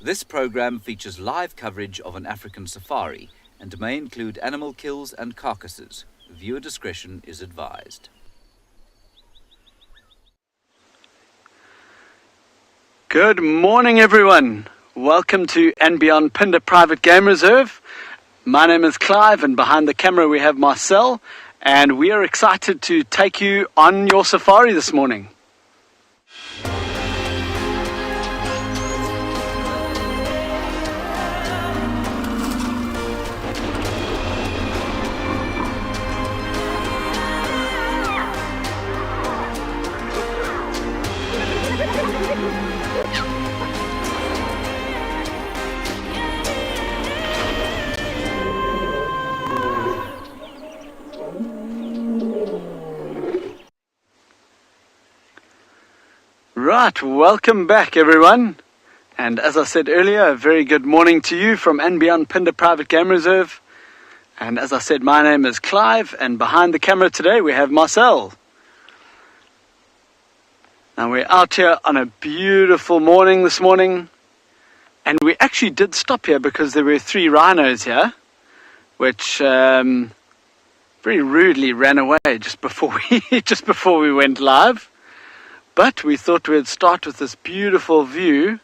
This program features live coverage of an African safari and may include animal kills and carcasses. Viewer discretion is advised. Good morning, everyone. Welcome to andBeyond Phinda Private Game Reserve. My name is Clive, and behind the camera we have Marcel, and we are excited to take you on your safari this morning. Right, welcome back everyone, and as I said earlier, a very good morning to you from andBeyond Phinda Private Game Reserve. And as I said, my name is Clive, and behind the camera today we have Marcel. Now we're out here on a beautiful morning this morning, and we actually did stop here because there were 3 rhinos here, which very rudely ran away just before we went live. But we thought we'd start with this beautiful view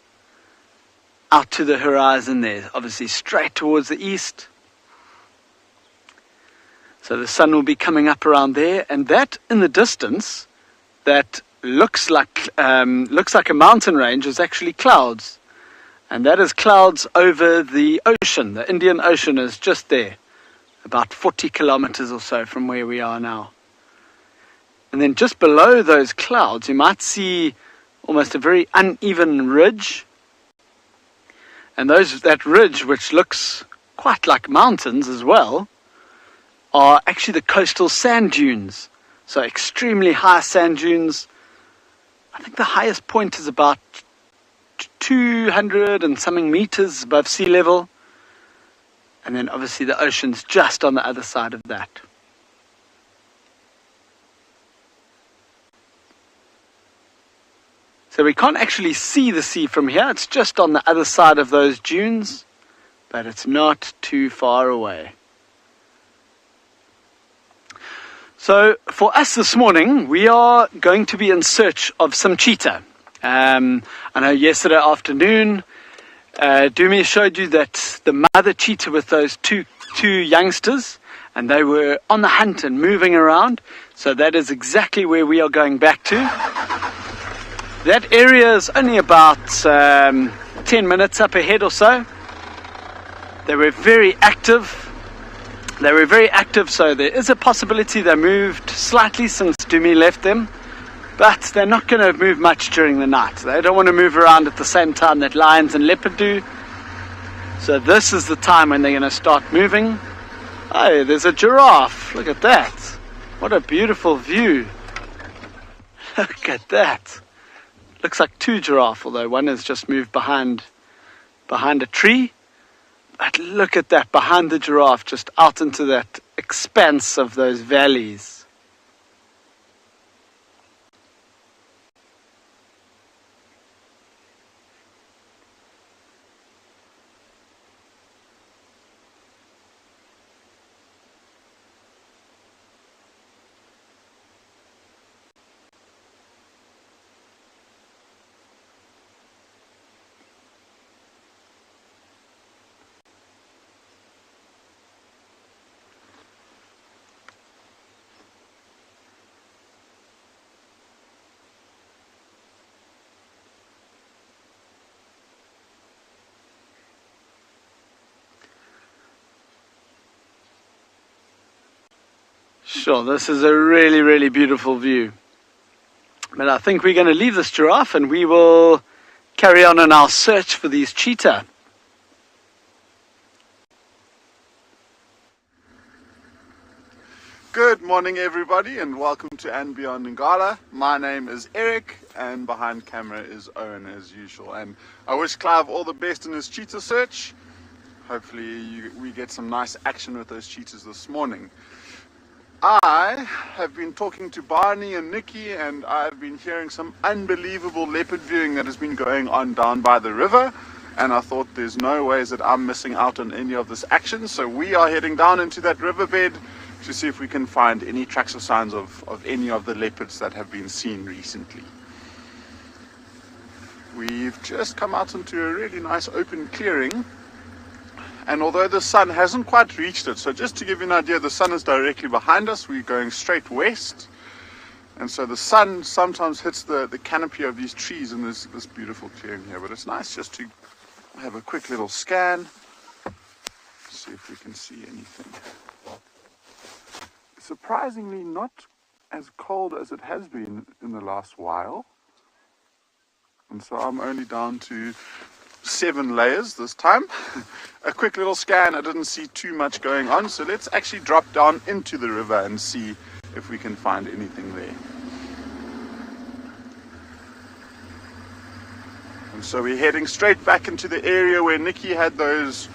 out to the horizon there, obviously straight towards the east. So the sun will be coming up around there, and that in the distance, that looks like a mountain range, is actually clouds. And that is clouds over the ocean. The Indian Ocean is just there, about 40 kilometers or so from where we are now. And then just below those clouds, you might see almost a very uneven ridge. And that ridge, which looks quite like mountains as well, are actually the coastal sand dunes. So extremely high sand dunes. I think the highest point is about 200 and something meters above sea level. And then obviously the ocean's just on the other side of that. So we can't actually see the sea from here. It's just on the other side of those dunes, but it's not too far away. So for us this morning, we are going to be in search of some cheetah. I know yesterday afternoon, Dumi showed you that the mother cheetah with those two youngsters, and they were on the hunt and moving around. So that is exactly where we are going back to. That area is only about 10 minutes up ahead or so. They were very active, so there is a possibility they moved slightly since Dumi left them, but they're not going to move much during the night. They don't want to move around at the same time that lions and leopard do. So this is the time when they're going to start moving. Oh, there's a giraffe. Look at that. What a beautiful view. Look at that. Looks like 2 giraffes, although one has just moved behind a tree. But look at that, behind the giraffe, just out into that expanse of those valleys. Sure, this is a really, really beautiful view. But I think we're going to leave this giraffe and we will carry on in our search for these cheetah. Good morning everybody, and welcome to andBeyond Ngala. My name is Eric, and behind camera is Owen as usual. And I wish Clive all the best in his cheetah search. Hopefully we get some nice action with those cheetahs this morning. I have been talking to Barney and Nikki, and I've been hearing some unbelievable leopard viewing that has been going on down by the river. and I thought there's no ways that I'm missing out on any of this action. So we are heading down into that riverbed to see if we can find any tracks or signs of any of the leopards that have been seen recently. We've just come out into a really nice open clearing, and although the sun hasn't quite reached it, so just to give you an idea, the sun is directly behind us. We're going straight west, and so the sun sometimes hits the canopy of these trees in this beautiful clearing here. But it's nice just to have a quick little scan, see if we can see anything. Surprisingly not as cold as it has been in the last while. And so I'm only down to 7 layers this time. A quick little scan, I didn't see too much going on, so let's actually drop down into the river and see if we can find anything there. And so we're heading straight back into the area where Nikki had those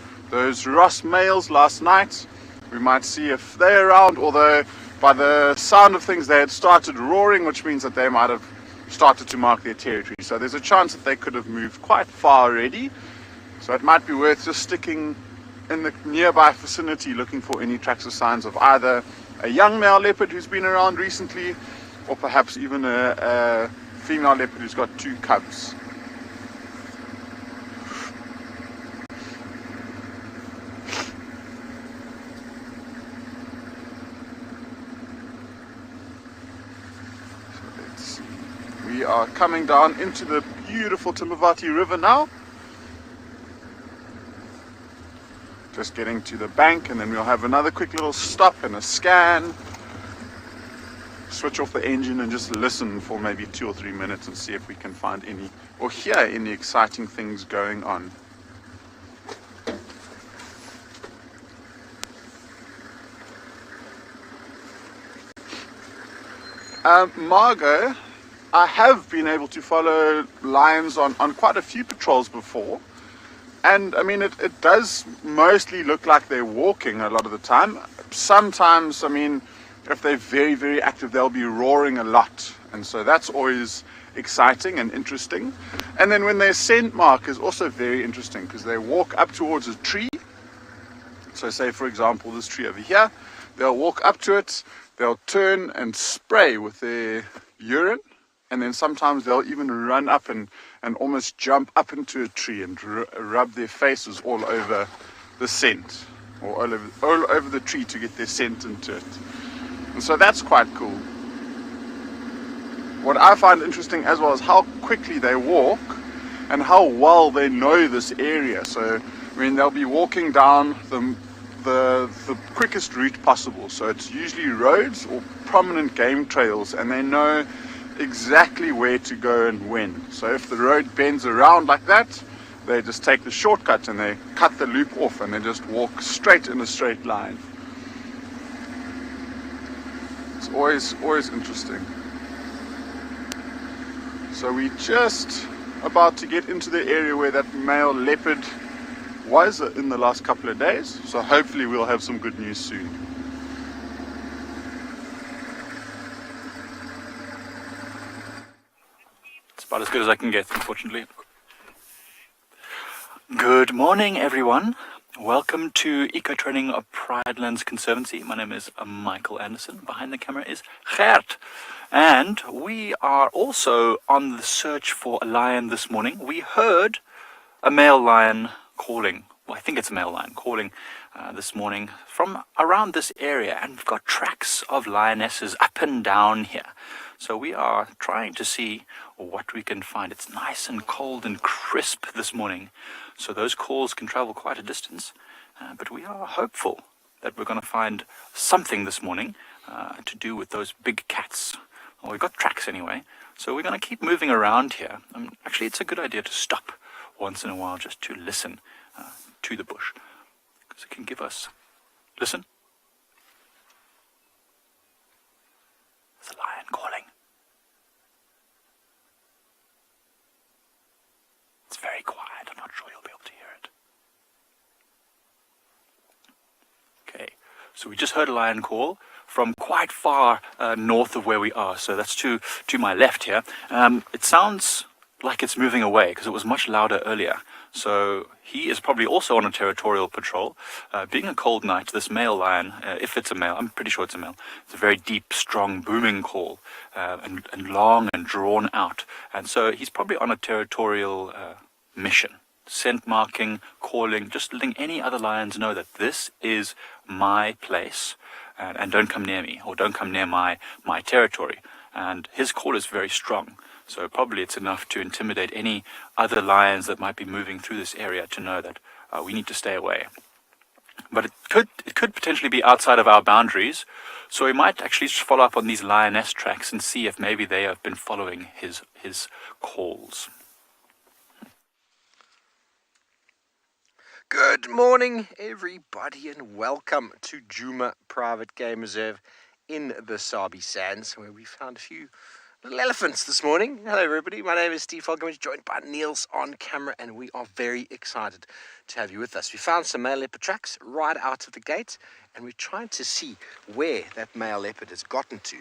Ross males last night. We might see if they're around, although by the sound of things they had started roaring, which means that they might have started to mark their territory. So there's a chance that they could have moved quite far already. So it might be worth just sticking in the nearby vicinity looking for any tracks or signs of either a young male leopard who's been around recently, or perhaps even a female leopard who's got 2 cubs. We are coming down into the beautiful Timavati River now. Just getting to the bank, and then we'll have another quick little stop and a scan. Switch off the engine and just listen for maybe 2 or 3 minutes and see if we can find any or hear any exciting things going on. Margot, I have been able to follow lions on quite a few patrols before, and I mean it does mostly look like they're walking a lot of the time. Sometimes, I mean, if they're very, very active, they'll be roaring a lot, and so that's always exciting and interesting. And then when their scent mark is also very interesting, because they walk up towards a tree. So say, for example, this tree over here, they'll walk up to it, they'll turn and spray with their urine. And then sometimes they'll even run up and almost jump up into a tree and rub their faces all over the scent, or all over the tree to get their scent into it. And so that's quite cool. What I find interesting as well is how quickly they walk and how well they know this area. So, I mean, they'll be walking down the quickest route possible. So it's usually roads or prominent game trails, and they know exactly where to go and when. So if the road bends around like that, they just take the shortcut and they cut the loop off and they just walk straight in a straight line. It's always interesting. So we're just about to get into the area where that male leopard was in the last couple of days. So hopefully we'll have some good news soon. About as good as I can get, unfortunately. Good morning, everyone. Welcome to Eco Training of Pride Lands Conservancy. My name is Michael Anderson. Behind the camera is Gert. And we are also on the search for a lion this morning. We heard a male lion calling. Well, I think it's a male lion calling this morning from around this area. And we've got tracks of lionesses up and down here. So we are trying to see what we can find. It's nice and cold and crisp this morning, so those calls can travel quite a distance, but we are hopeful that we're going to find something this morning to do with those big cats. Well, we've got tracks anyway, so we're going to keep moving around here. Actually, it's a good idea to stop once in a while just to listen to the bush, because it can give us... Listen. There's a lion calling. It's very quiet. I'm not sure you'll be able to hear it. Okay, so we just heard a lion call from quite far north of where we are. So that's to my left here. It sounds like it's moving away because it was much louder earlier. So he is probably also on a territorial patrol. Being a cold night, this male lion, if it's a male, I'm pretty sure it's a male, it's a very deep, strong, booming call, and long and drawn out. And so he's probably on a territorial mission. Scent marking, calling, just letting any other lions know that this is my place, and don't come near me, or don't come near my territory. And his call is very strong, so probably it's enough to intimidate any other lions that might be moving through this area to know that we need to stay away. But it could potentially be outside of our boundaries, so we might actually just follow up on these lioness tracks and see if maybe they have been following his calls. Good morning, everybody, and welcome to Djuma Private Game Reserve in the Sabi Sands, where we found a few little elephants this morning. Hello, everybody. My name is Steve Falcon, joined by Niels on camera, and we are very excited to have you with us. We found some male leopard tracks right out of the gate, and we're trying to see where that male leopard has gotten to.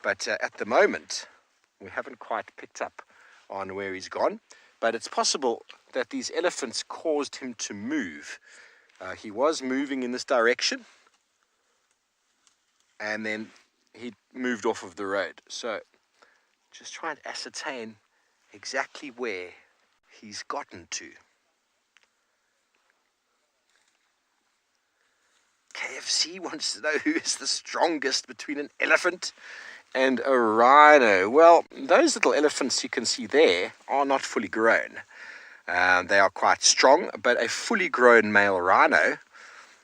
But at the moment, we haven't quite picked up on where he's gone. But it's possible that these elephants caused him to move. He was moving in this direction, and then he moved off of the road. So just trying to ascertain exactly where he's gotten to. KFC wants to know who is the strongest between an elephant and a rhino. Well, those little elephants you can see there are not fully grown. They are quite strong, but a fully grown male rhino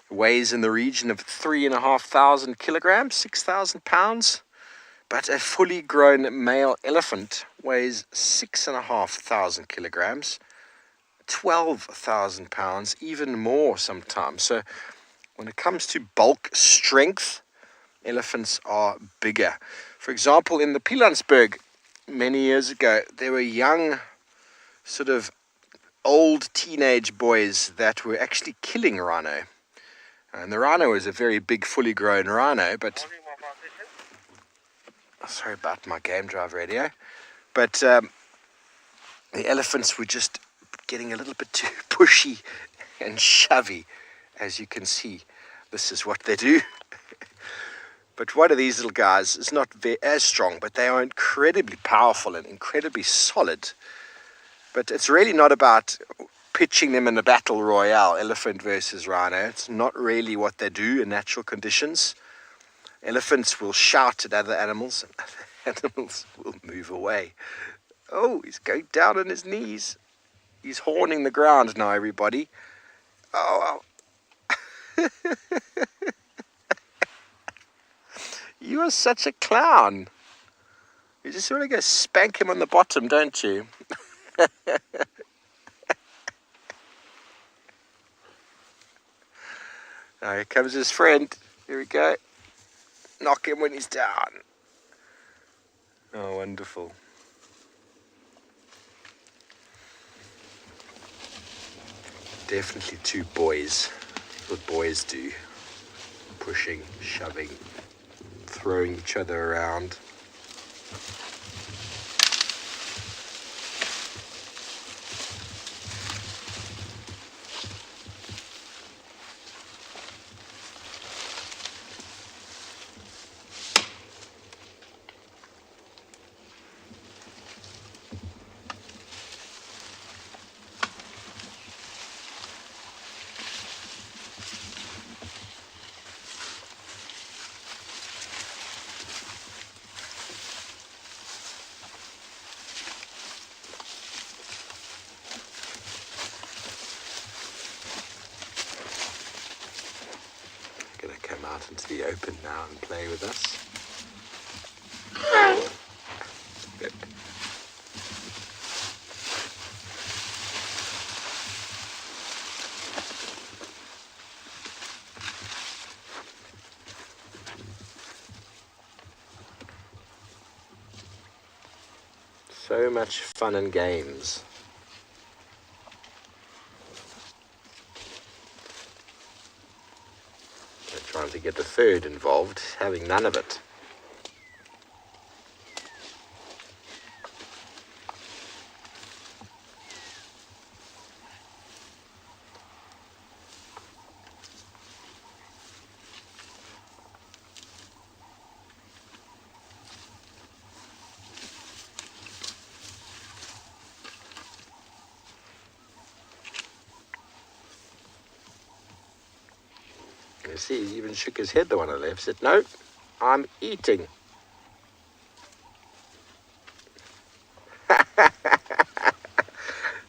weighs in the region of 3,500 kilograms, 6,000 pounds. But a fully grown male elephant weighs 6,500 kilograms, 12,000 pounds, even more sometimes. So when it comes to bulk strength, elephants are bigger. For example, in the Pilanesberg many years ago, there were young, sort of old teenage boys that were actually killing rhino. And the rhino was a very big, fully grown rhino, but... Sorry about my game drive radio. But the elephants were just getting a little bit too pushy and shovey, as you can see. This is what they do. But one of these little guys is not as strong, but they are incredibly powerful and incredibly solid. But it's really not about pitching them in a battle royale, elephant versus rhino. It's not really what they do in natural conditions. Elephants will shout at other animals, and other animals will move away. Oh, he's going down on his knees. He's horning the ground now, everybody. Oh, you are such a clown. You just want to go spank him on the bottom, don't you? Now here comes his friend. Here we go. Knock him when he's down. Oh, wonderful. Definitely two boys. What boys do. Pushing, shoving, throwing each other around. Out into the open now and play with us. Good. So much fun and games. Trying to get the third involved, having none of it. You see, he even shook his head, the one on the left, said, no, I'm eating.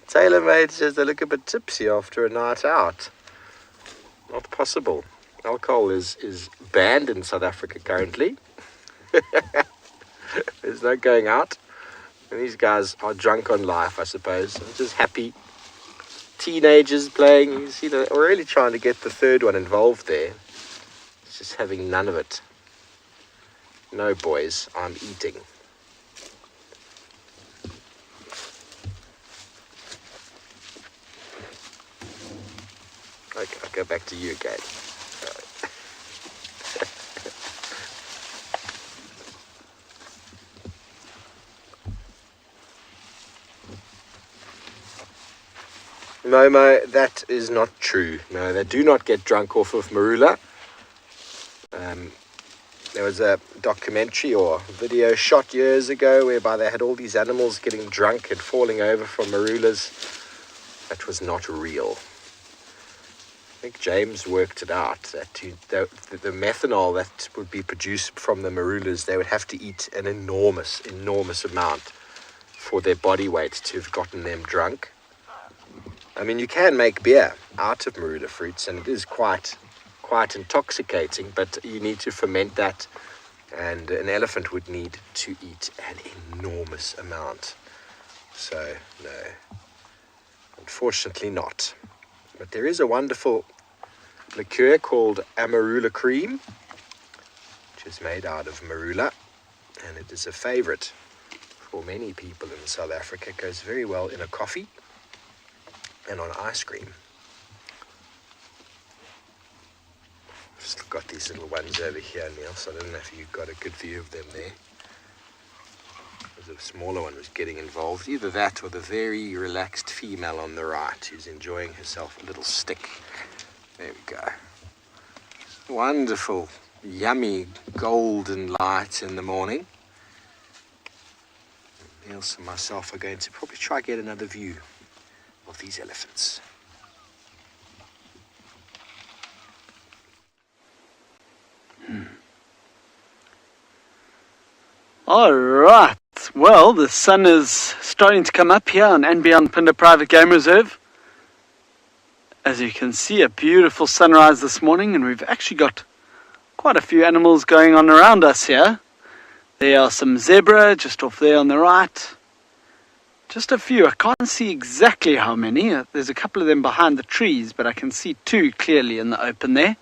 TaylorMade says they look a bit tipsy after a night out. Not possible. Alcohol is banned in South Africa currently. There's no going out. And these guys are drunk on life, I suppose. They're just happy. Teenagers playing. You see, they're really trying to get the third one involved there. It's just having none of it. No, boys, I'm eating. Okay, I'll go back to you again. Momo, that is not true. No, they do not get drunk off of marula. There was a documentary or video shot years ago whereby they had all these animals getting drunk and falling over from marulas. That was not real. I think James worked it out that the methanol that would be produced from the marulas, they would have to eat an enormous amount for their body weight to have gotten them drunk. I mean, you can make beer out of marula fruits, and it is quite intoxicating, but you need to ferment that, and an elephant would need to eat an enormous amount. So, no, unfortunately not. But there is a wonderful liqueur called Amarula Cream, which is made out of marula, and it is a favorite for many people in South Africa. It goes very well in a coffee and on ice cream. I've still got these little ones over here, Neil, so I don't know if you've got a good view of them there. The smaller one was getting involved. Either that or the very relaxed female on the right who's enjoying herself a little stick. There we go. Wonderful, yummy golden light in the morning. Niels and myself are going to probably try to get another view of these elephants. All right. Well, the sun is starting to come up here on andBeyond Phinda Private Game Reserve. As you can see, a beautiful sunrise this morning, and we've actually got quite a few animals going on around us here. There are some zebra just off there on the right. Just a few. I can't see exactly how many. There's a couple of them behind the trees, but I can see two clearly in the open there.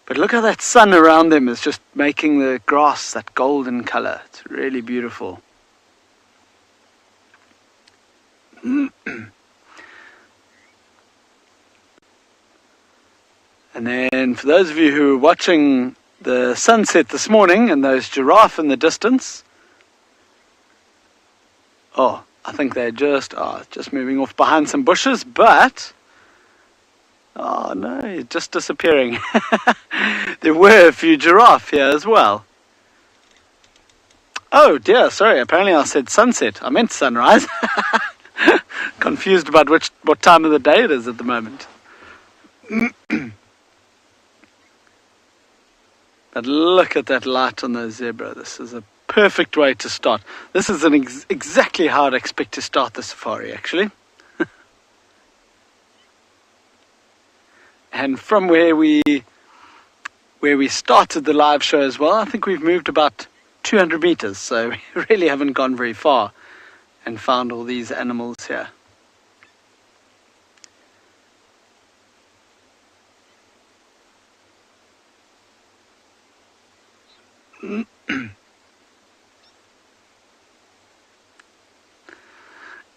But look how that sun around them is just making the grass that golden color. It's really beautiful. And then for those of you who were watching the sunset this morning and those giraffe in the distance, I think they're just moving off behind some bushes, but oh no, just disappearing. There were a few giraffe here as well. Oh dear, sorry, apparently I said sunset. I meant sunrise. Confused about what time of the day it is at the moment. But look at that light on the zebra. This is a perfect way to start. This is exactly how I'd expect to start the safari, actually. And from where we started the live show as well, I think we've moved about 200 meters, so we really haven't gone very far and found all these animals here.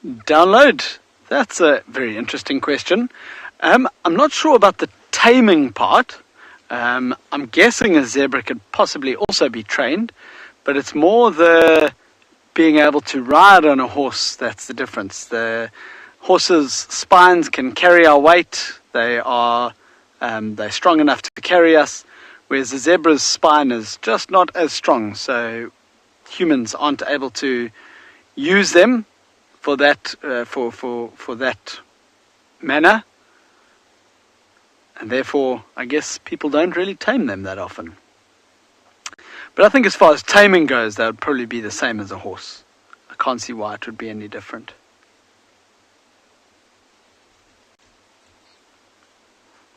Download. That's a very interesting question. I'm not sure about the taming part. I'm guessing a zebra could possibly also be trained, but it's more the being able to ride on a horse that's the difference. The horses' spines can carry our weight. They're strong enough to carry us, whereas the zebra's spine is just not as strong. So humans aren't able to use them for that for that manner. And therefore, I guess people don't really tame them that often. But I think as far as taming goes, that would probably be the same as a horse. I can't see why it would be any different.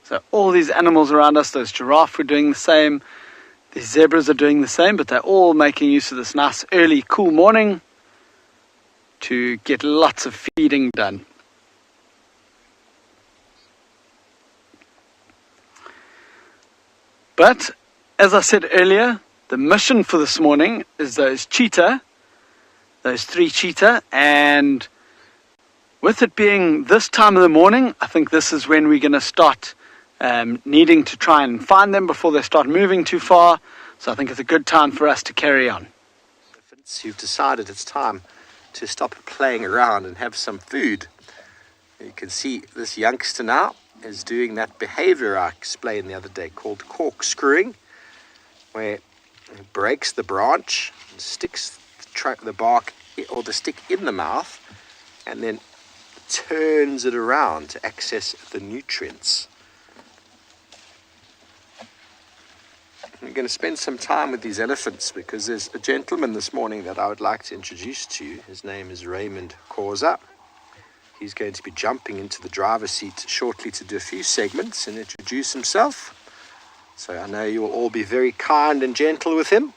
So all these animals around us, those giraffe are doing the same, these zebras are doing the same, but they're all making use of this nice early cool morning to get lots of feeding done. But as I said earlier, the mission for this morning is those cheetah, those 3 cheetah, and with it being this time of the morning, I think this is when we're going to start needing to try and find them before they start moving too far. So I think it's a good time for us to carry on. You've decided it's time to stop playing around and have some food. You can see this youngster now is doing that behavior I explained the other day called corkscrewing, where he breaks the branch and sticks the bark or the stick in the mouth and then turns it around to access the nutrients. We're going to spend some time with these elephants because there's a gentleman this morning that I would like to introduce to you. His name is Raymond Causa. He's going to be jumping into the driver's seat shortly to do a few segments and introduce himself. So I know you will all be very kind and gentle with him.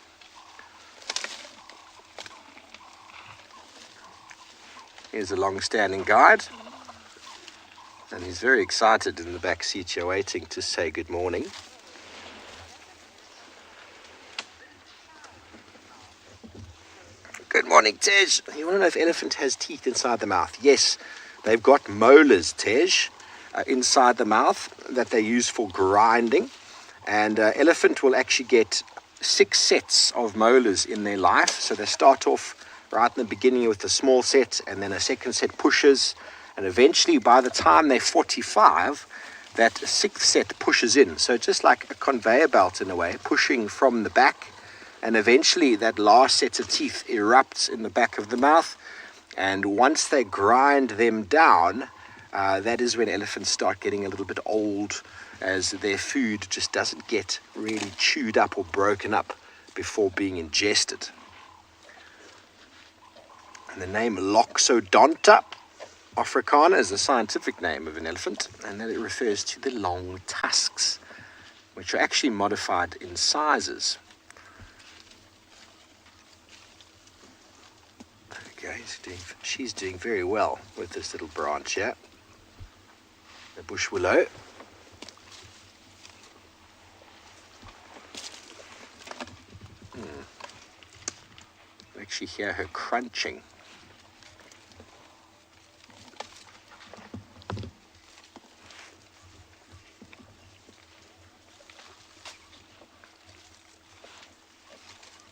Here's a long-standing guide. And he's very excited in the back seat here waiting to say good morning. Good morning, Tej. You want to know if elephant has teeth inside the mouth? Yes, they've got molars, Tej, inside the mouth that they use for grinding. And elephant will actually get 6 sets of molars in their life. So they start off right in the beginning with a small set, and then a second set pushes. And eventually, by the time they're 45, that 6th set pushes in. So just like a conveyor belt in a way, pushing from the back. And eventually that last set of teeth erupts in the back of the mouth. And once they grind them down, that is when elephants start getting a little bit old, as their food just doesn't get really chewed up or broken up before being ingested. And the name Loxodonta africana is the scientific name of an elephant, and that it refers to the long tusks, which are actually modified in sizes. Okay, she's doing very well with this little branch here, the bush willow. You actually hear her crunching.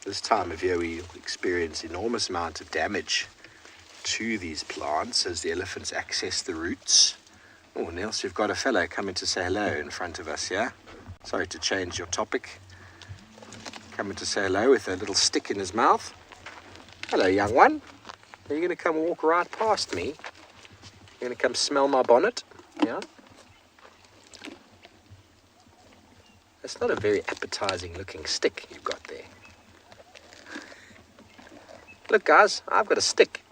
This time of year we experience enormous amount of damage to these plants as the elephants access the roots. Oh, Nils, we've got a fellow coming to say hello in front of us, yeah? Sorry to change your topic. Coming to say hello with a little stick in his mouth. Hello, young one. Are you going to come walk right past me? You're going to come smell my bonnet? Yeah? That's not a very appetizing looking stick you've got there. Look, guys, I've got a stick.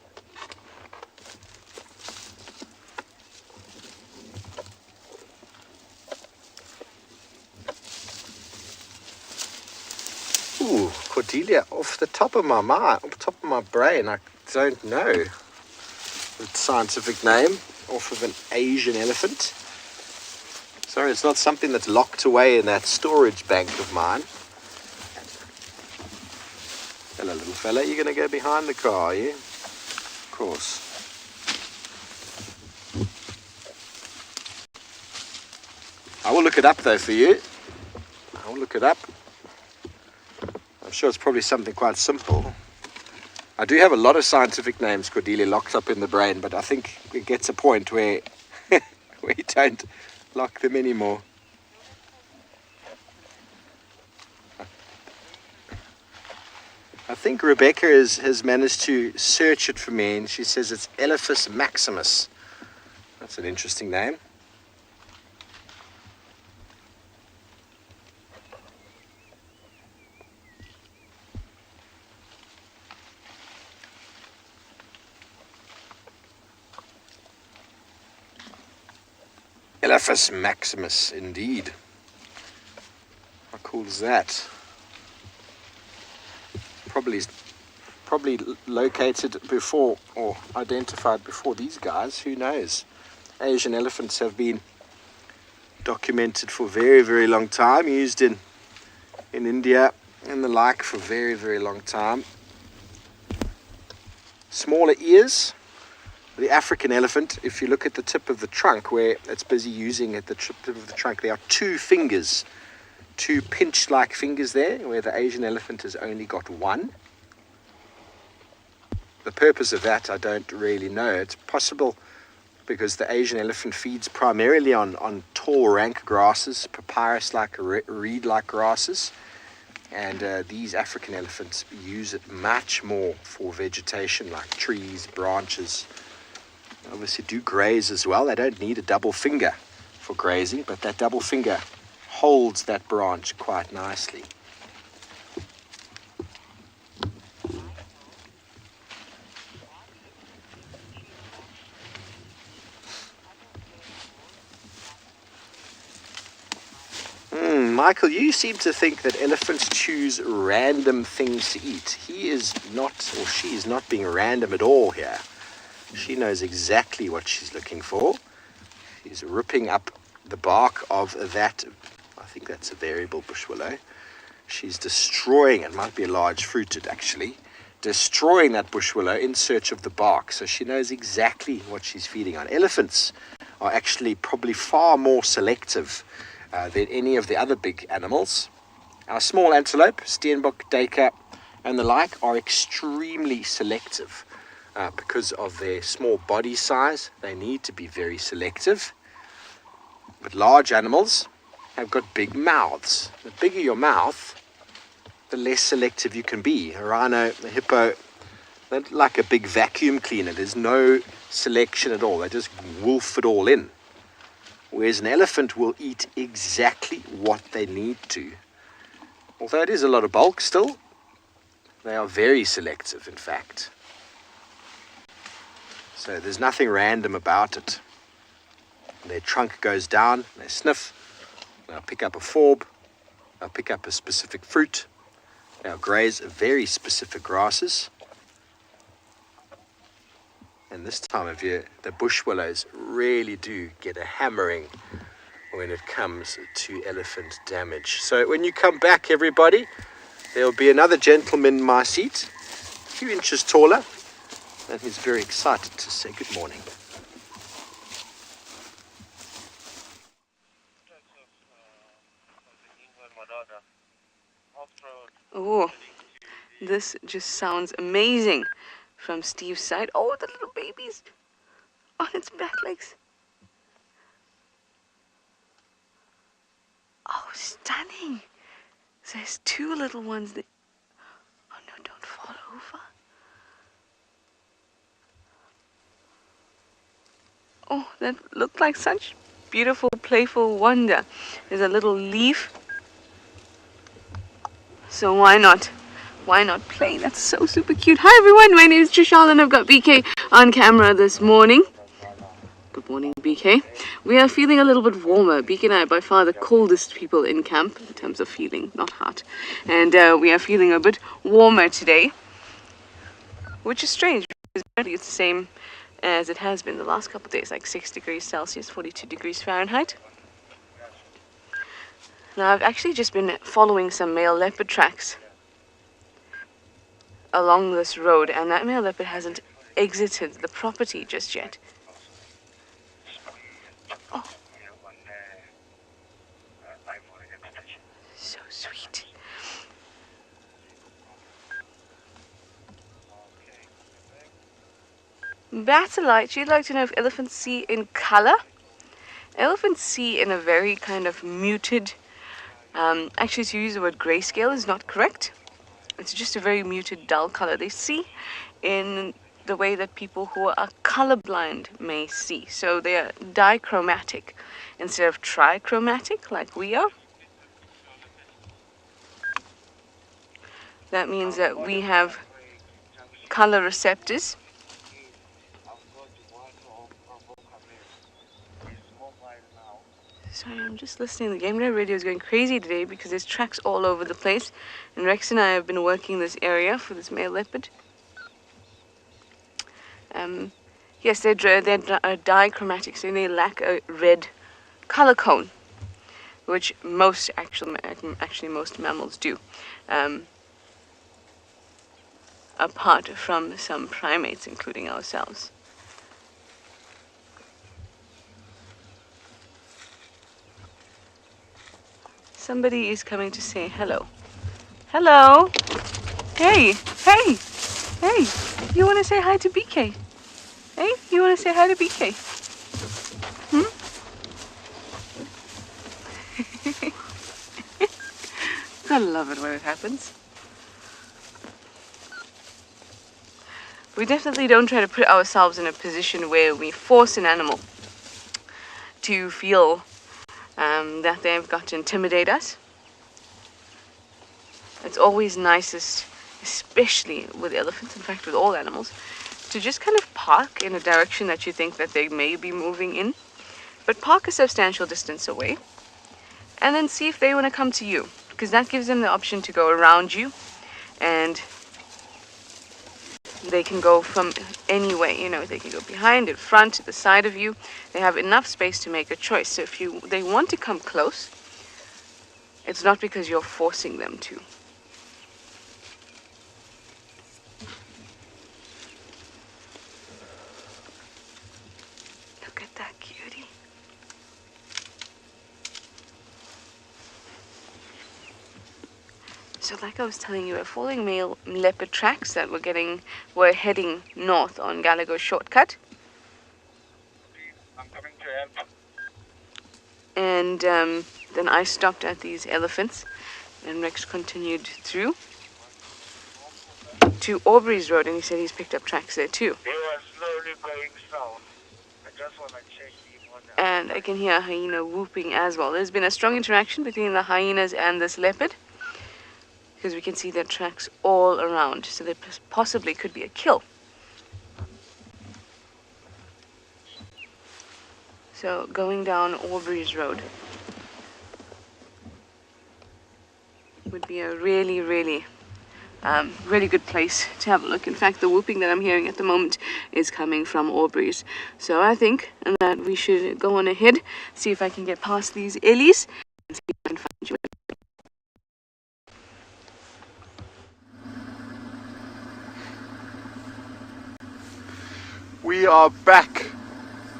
Ooh, Cordelia, off the top of my mind, off the top of my brain, I don't know the scientific name off of an Asian elephant. Sorry, it's not something that's locked away in that storage bank of mine. Hello, little fella. You're going to go behind the car, are you? Of course. I will look it up, though, for you. I will look it up. I'm sure it's probably something quite simple. I do have a lot of scientific names, Cordelia, locked up in the brain, but I think it gets a point where we don't lock them anymore. I think Rebecca has managed to search it for me, and she says it's Elephas maximus. That's an interesting name. Elephas maximus, indeed. How cool is that? Probably located before or identified before these guys. Who knows? Asian elephants have been documented for a very, very long time, used in India and the like for a very, very long time. Smaller ears. The African elephant, if you look at the tip of the trunk where it's busy using at the tip of the trunk, there are two fingers, two pinch-like fingers there, where the Asian elephant has only got one. The purpose of that I don't really know. It's possible because the Asian elephant feeds primarily on tall rank grasses, papyrus-like, reed-like grasses, and these African elephants use it much more for vegetation like trees, branches. Obviously do graze as well. They don't need a double finger for grazing, but that double finger holds that branch quite nicely. Michael, you seem to think that elephants choose random things to eat. He is not, or she is not being random at all here. She knows exactly what she's looking for. She's ripping up the bark of that, I think that's a variable bush willow. She's destroying, it might be a large fruited actually, destroying that bush willow in search of the bark. So she knows exactly what she's feeding on. Elephants are actually probably far more selective than any of the other big animals. Our small antelope, steenbok, duiker, and the like are extremely selective because of their small body size. They need to be very selective. But large animals have got big mouths. The bigger your mouth, the less selective you can be. A rhino, a hippo, they're like a big vacuum cleaner. There's no selection at all. They just wolf it all in. Whereas an elephant will eat exactly what they need to. Although it is a lot of bulk still, they are very selective, in fact. So there's nothing random about it. Their trunk goes down, they sniff, they'll pick up a forb, they'll pick up a specific fruit, they'll graze very specific grasses. And this time of year, the bush willows really do get a hammering when it comes to elephant damage. So when you come back, everybody, there'll be another gentleman in my seat, a few inches taller, and he's very excited to say good morning. Oh, this just sounds amazing. From Steve's side. Oh, the little baby's on its back legs. Oh, stunning. There's two little ones that... Oh no, don't fall over. Oh, that looked like such beautiful, playful wonder. There's a little leaf. So why not? Why not play? That's so super cute. Hi everyone, my name is Trishal and I've got BK on camera this morning. Good morning, BK. We are feeling a little bit warmer. BK and I are by far the coldest people in camp in terms of feeling, not hot. And we are feeling a bit warmer today, which is strange because apparently it's the same as it has been the last couple of days, like 6 degrees Celsius, 42 degrees Fahrenheit. Now I've actually just been following some male leopard tracks along this road, and that male leopard hasn't exited the property just yet. Oh, so sweet. Battlelight, she'd like to know if elephants see in color. Elephants see in a very kind of muted, actually to use the word grayscale is not correct. It's just a very muted, dull color. They see in the way that people who are colorblind may see. So they are dichromatic instead of trichromatic like we are. That means that we have color receptors Sorry, I'm just listening. The Game Drive radio is going crazy today because there's tracks all over the place. And Rex and I have been working this area for this male leopard. Yes, they're dichromatic, so they lack a red color cone, which most most mammals do, apart from some primates, including ourselves. Somebody is coming to say hello. Hello. Hey, hey, hey. You want to say hi to BK? Hey, you want to say hi to BK? I love it when it happens. We definitely don't try to put ourselves in a position where we force an animal to feel that they've got to intimidate us. It's always nicest, especially with elephants, in fact with all animals, to just kind of park in a direction that you think that they may be moving in, but park a substantial distance away, and then see if they want to come to you, because that gives them the option to go around you, and they can go from any way, they can go behind, in front, to the side of you. They have enough space to make a choice. So if they want to come close, it's not because you're forcing them to. Look at that cutie. So like I was telling you, we're following male leopard tracks that we're heading north on Gallagher shortcut. I'm coming to help. And then I stopped at these elephants, and Rex continued through to Aubrey's Road, and he said he's picked up tracks there too. They were slowly going south. I just want to check the one. And I can hear a hyena whooping as well. There's been a strong interaction between the hyenas and this leopard, because we can see their tracks all around, so there possibly could be a kill. So going down Aubrey's Road would be a really, really, really good place to have a look. In fact, the whooping that I'm hearing at the moment is coming from Aubrey's. So I think that we should go on ahead, see if I can get past these ellies, and see if I can find you. We are back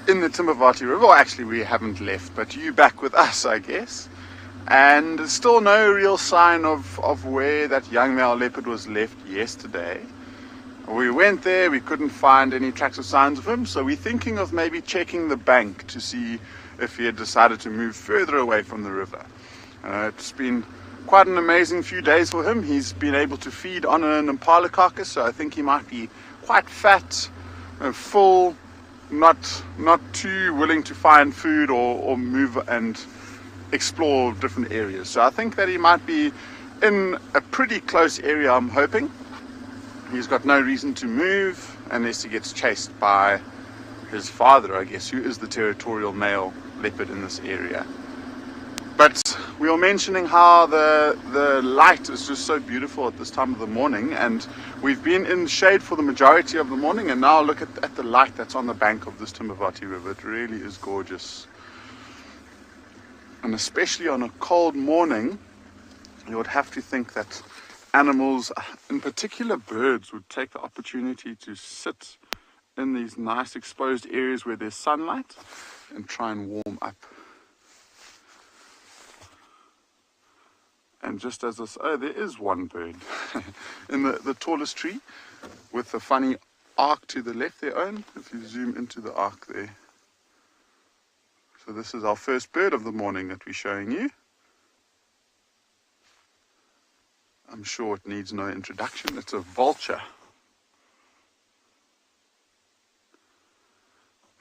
in the Timbavati River. Well, actually, we haven't left, but you back with us, I guess. And there's still no real sign of where that young male leopard was left yesterday. We went there, we couldn't find any tracks or signs of him, so we're thinking of maybe checking the bank to see if he had decided to move further away from the river. It's been quite an amazing few days for him. He's been able to feed on an impala carcass, so I think he might be quite fat, full, not too willing to find food or move and explore different areas. So I think that he might be in a pretty close area, I'm hoping. He's got no reason to move unless he gets chased by his father, I guess, who is the territorial male leopard in this area. But we were mentioning how the light is just so beautiful at this time of the morning, and we've been in shade for the majority of the morning, and now look at the light that's on the bank of this Timbavati River. It really is gorgeous. And especially on a cold morning, you would have to think that animals, in particular birds, would take the opportunity to sit in these nice exposed areas where there's sunlight and try and warm up. And just as this, oh, there is one bird in the tallest tree with the funny arc to the left there, Owen, if you zoom into the arc there. So this is our first bird of the morning that we're showing you. I'm sure it needs no introduction. It's a vulture.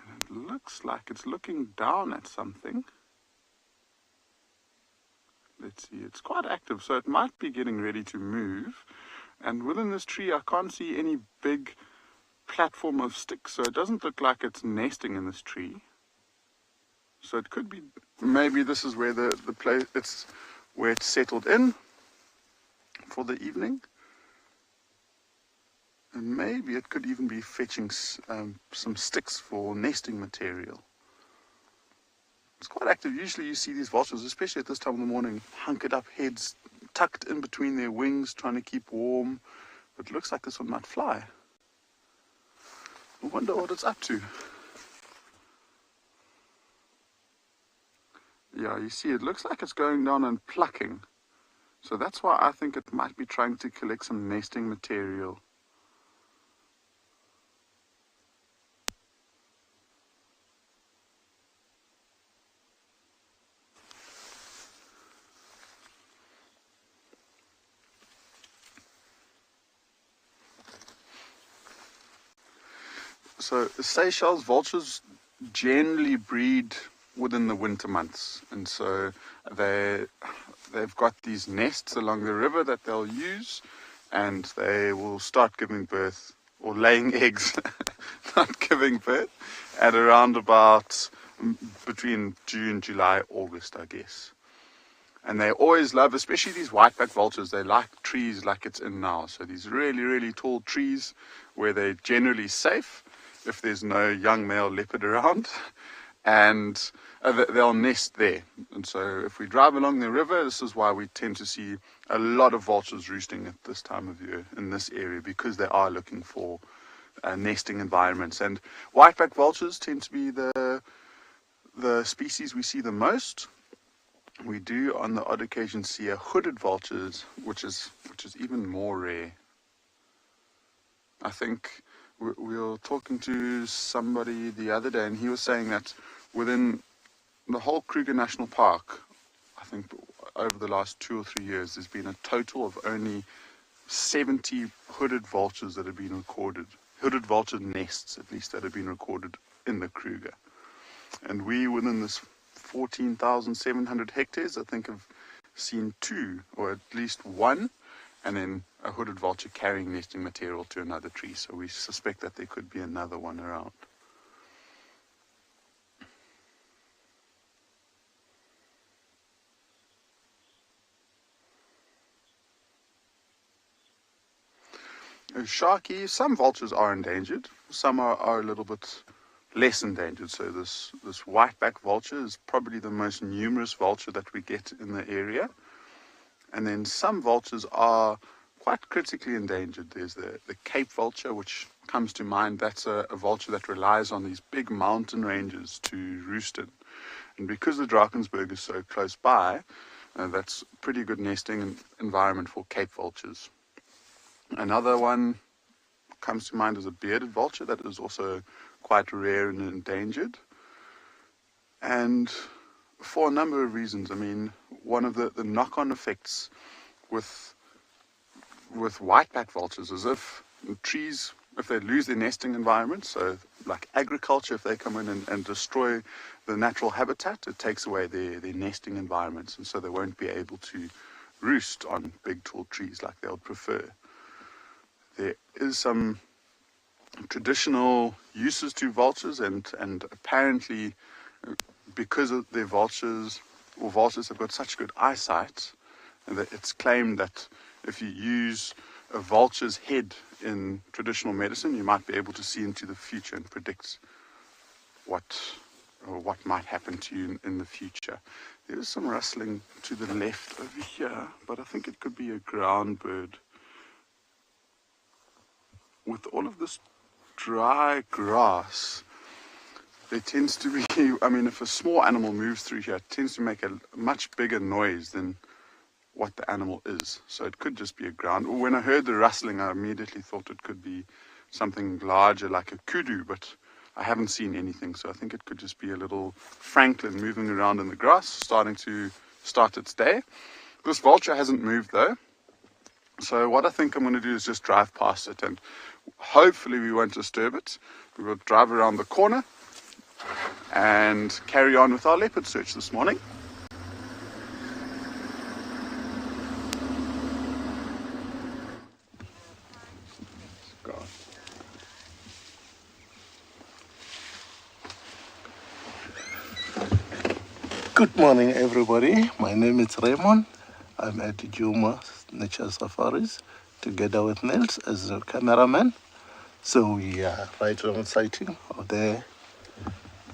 And it looks like it's looking down at something. Let's see, it's quite active, so it might be getting ready to move. And within this tree, I can't see any big platform of sticks, so it doesn't look like it's nesting in this tree. So it could be, maybe this is where the place, where it's settled in for the evening. And maybe it could even be fetching some sticks for nesting material. It's quite active. Usually you see these vultures, especially at this time of the morning, hunkered up, heads tucked in between their wings, trying to keep warm. But it looks like this one might fly. I wonder what it's up to. Yeah, you see, it looks like it's going down and plucking. So that's why I think it might be trying to collect some nesting material. So Seychelles vultures generally breed within the winter months, and so they've got these nests along the river that they'll use, and they will start giving birth or laying eggs, not giving birth, at around about between June, July, August, I guess. And they always love, especially these whiteback vultures, they like trees like it's in now. So these really, really tall trees where they're generally safe if there's no young male leopard around, and they'll nest there. And so if we drive along the river, this is why we tend to see a lot of vultures roosting at this time of year in this area, because they are looking for nesting environments. And whiteback vultures tend to be the species we see the most. We do on the odd occasion see a hooded vultures, which is even more rare. I think we were talking to somebody the other day, and he was saying that within the whole Kruger National Park, I think over the last 2 or 3 years, there's been a total of only 70 hooded vultures that have been recorded. Hooded vulture nests, at least, that have been recorded in the Kruger. And we, within this 14,700 hectares, I think have seen 2, or at least 1, and then a hooded vulture carrying nesting material to another tree. So we suspect that there could be another one around. Sharky, some vultures are endangered, some are a little bit less endangered. So this whiteback vulture is probably the most numerous vulture that we get in the area. And then some vultures are quite critically endangered. There's the Cape vulture, which comes to mind. That's a vulture that relies on these big mountain ranges to roost in. And because the Drakensberg is so close by, that's a pretty good nesting environment for Cape vultures. Another one comes to mind as a bearded vulture that is also quite rare and endangered. And for a number of reasons. I mean, one of the knock-on effects with whiteback vultures is if trees, if they lose their nesting environment, so like agriculture, if they come in and destroy the natural habitat, it takes away their nesting environments, and so they won't be able to roost on big tall trees like they would prefer. There is some traditional uses to vultures, and apparently because of their vultures have got such good eyesight, and that it's claimed that if you use a vulture's head in traditional medicine, you might be able to see into the future and predict what might happen to you in the future. There is some rustling to the left over here, but I think it could be a ground bird. With all of this dry grass, there tends to be, I mean, if a small animal moves through here, it tends to make a much bigger noise than what the animal is. So it could just be a ground. When I heard the rustling, I immediately thought it could be something larger like a kudu, but I haven't seen anything. So I think it could just be a little francolin moving around in the grass, starting to start its day. This vulture hasn't moved though. So what I think I'm going to do is just drive past it, and hopefully we won't disturb it. We will drive around the corner and carry on with our leopard search this morning. Good morning, everybody. My name is Raymond. I'm at Djuma Nature Safaris together with Nels as a cameraman. So we are right on sighting of the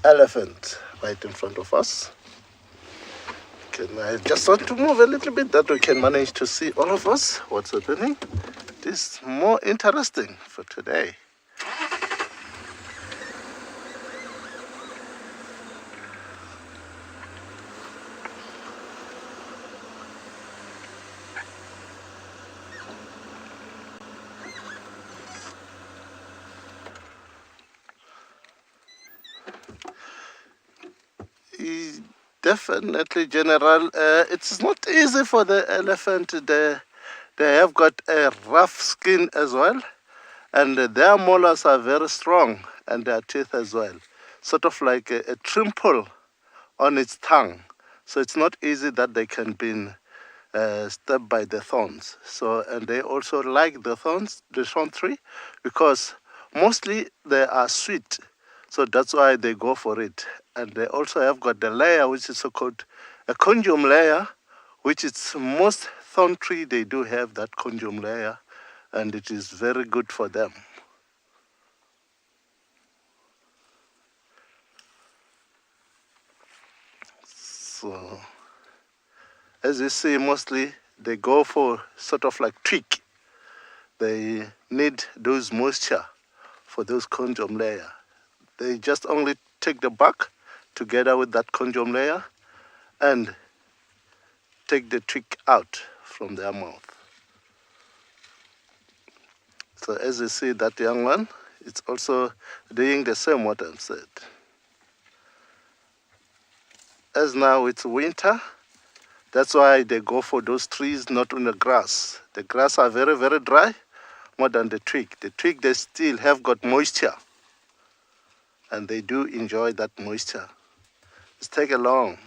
elephant right in front of us. I just want to move a little bit that we can manage to see all of us what's happening. It is more interesting for today. Definitely, General. It's not easy for the elephant. They have got a rough skin as well, and their molars are very strong, and their teeth as well. Sort of like a trimple on its tongue. So it's not easy that they can be stabbed by the thorns. So, and they also like the thorns, the thorn tree, because mostly they are sweet. So that's why they go for it. And they also have got the layer, which is so-called a conjum layer, which is most thorn tree, they do have that conjum layer, and it is very good for them. So, as you see, mostly they go for sort of like twig. They need those moisture for those conjum layer. They just only take the bark together with that conjum layer and take the twig out from their mouth. So as you see, that young one, it's also doing the same what I've said. As now it's winter, that's why they go for those trees, not on the grass. The grass are very, very dry, more than the twig. The twig, they still have got moisture, and they do enjoy that moisture. It's take along.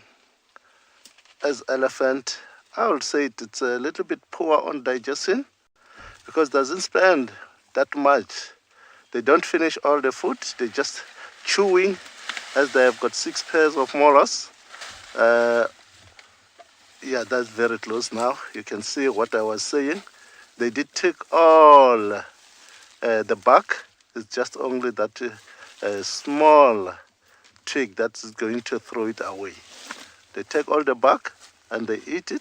As elephant, I would say it's a little bit poor on digestion because it doesn't spend that much. They don't finish all the food, they just chewing, as they have got 6 pairs of molars. Yeah, that's very close now. You can see what I was saying. They did take all the bark. It's just only that small twig that's going to throw it away. They take all the bark and they eat it,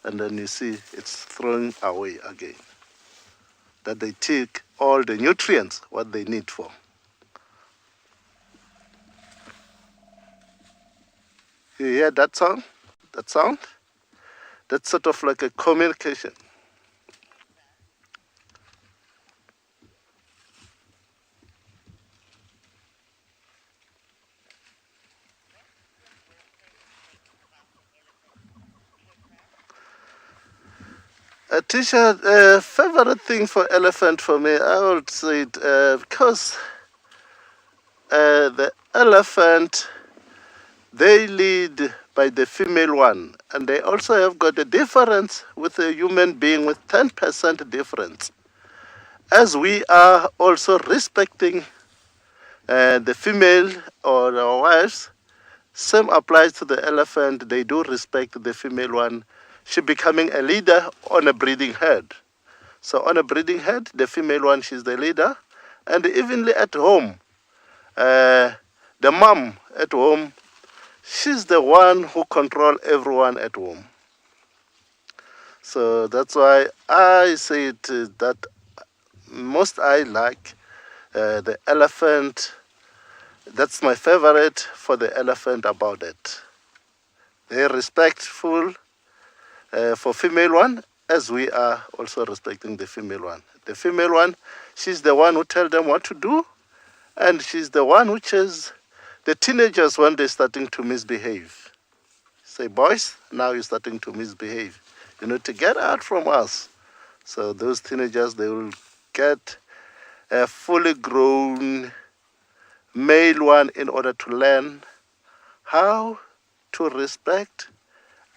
and then you see it's thrown away again. That they take all the nutrients, what they need for. You hear that sound? That sound? That's sort of like a communication. A t-shirt, favorite thing for elephant for me, I would say it, because the elephant, they lead by the female one, and they also have got a difference with a human being with 10% difference. As we are also respecting the female or our wives, same applies to the elephant. They do respect the female one. She becoming a leader on a breeding herd. So on a breeding herd, the female one, she's the leader. And evenly at home, the mom at home, she's the one who controls everyone at home. So that's why I say it that most I like the elephant. That's my favorite for the elephant about it. They're respectful for female one, as we are also respecting the female one. The female one, she's the one who tells them what to do, and she's the one who chases the teenagers when they're starting to misbehave. Say, boys, now you're starting to misbehave. You need to get out from us. So those teenagers, they will get a fully grown male one in order to learn how to respect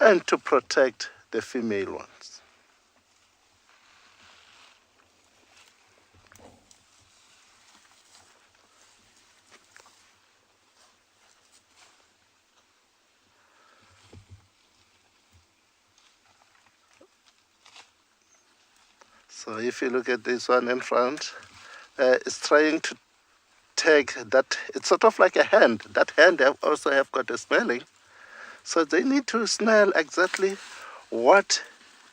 and to protect the female ones. So if you look at this one in front, it's trying to take that, it's sort of like a hand. That hand also have got a smelling. So they need to smell exactly what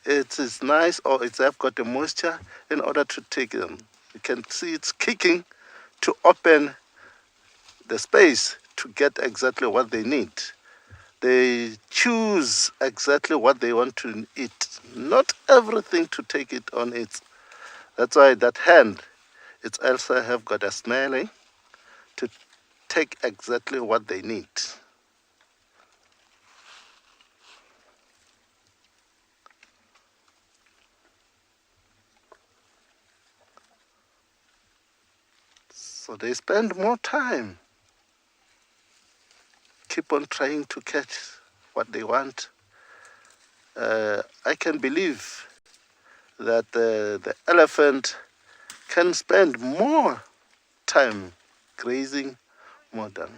it is nice or it's have got a moisture in order to take them. You can see it's kicking to open the space to get exactly what they need. They choose exactly what they want to eat, not everything to take it on it. That's why that hand, it's also have got a smelling to take exactly what they need. So they spend more time, keep on trying to catch what they want. I can believe that the elephant can spend more time grazing more than.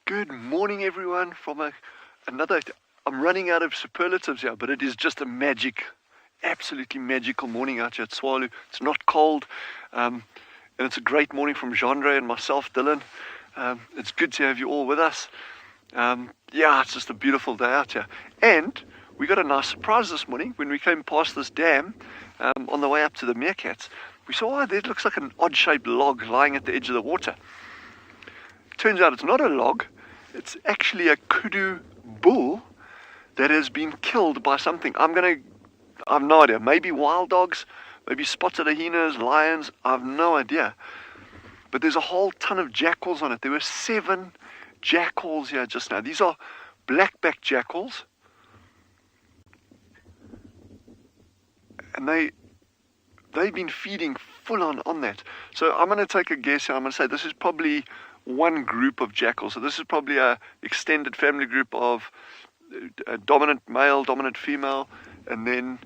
Good morning, everyone. I'm running out of superlatives here, but it is just a absolutely magical morning out here at Tswalu. It's not cold, and it's a great morning from Genre and myself, Dylan. It's good to have you all with us. It's just a beautiful day out here. And we got a nice surprise this morning when we came past this dam on the way up to the meerkats. We saw, there looks like an odd-shaped log lying at the edge of the water. Turns out it's not a log, it's actually a kudu bull that has been killed by something. I've no idea. Maybe wild dogs, maybe spotted hyenas, lions, I've no idea. But there's a whole ton of jackals on it. There were 7 jackals here just now. These are black-backed jackals. And they've been feeding full on that. So I'm going to take a guess here. I'm going to say this is probably one group of jackals. So this is probably a extended family group of a dominant male, dominant female, and then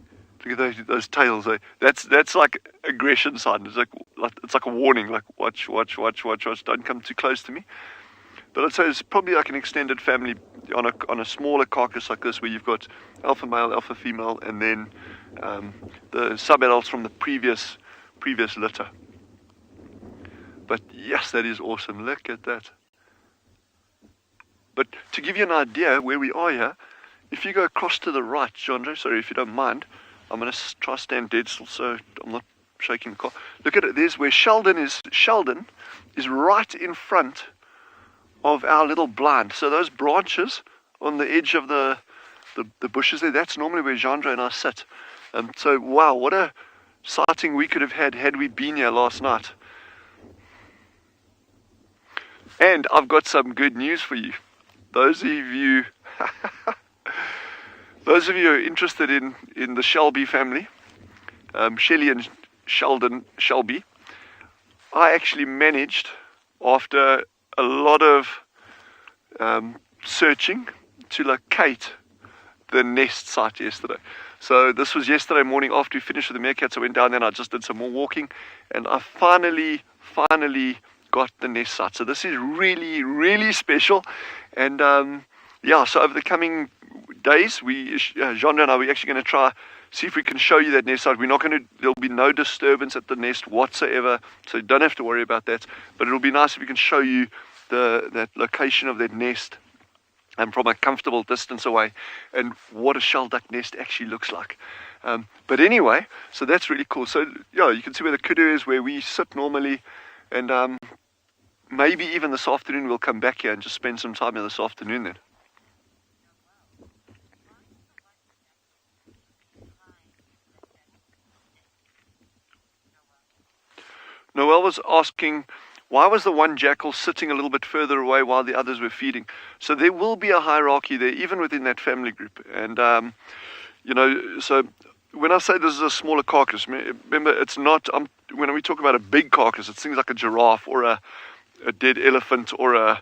look at those tails. That's like aggression sign. It's like a warning, like watch, don't come too close to me. But I'd say it's probably like an extended family on a smaller carcass like this, where you've got alpha male, alpha female, and then the sub-adults from the previous litter. But yes, that is awesome. Look at that. But to give you an idea where we are here, if you go across to the right, Genre, sorry if you don't mind, I'm going to try stand dead still so I'm not shaking the car. Look at it. There's where Sheldon is. Sheldon is right in front of our little blind. So those branches on the edge of the bushes there, that's normally where Genre and I sit. So wow, what a sighting we could have had we been here last night. And I've got some good news for you. Those of you who are interested in the Shelby family, Shelley and Sheldon Shelby, I actually managed, after a lot of searching, to locate the nest site yesterday. So this was yesterday morning after we finished with the meerkats. I went down there and I just did some more walking, and I finally got the nest site. So this is really, really special. And so over the coming days, Genre and I, we're actually going to try see if we can show you that nest site. There'll be no disturbance at the nest whatsoever, so you don't have to worry about that. But it'll be nice if we can show you that location of that nest and from a comfortable distance away, and what a shell duck nest actually looks like. But anyway, so that's really cool. So you can see where the kudu is, where we sit normally, and maybe even this afternoon we'll come back here and just spend some time here this afternoon then. Noel was asking, why was the one jackal sitting a little bit further away while the others were feeding? So there will be a hierarchy there, even within that family group. And, so when I say this is a smaller carcass, remember, it's not, when we talk about a big carcass, it's things like a giraffe or a dead elephant or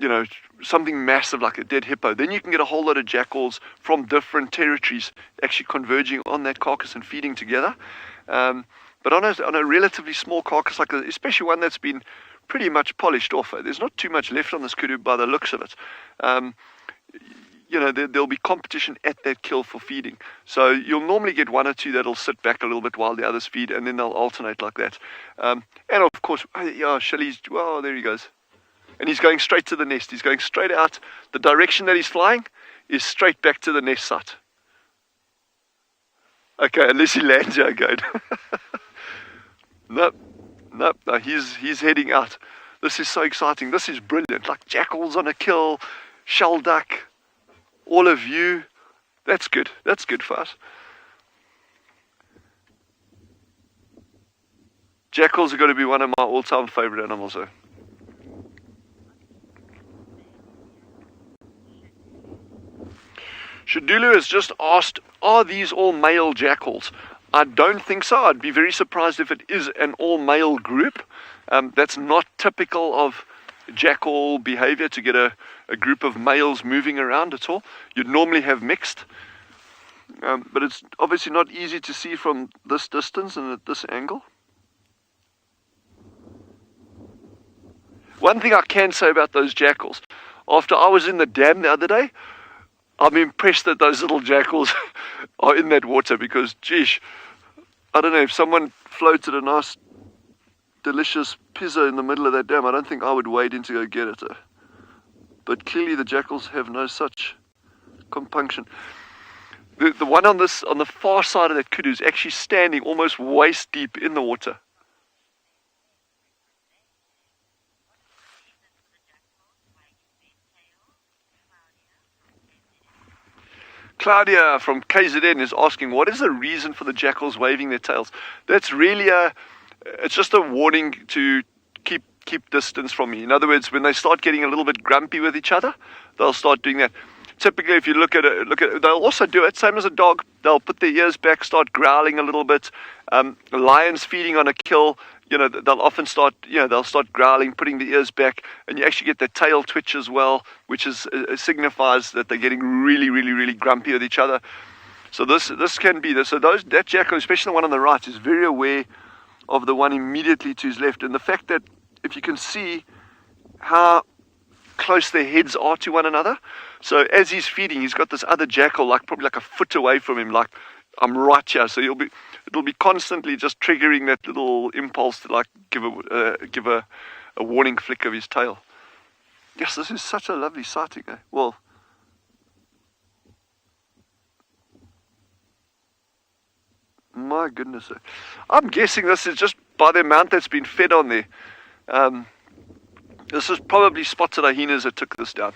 you know, something massive like a dead hippo, then you can get a whole lot of jackals from different territories actually converging on that carcass and feeding together. But on a relatively small carcass, like especially one that's been pretty much polished off, there's not too much left on this kudu by the looks of it. You know, there'll be competition at that kill for feeding. So you'll normally get one or two that'll sit back a little bit while the others feed, and then they'll alternate like that. And of course, yeah, Shelley's, well, there he goes. And he's going straight to the nest. He's going straight out. The direction that he's flying is straight back to the nest site. Okay, unless he lands here again. Nope, no, he's heading out. This is so exciting. This is brilliant. Like jackals on a kill, shell duck, all of you. That's good. That's good for us. Jackals are going to be one of my all-time favorite animals, though. Shadulu has just asked, are these all male jackals? I don't think so. I'd be very surprised if it is an all-male group. That's not typical of jackal behavior to get a group of males moving around at all. You'd normally have mixed. But it's obviously not easy to see from this distance and at this angle. One thing I can say about those jackals, after I was in the dam the other day, I'm impressed that those little jackals are in that water because, geez, I don't know, if someone floated a nice, delicious pizza in the middle of that dam, I don't think I would wade in to go get it. But clearly the jackals have no such compunction. The one on the far side of that kudu is actually standing almost waist deep in the water. Claudia from KZN is asking, what is the reason for the jackals waving their tails? That's really it's just a warning to keep distance from me. In other words, when they start getting a little bit grumpy with each other, they'll start doing that. Typically, if you look at it, they'll also do it, same as a dog. They'll put their ears back, start growling a little bit. Lions feeding on a kill, you know, they'll often start, you know, they'll start growling, putting the ears back, and you actually get the tail twitch as well, which signifies that they're getting really, really, really grumpy with each other. So this can be this. So that jackal, especially the one on the right, is very aware of the one immediately to his left, and the fact that if you can see how close their heads are to one another. So as he's feeding, he's got this other jackal, like probably like a foot away from him, like I'm right here. So it'll be constantly just triggering that little impulse to like give a warning flick of his tail. Yes, this is such a lovely sighting. Well, my goodness, I'm guessing this is just by the amount that's been fed on there. This is probably spotted hyenas that took this down.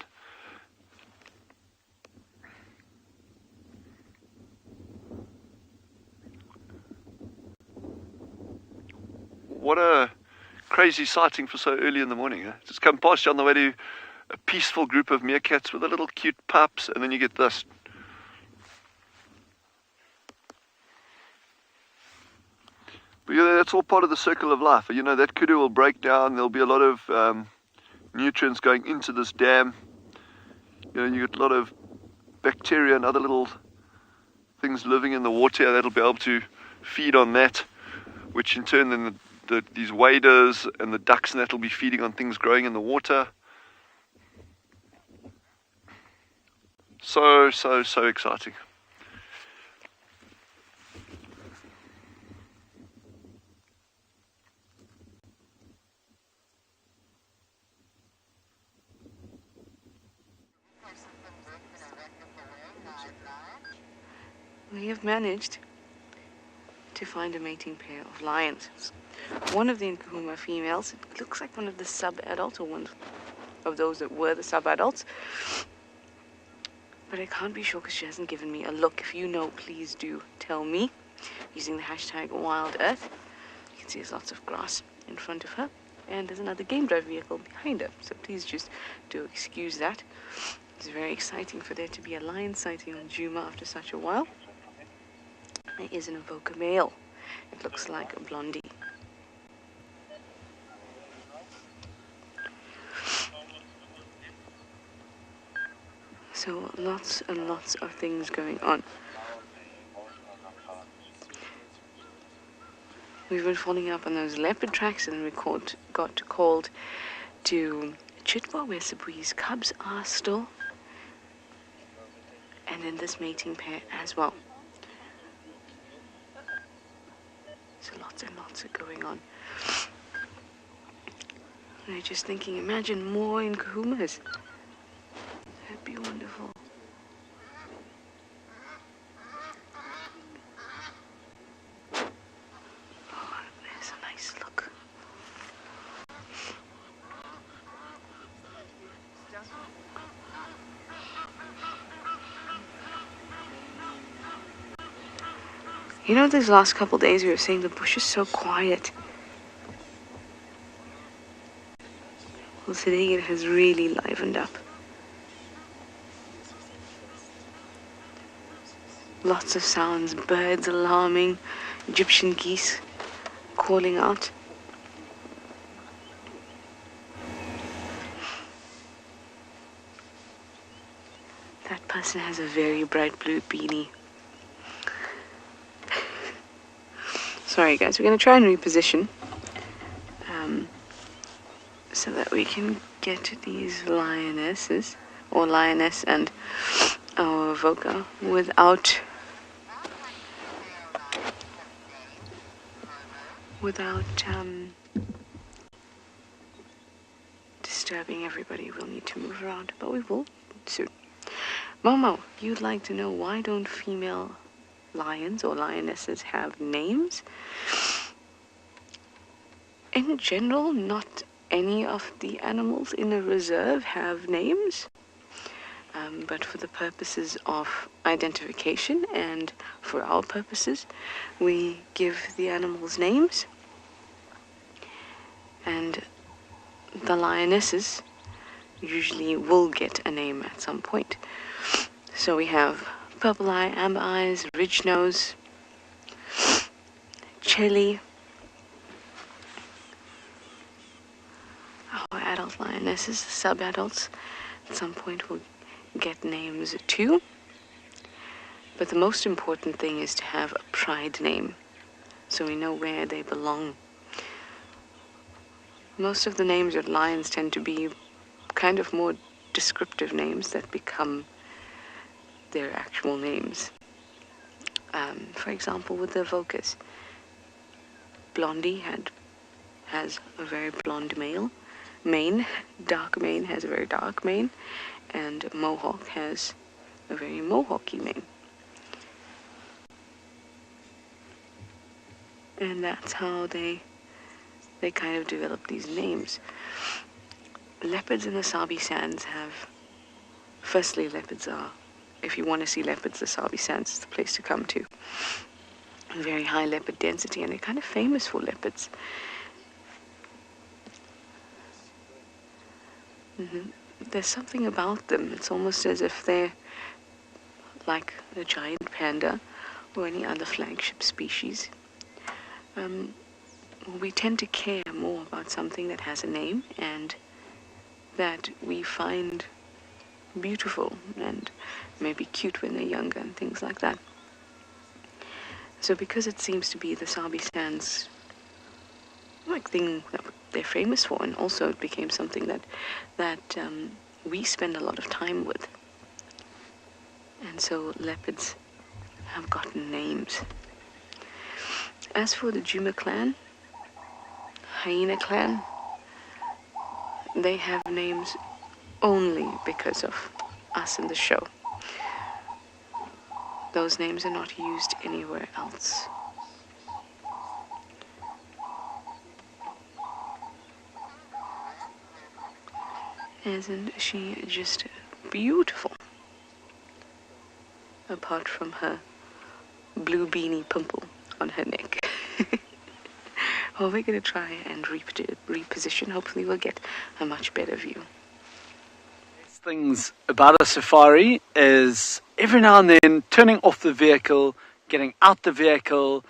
What a crazy sighting for so early in the morning. Just come past you on the way to a peaceful group of meerkats with a little cute pups, and then you get this. But yeah, that's all part of the circle of life. You know, that kudu will break down. There'll be a lot of nutrients going into this dam. You know, you get a lot of bacteria and other little things living in the water that'll be able to feed on that, which in turn then these waders and the ducks and that will be feeding on things growing in the water. So exciting. We have managed to find a mating pair of lions. One of the Nkuma females, it looks like one of the sub-adults, or one of those that were the sub-adults. But I can't be sure because she hasn't given me a look. If you know, please do tell me using the hashtag WildEarth. You can see there's lots of grass in front of her, and there's another game drive vehicle behind her. So please just do excuse that. It's very exciting for there to be a lion sighting on Djuma after such a while. There is an Avoca male. It looks like a blondie. So lots and lots of things going on. We've been following up on those leopard tracks, and we got called to Chitwa, where Sabi's cubs are still, and in this mating pair as well. So lots and lots are going on. And I'm just thinking, imagine more in Kahumas. That'd be wonderful. Oh, there's a nice look. You know, these last couple days we were saying the bush is so quiet. Well, today it has really livened up. Lots of sounds, birds alarming, Egyptian geese calling out. That person has a very bright blue beanie. Sorry guys, we're going to try and reposition so that we can get these lionesses, or lioness and our voca, without disturbing everybody. We'll need to move around, but we will soon. Momo, you'd like to know, why don't female lions or lionesses have names? In general, not any of the animals in a reserve have names, but for the purposes of identification and for our purposes, we give the animals names. And the lionesses usually will get a name at some point. So we have purple eye, amber eyes, ridge nose, Chelly. Our adult lionesses, the sub-adults, at some point will get names too. But the most important thing is to have a pride name, so we know where they belong. Most of the names of lions tend to be kind of more descriptive names that become their actual names. For example, with the vocas, Blondie has a very blonde mane, dark mane has a very dark mane, and Mohawk has a very mohawky mane. And that's how they kind of develop these names. Leopards in the Sabi sands have, firstly, leopards are, if you want to see leopards, the Sabi sands is the place to come to. Very high leopard density, and they're kind of famous for leopards. There's something about them. It's almost as if they're like a giant panda or any other flagship species. We tend to care more about something that has a name and that we find beautiful and maybe cute when they're younger and things like that. So because it seems to be the Sabi sands like thing that they're famous for, and also it became something that we spend a lot of time with, and so leopards have gotten names. As for the Djuma clan, hyena clan, they have names only because of us in the show. Those names are not used anywhere else. Isn't she just beautiful? Apart from her blue beanie pimple on her neck. Well, we're going to try and reposition. Hopefully we'll get a much better view. Things about a safari is every now and then turning off the vehicle, getting out the vehicle,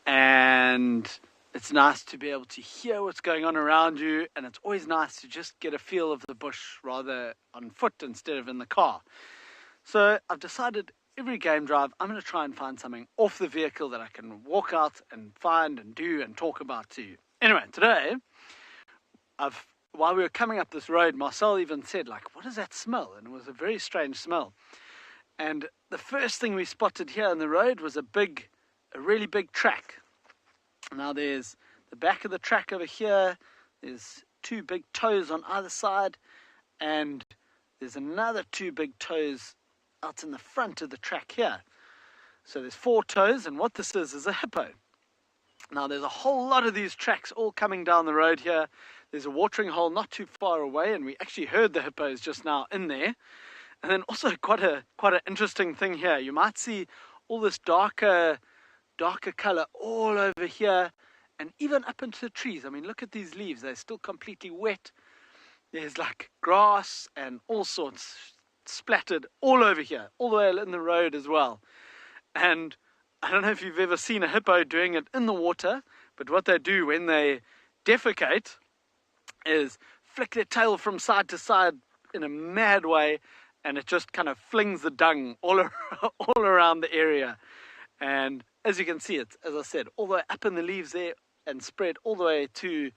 and it's nice to be able to hear what's going on around you, and it's always nice to just get a feel of the bush rather on foot instead of in the car. So I've decided every game drive I'm going to try and find something off the vehicle that I can walk out and find and do and talk about to you. Anyway, today, while we were coming up this road, Marcel even said, like, what is that smell? And it was a very strange smell. And the first thing we spotted here on the road was a really big track. Now there's the back of the track over here, there's 2 big toes on either side, and there's another 2 big toes out in the front of the track here. So there's 4 toes, and what this is a hippo. Now there's a whole lot of these tracks all coming down the road here. There's a watering hole not too far away, and we actually heard the hippos just now in there. And then also quite an interesting thing here. You might see all this darker color all over here, and even up into the trees. I mean, look at these leaves, they're still completely wet. There's like grass and all sorts splattered all over here, all the way in the road as well. And I don't know if you've ever seen a hippo doing it in the water, but what they do when they defecate is flick their tail from side to side in a mad way, and it just kind of flings the dung all around the area. And as you can see, it's, as I said, all the way up in the leaves there and spread all the way to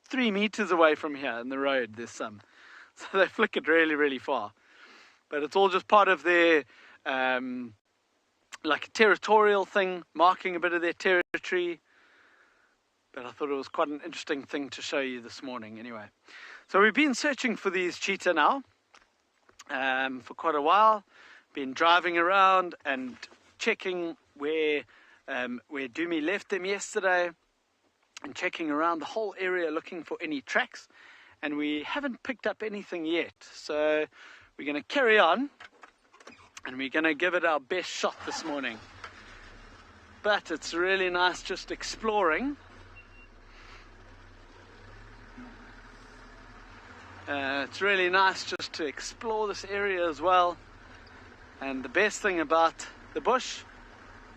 3 meters away from here in the road. There's some. So they flick it really, really far. But it's all just part of their, like a territorial thing, marking a bit of their territory. But I thought it was quite an interesting thing to show you this morning anyway. So we've been searching for these cheetah now for quite a while. Been driving around and checking where Djuma left them yesterday, and checking around the whole area looking for any tracks, and we haven't picked up anything yet. So we're going to carry on, and we're going to give it our best shot this morning. But it's really nice just exploring. It's really nice just to explore this area as well. And the best thing about the bush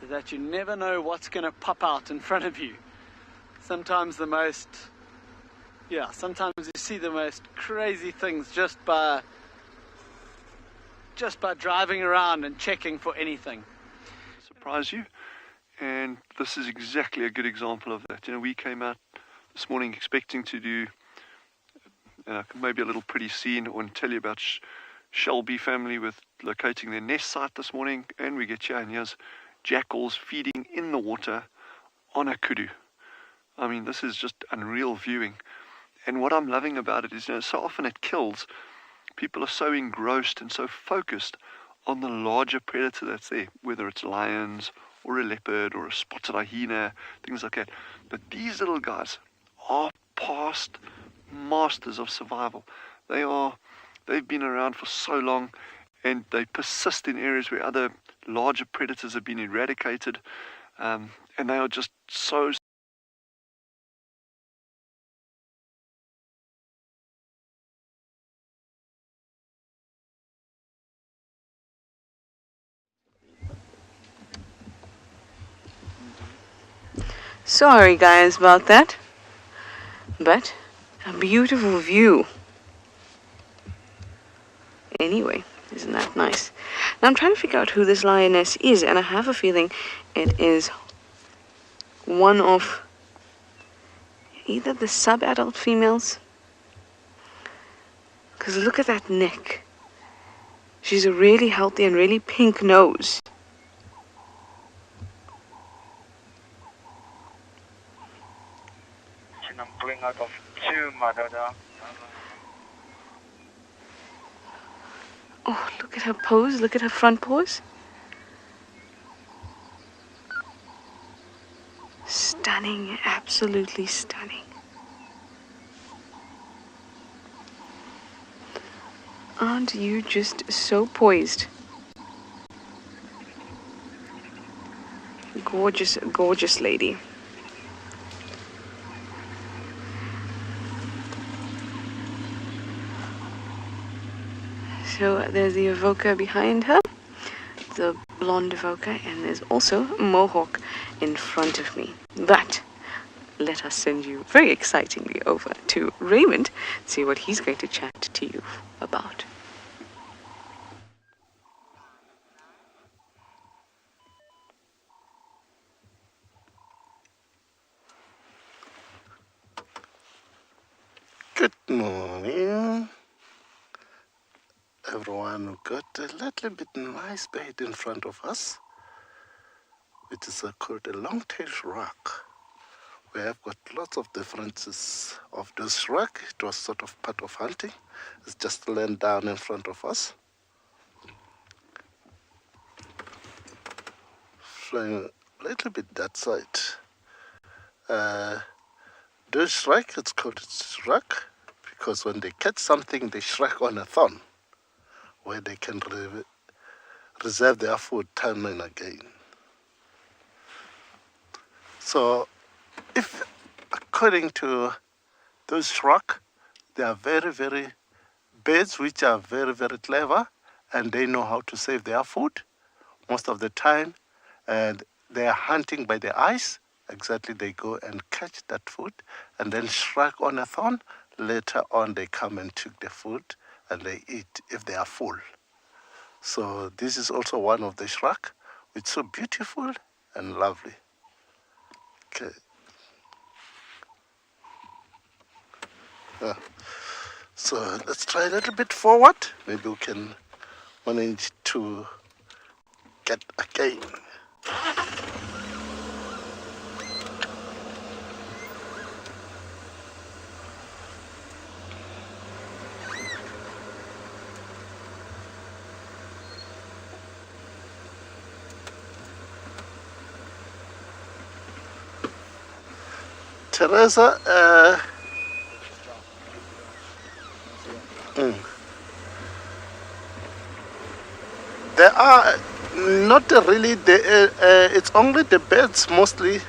is that you never know what's going to pop out in front of you. Sometimes sometimes you see the most crazy things just by driving around and checking for anything. Surprise you, and this is exactly a good example of that. You know, we came out this morning expecting to do maybe a little pretty scene and tell you about Shelby family with locating their nest site this morning, and we get here and here's jackals feeding in the water on a kudu. I mean, this is just unreal viewing. And what I'm loving about it is, you know, so often at kills, people are so engrossed and so focused on the larger predator that's there, whether it's lions or a leopard or a spotted hyena, things like that. But these little guys are past masters of survival. They've been around for so long, and they persist in areas where other larger predators have been eradicated, and they are just so Sorry guys about that, but a beautiful view. Anyway, isn't that nice? Now I'm trying to figure out who this lioness is, and I have a feeling it is one of either the sub-adult females, because look at that neck. She's a really healthy and really pink nose. And I'm pulling out of Djuma. Oh, look at her pose, look at her front paws. Stunning, absolutely stunning. Aren't you just so poised? Gorgeous, gorgeous lady. So there's the evoker behind her, the blonde evoker, and there's also a mohawk in front of me. But let us send you very excitingly over to Raymond, see what he's going to chat to you about. Good morning, everyone. We've got a little bit nice bait in front of us, which is called a long-tailed shrike. We have got lots of differences of this shrike. It was sort of part of hunting. It's just laying down in front of us. Flying a little bit that side. This shrike, it's called shrike because when they catch something, they shrike on a thorn where they can reserve their food time and again. So, if according to those shrike, they are very, very birds which are very, very clever and they know how to save their food most of the time, and they are hunting by the eyes. Exactly, they go and catch that food and then strike on a thorn. Later on, they come and take the food and they eat if they are full. So this is also one of the shrike, which is so beautiful and lovely. Okay. So let's try a little bit forward. Maybe we can manage to get again. Teresa, there are not really, it's only the birds mostly,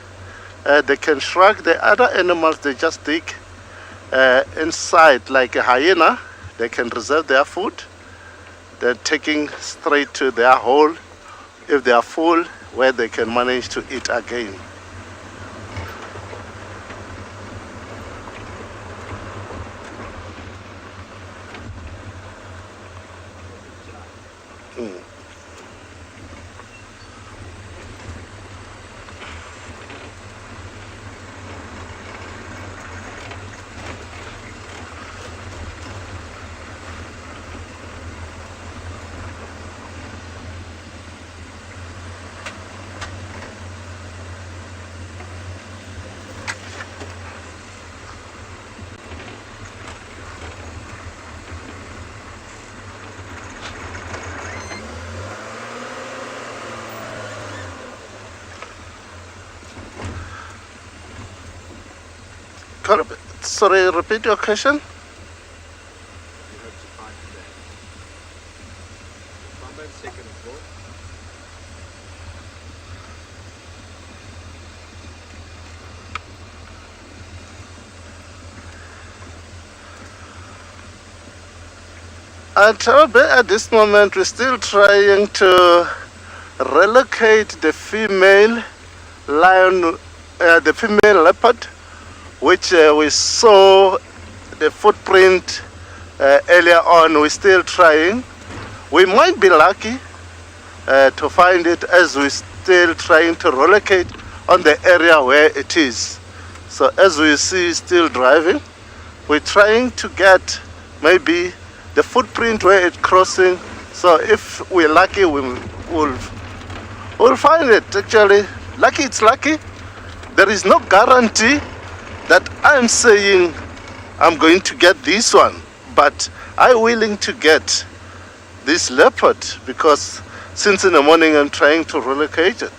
they can shrike. The other animals, they just dig inside, like a hyena. They can reserve their food. They're taking straight to their hole if they are full, where they can manage to eat again. Sorry, repeat your question. At this moment, we're still trying to relocate the female lion, the female leopard, which we saw the footprint earlier on. We're still trying. We might be lucky to find it as we're still trying to relocate on the area where it is. So as we see, still driving. We're trying to get maybe the footprint where it's crossing. So if we're lucky, we'll find it. Actually, lucky it's lucky. There is no guarantee that I'm saying I'm going to get this one, but I'm willing to get this leopard because since in the morning I'm trying to relocate it.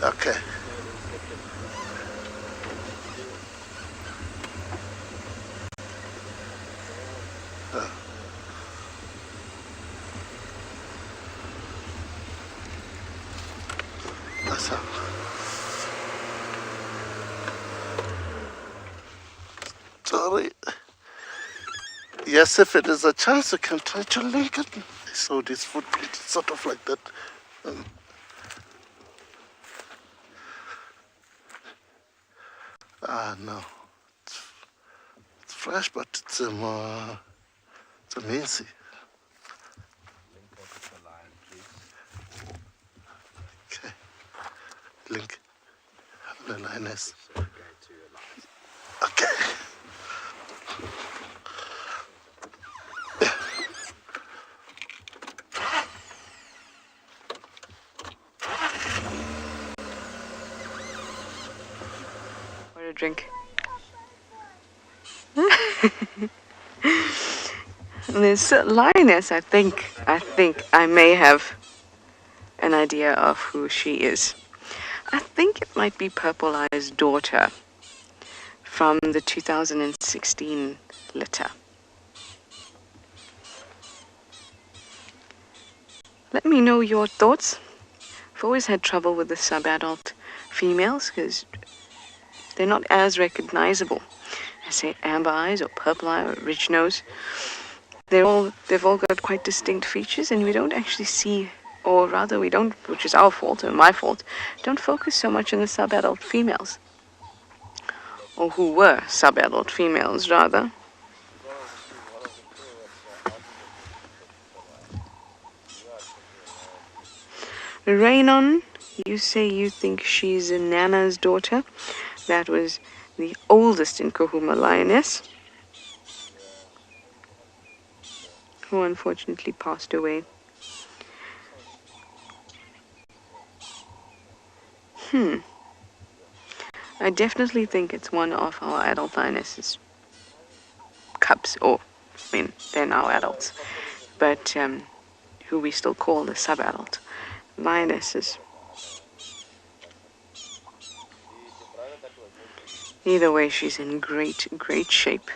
Okay. Sorry. Yes, if it is a chance, you can try to link it. So this footprint is sort of like that. No. It's fresh, but it's more Amazing. Okay. Link the lioness. Okay. What a drink. This lioness, I think I may have an idea of who she is. I think it might be Purple Eye's daughter from the 2016 litter. Let me know your thoughts. I've always had trouble with the sub-adult females because they're not as recognizable as, say, Amber Eyes or Purple Eye or Ridge Nose. They've all got quite distinct features, and we don't actually see, or rather we don't, which is our fault and my fault, don't focus so much on the sub-adult females, or who were sub-adult females rather. Rainon, you say you think she's Nana's daughter. That was the oldest Nkuhuma lioness, who unfortunately passed away. I definitely think it's one of our adult lionesses' cubs, or, I mean, they're now adults, but who we still call the sub-adult lionesses. Either way, she's in great shape.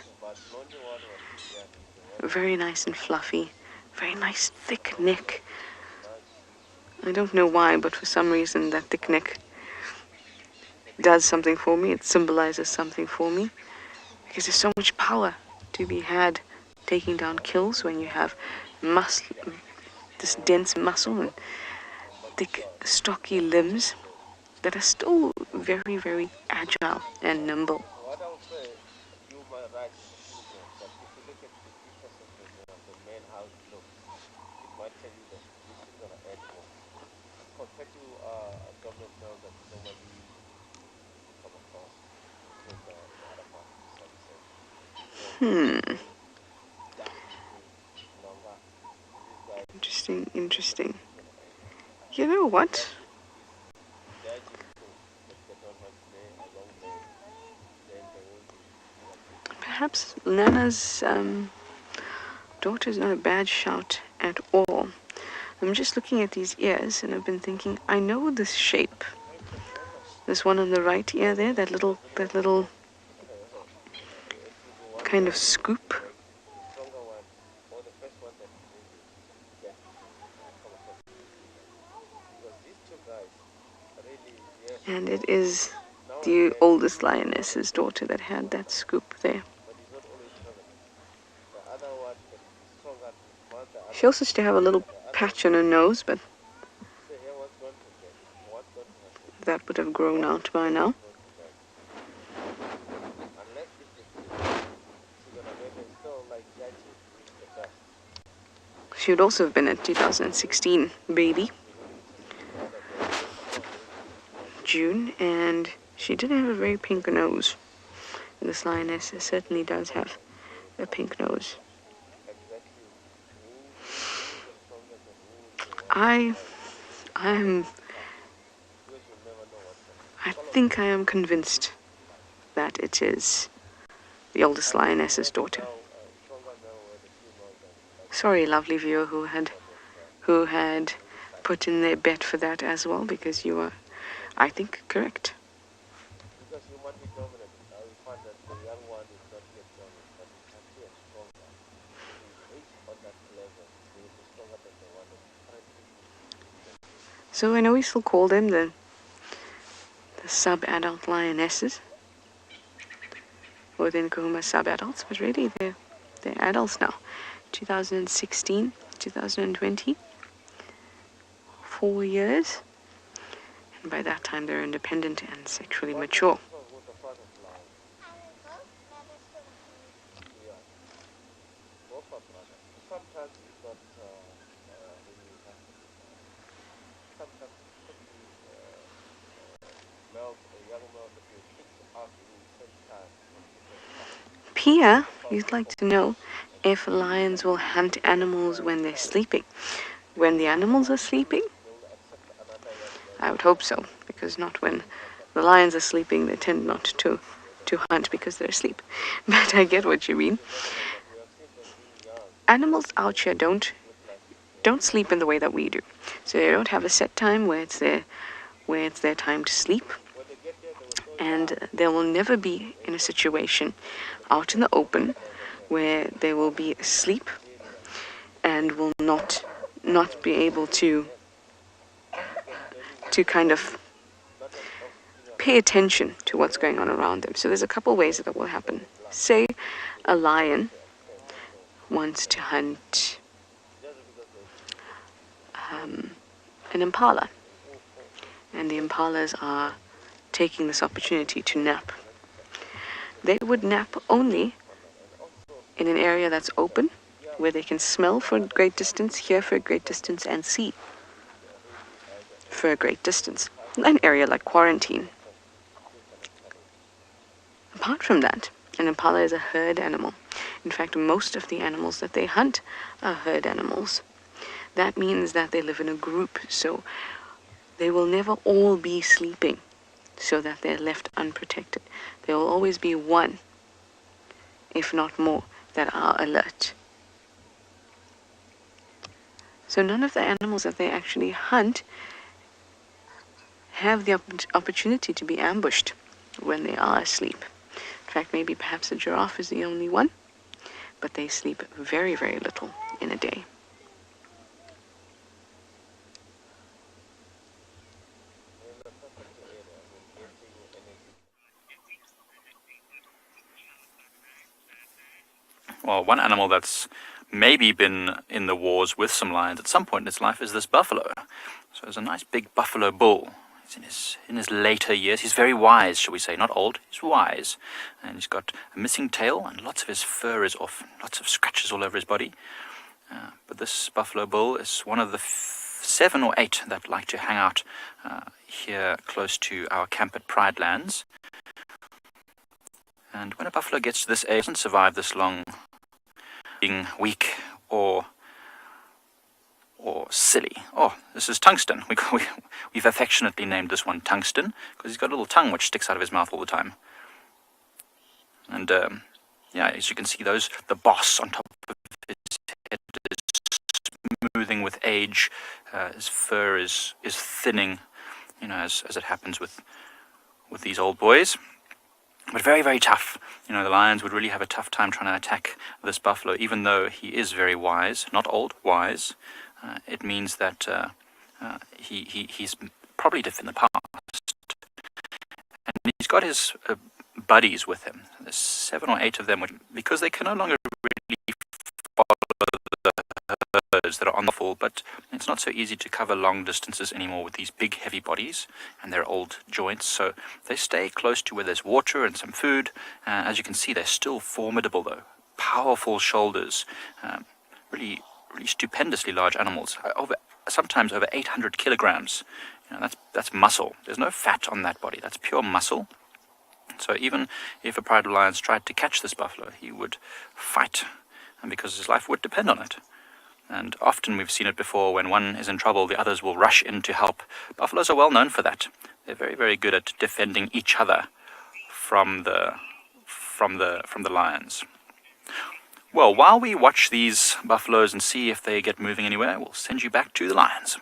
Very nice and fluffy, very nice thick neck. I don't know why, but for some reason that thick neck does something for me. It symbolizes something for me, because there's so much power to be had taking down kills when you have muscle, this dense muscle and thick, stocky limbs that are still very, very agile and nimble. Interesting. You know what? Perhaps Nana's daughter is not a bad shout at all. I'm just looking at these ears and I've been thinking, I know this shape. This one on the right ear there, that little kind of scoop. And it is the oldest lioness's daughter that had that scoop there. She also used to have a little patch on her nose, but that would have grown out by now. She would also have been a 2016 baby, June, and she did have a very pink nose. This lioness certainly does have a pink nose. I think I am convinced that it is the oldest lioness's daughter. Sorry, lovely viewer who had put in their bet for that as well, because you are, I think, correct. So I know we still call them the sub-adult lionesses, or the Nkuhuma sub-adults, but really they're adults now. 2016, 2020, 4 years, and by that time they're independent and sexually mature. sometimes it's not really sometimes it could be males, young males that you kick out in the same time. Pia, you'd like to know if lions will hunt animals when they're sleeping. When the animals are sleeping? I would hope so, because not when the lions are sleeping, they tend not to hunt because they're asleep. But I get what you mean. Animals out here don't sleep in the way that we do. So they don't have a set time where it's their time to sleep. And they will never be in a situation out in the open where they will be asleep and will not be able to kind of pay attention to what's going on around them. So there's a couple ways that will happen. Say a lion wants to hunt an impala, and the impalas are taking this opportunity to nap. They would nap only in an area that's open, where they can smell for a great distance, hear for a great distance, and see for a great distance. An area like quarantine. Apart from that, an impala is a herd animal. In fact, most of the animals that they hunt are herd animals. That means that they live in a group, so they will never all be sleeping so that they're left unprotected. There will always be one, if not more, that are alert. So none of the animals that they actually hunt have the opportunity to be ambushed when they are asleep. In fact, maybe perhaps a giraffe is the only one, but they sleep very, very little in a day. Well, one animal that's maybe been in the wars with some lions at some point in its life is this buffalo. So there's a nice big buffalo bull. He's in his later years. He's very wise, shall we say. Not old, he's wise. And he's got a missing tail, and lots of his fur is off. Lots of scratches all over his body. But this buffalo bull is one of the 7 or 8 that like to hang out here close to our camp at Pride Lands. And when a buffalo gets to this age, it doesn't survive this long, being weak or silly. Oh, this is Tungsten. We've affectionately named this one Tungsten because he's got a little tongue which sticks out of his mouth all the time. And yeah, as you can see, the boss on top of his head is smoothing with age. His fur is thinning, as it happens with these old boys. But very, very tough. The lions would really have a tough time trying to attack this buffalo, even though he is very wise, not old, wise. It means that he's probably deaf in the past. And he's got his buddies with him. There's 7 or 8 of them, because they can no longer really follow the herds that are on the fall, but it's not so easy to cover long distances anymore with these big, heavy bodies and their old joints. So they stay close to where there's water and some food. As you can see, they're still formidable, though. Powerful shoulders. Really stupendously large animals. Sometimes over 800 kilograms. That's muscle. There's no fat on that body. That's pure muscle. So even if a pride of lions tried to catch this buffalo, he would fight, and because his life would depend on it. And often we've seen it before, when one is in trouble, the others will rush in to help. Buffaloes are well known for that. They're very, very good at defending each other from the lions. Well, while we watch these buffaloes and see if they get moving anywhere, we'll send you back to the lions.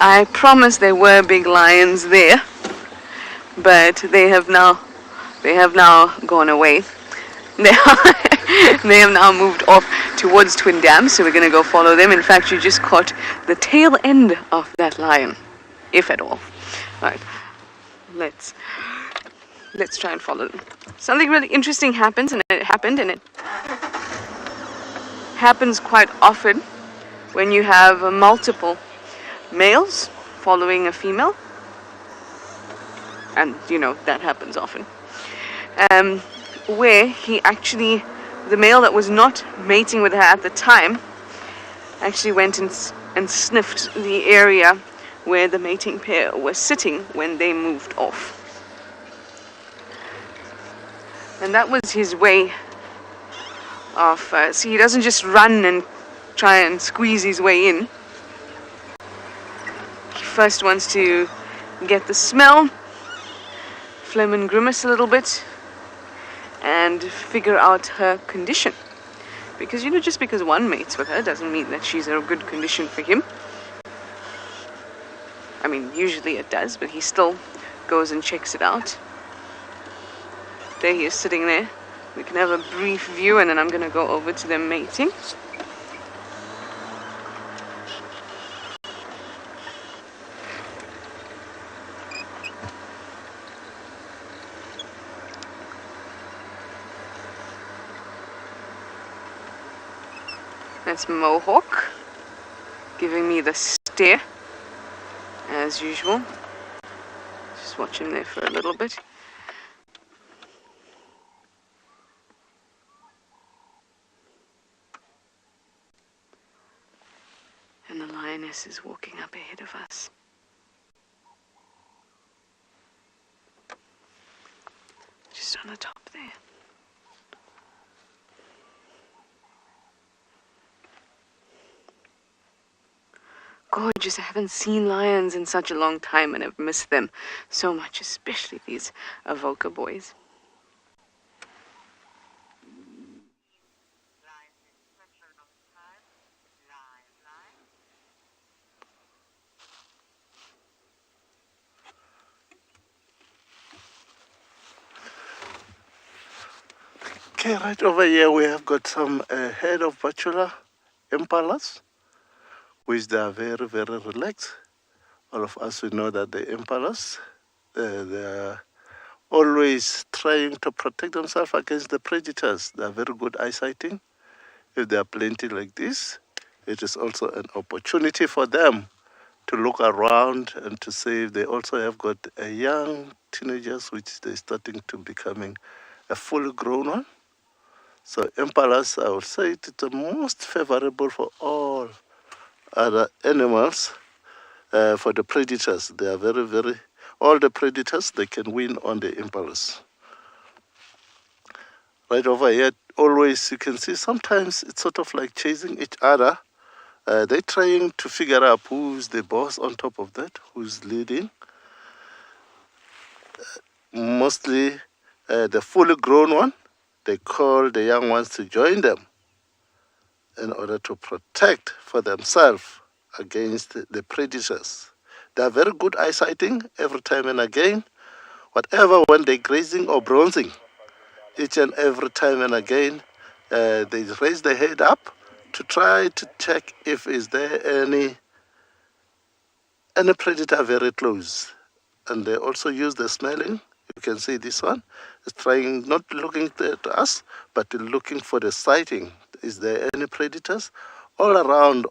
I promise there were big lions there, but they have now gone away. They have now moved off towards Twin Dam, so we're going to go follow them. In fact, you just caught the tail end of that lion, if at all. Right, let's try and follow them. Something really interesting happens, and it happens quite often when you have multiple males following a female, and that happens often. where he actually, the male that was not mating with her at the time, actually went and sniffed the area where the mating pair was sitting when they moved off. And that was his way of, see, he doesn't just run and try and squeeze his way in. He first wants to get the smell, phlegm and grimace a little bit, and figure out her condition. Because, you know, just because one mates with her doesn't mean that she's in a good condition for him. I mean, usually it does, but he still goes and checks it out. There he is sitting there. We can have a brief view and then I'm going to go over to them mating. That's Mohawk giving me the stare as usual. Just watch him there for a little bit. And the lioness is walking up ahead of us. Just on the top there. Gorgeous. I haven't seen lions in such a long time and I've missed them so much, especially these Avoca boys. Okay, right over here we have got some head of bachelor impalas, which they are very, very relaxed. All of us, we know that the impalas, they are always trying to protect themselves against the predators. They are very good eyesighting. If there are plenty like this, it is also an opportunity for them to look around and to see if they also have got a young teenagers, which they're starting to becoming a fully grown one. So impalas, I would say, it's the most favorable for all other animals, for the predators. They are very, very, all the predators, they can win on the impalas. Right over here, always you can see sometimes it's sort of like chasing each other. They're trying to figure out who's the boss on top of that, who's leading. Mostly the fully grown one, they call the young ones to join them in order to protect for themselves against the predators. They are very good eyesighting every time and again. Whatever, when they're grazing or bronzing, each and every time and again, they raise their head up to try to check if is there any predator very close. And they also use the smelling. You can see this one is trying, not looking at us, but looking for the sighting. Is there any predators? All around,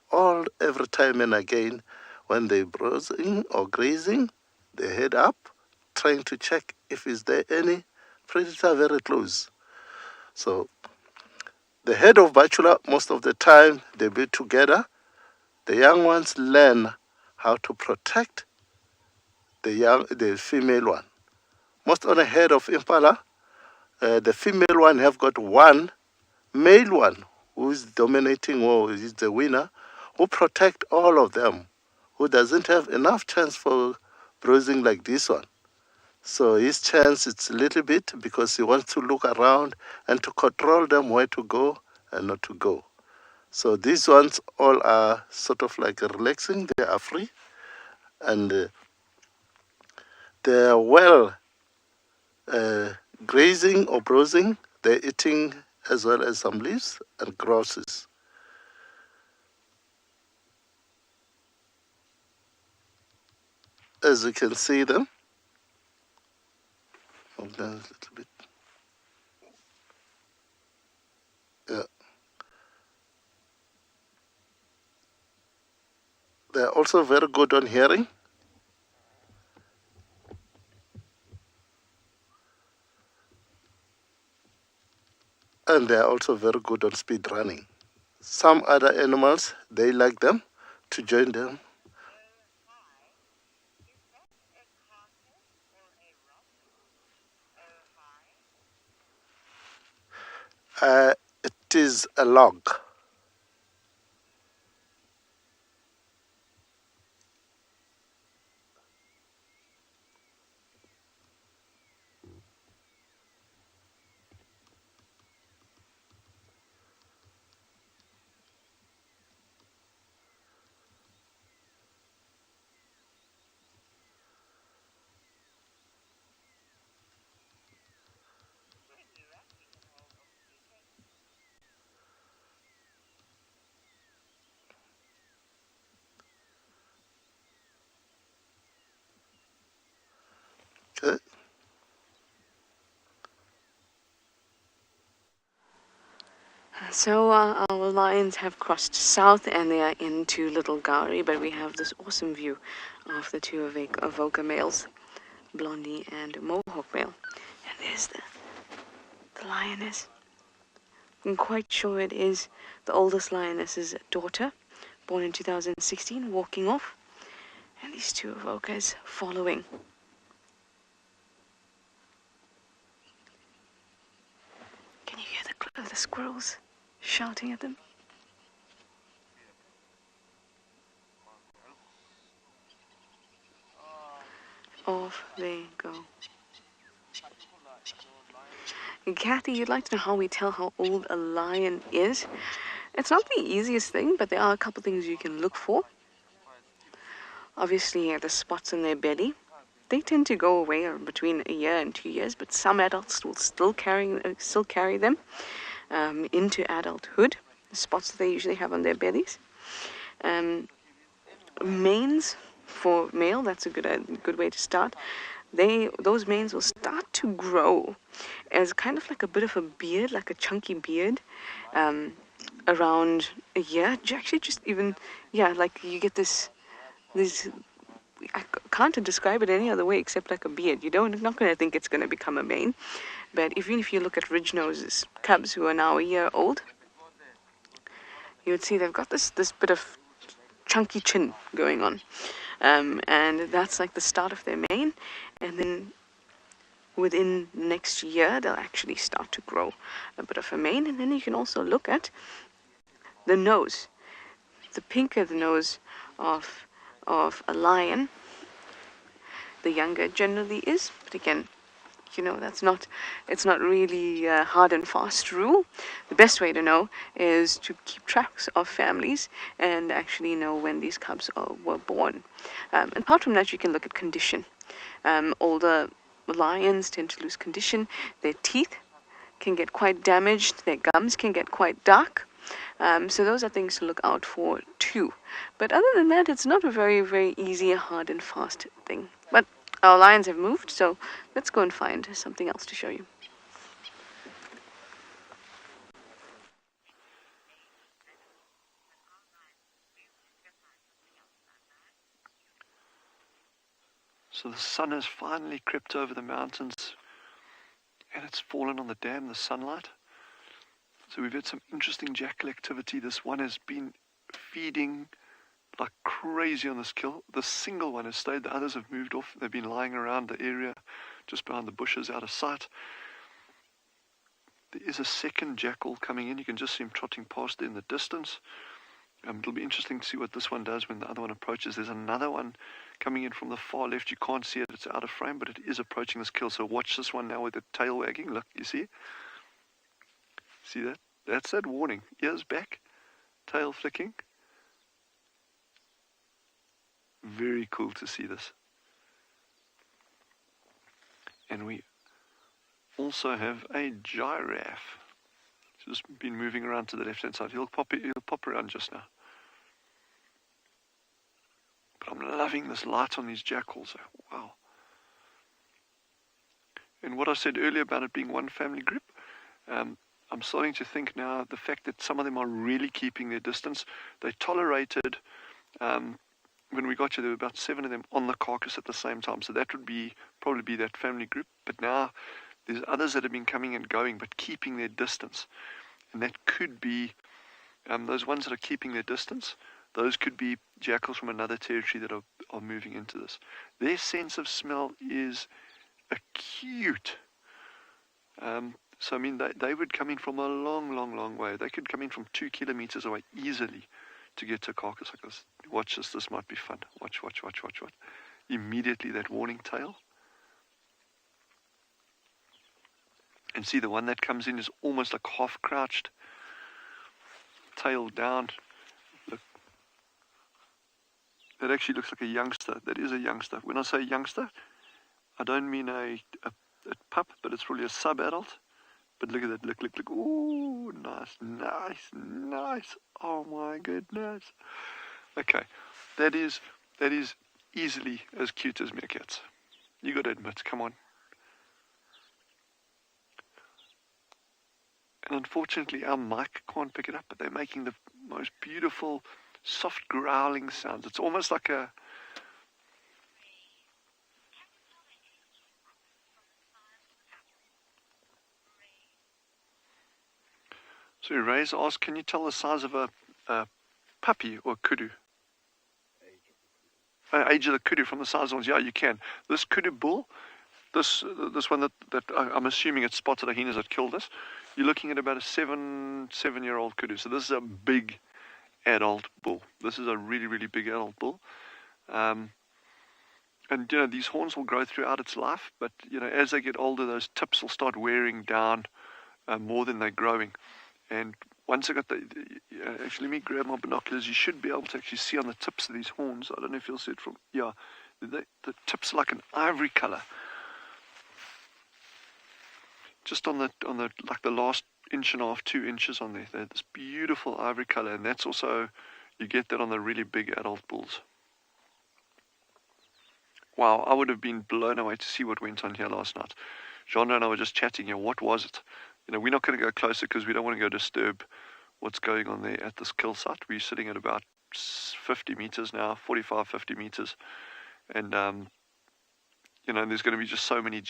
every time and again, when they're browsing or grazing, they head up, trying to check if is there any predator very close. So the head of bachelor, most of the time, they be together. The young ones learn how to protect the female one. Most on the head of impala, the female one have got one male one who is dominating or is the winner, who protect all of them, who doesn't have enough chance for browsing like this one. So his chance it's a little bit because he wants to look around and to control them where to go and not to go. So these ones all are sort of like relaxing, they are free, and they are well grazing or browsing. They're eating as well as some leaves and grasses. As you can see them, hold down a little bit. Yeah. They're also very good on hearing. and they are also very good on speed running. Some other animals, they like them to join them. It is a log. Okay. So our lions have crossed south and they are into Little Gowrie, but we have this awesome view of the two Avoca males, Blondie and Mohawk male. And there's the lioness. I'm quite sure it is the oldest lioness's daughter, born in 2016, walking off. And these two Avocas following. Can you hear the squirrels shouting at them? Off they go. And Kathy, you'd like to know how we tell how old a lion is? It's not the easiest thing, but there are a couple things you can look for. Obviously, the spots on their belly. They tend to go away between a year and 2 years, but some adults will still carry them into adulthood. The spots that they usually have on their bellies. Manes for male, that's a good way to start. Those manes will start to grow as kind of like a bit of a beard, like a chunky beard, around a year. Actually, just even, like you get this, I can't describe it any other way except like a beard. You're not going to think it's going to become a mane. But even if you look at ridge noses, cubs who are now a year old, you would see they've got this bit of chunky chin going on. And that's like the start of their mane. And then within next year, they'll actually start to grow a bit of a mane. And then you can also look at the nose. The pinker the nose of a lion, the younger it generally is. But again, it's not really a hard and fast rule. The best way to know is to keep tracks of families and actually know when these cubs were born. Apart from that, you can look at condition. Older lions tend to lose condition. Their teeth can get quite damaged. Their gums can get quite dark. So those are things to look out for too. But other than that, it's not a very, very easy, hard and fast thing. But our lions have moved, so let's go and find something else to show you. So the sun has finally crept over the mountains and it's fallen on the dam, the sunlight. So we've had some interesting jackal activity. This one has been feeding like crazy on this kill. The single one has stayed, the others have moved off. They've been lying around the area just behind the bushes out of sight. There is a second jackal coming in. You can just see him trotting past there in the distance. It'll be interesting to see what this one does when the other one approaches. There's another one coming in from the far left. You can't see it, it's out of frame, but it is approaching this kill. So watch this one now with the tail wagging. Look, you see? See that? That's that warning. Ears back, tail flicking. Very cool to see this. And we also have a giraffe. Just been moving around to the left-hand side. He'll pop around just now. But I'm loving this light on these jackals. Wow. And what I said earlier about it being one family group, I'm starting to think now the fact that some of them are really keeping their distance. They tolerated, when we got here, there were about 7 of them on the carcass at the same time. So that would probably be that family group. But now There's others that have been coming and going, but keeping their distance. And that could be, those ones that are keeping their distance, those could be jackals from another territory that are moving into this. Their sense of smell is acute. So, I mean, they would come in from a long way. They could come in from 2 kilometers away easily to get to a carcass like this. Watch this. This might be fun. Watch. Immediately that warning tail. And see, the one that comes in is almost like half crouched, tail down. Look. That actually looks like a youngster. That is a youngster. When I say youngster, I don't mean a pup, but it's probably a sub-adult. But look at that. Look. Ooh, nice. Oh my goodness. Okay, that is easily as cute as meerkats. You got to admit, come on. And unfortunately, our mic can't pick it up, but they're making the most beautiful, soft growling sounds. It's almost like a... So Ray's asked, can you tell the size of a puppy or kudu? Age of the kudu from the size ones? Yeah, you can. This kudu bull, this one that I'm assuming it's spotted hyenas that killed us, you're looking at about a seven-year-old kudu. So this is a big adult bull. This is a really big adult bull. And you know, these horns will grow throughout its life, but you know, as they get older, those tips will start wearing down more than they're growing. And once I got actually, let me grab my binoculars. You should be able to actually see on the tips of these horns. I don't know if you'll see it from, yeah, the tips are like an ivory color. Just on the like the last 1.5 inches, 2 inches on there. They're this beautiful ivory color, and that's also, you get that on the really big adult bulls. Wow, I would have been blown away to see what went on here last night. Jean and I were just chatting here. What was it? You know, we're not going to go closer because we don't want to go disturb what's going on there at this kill site. We're sitting at about 50 meters now, 45, 50 meters. And, you know, there's going to be just so many.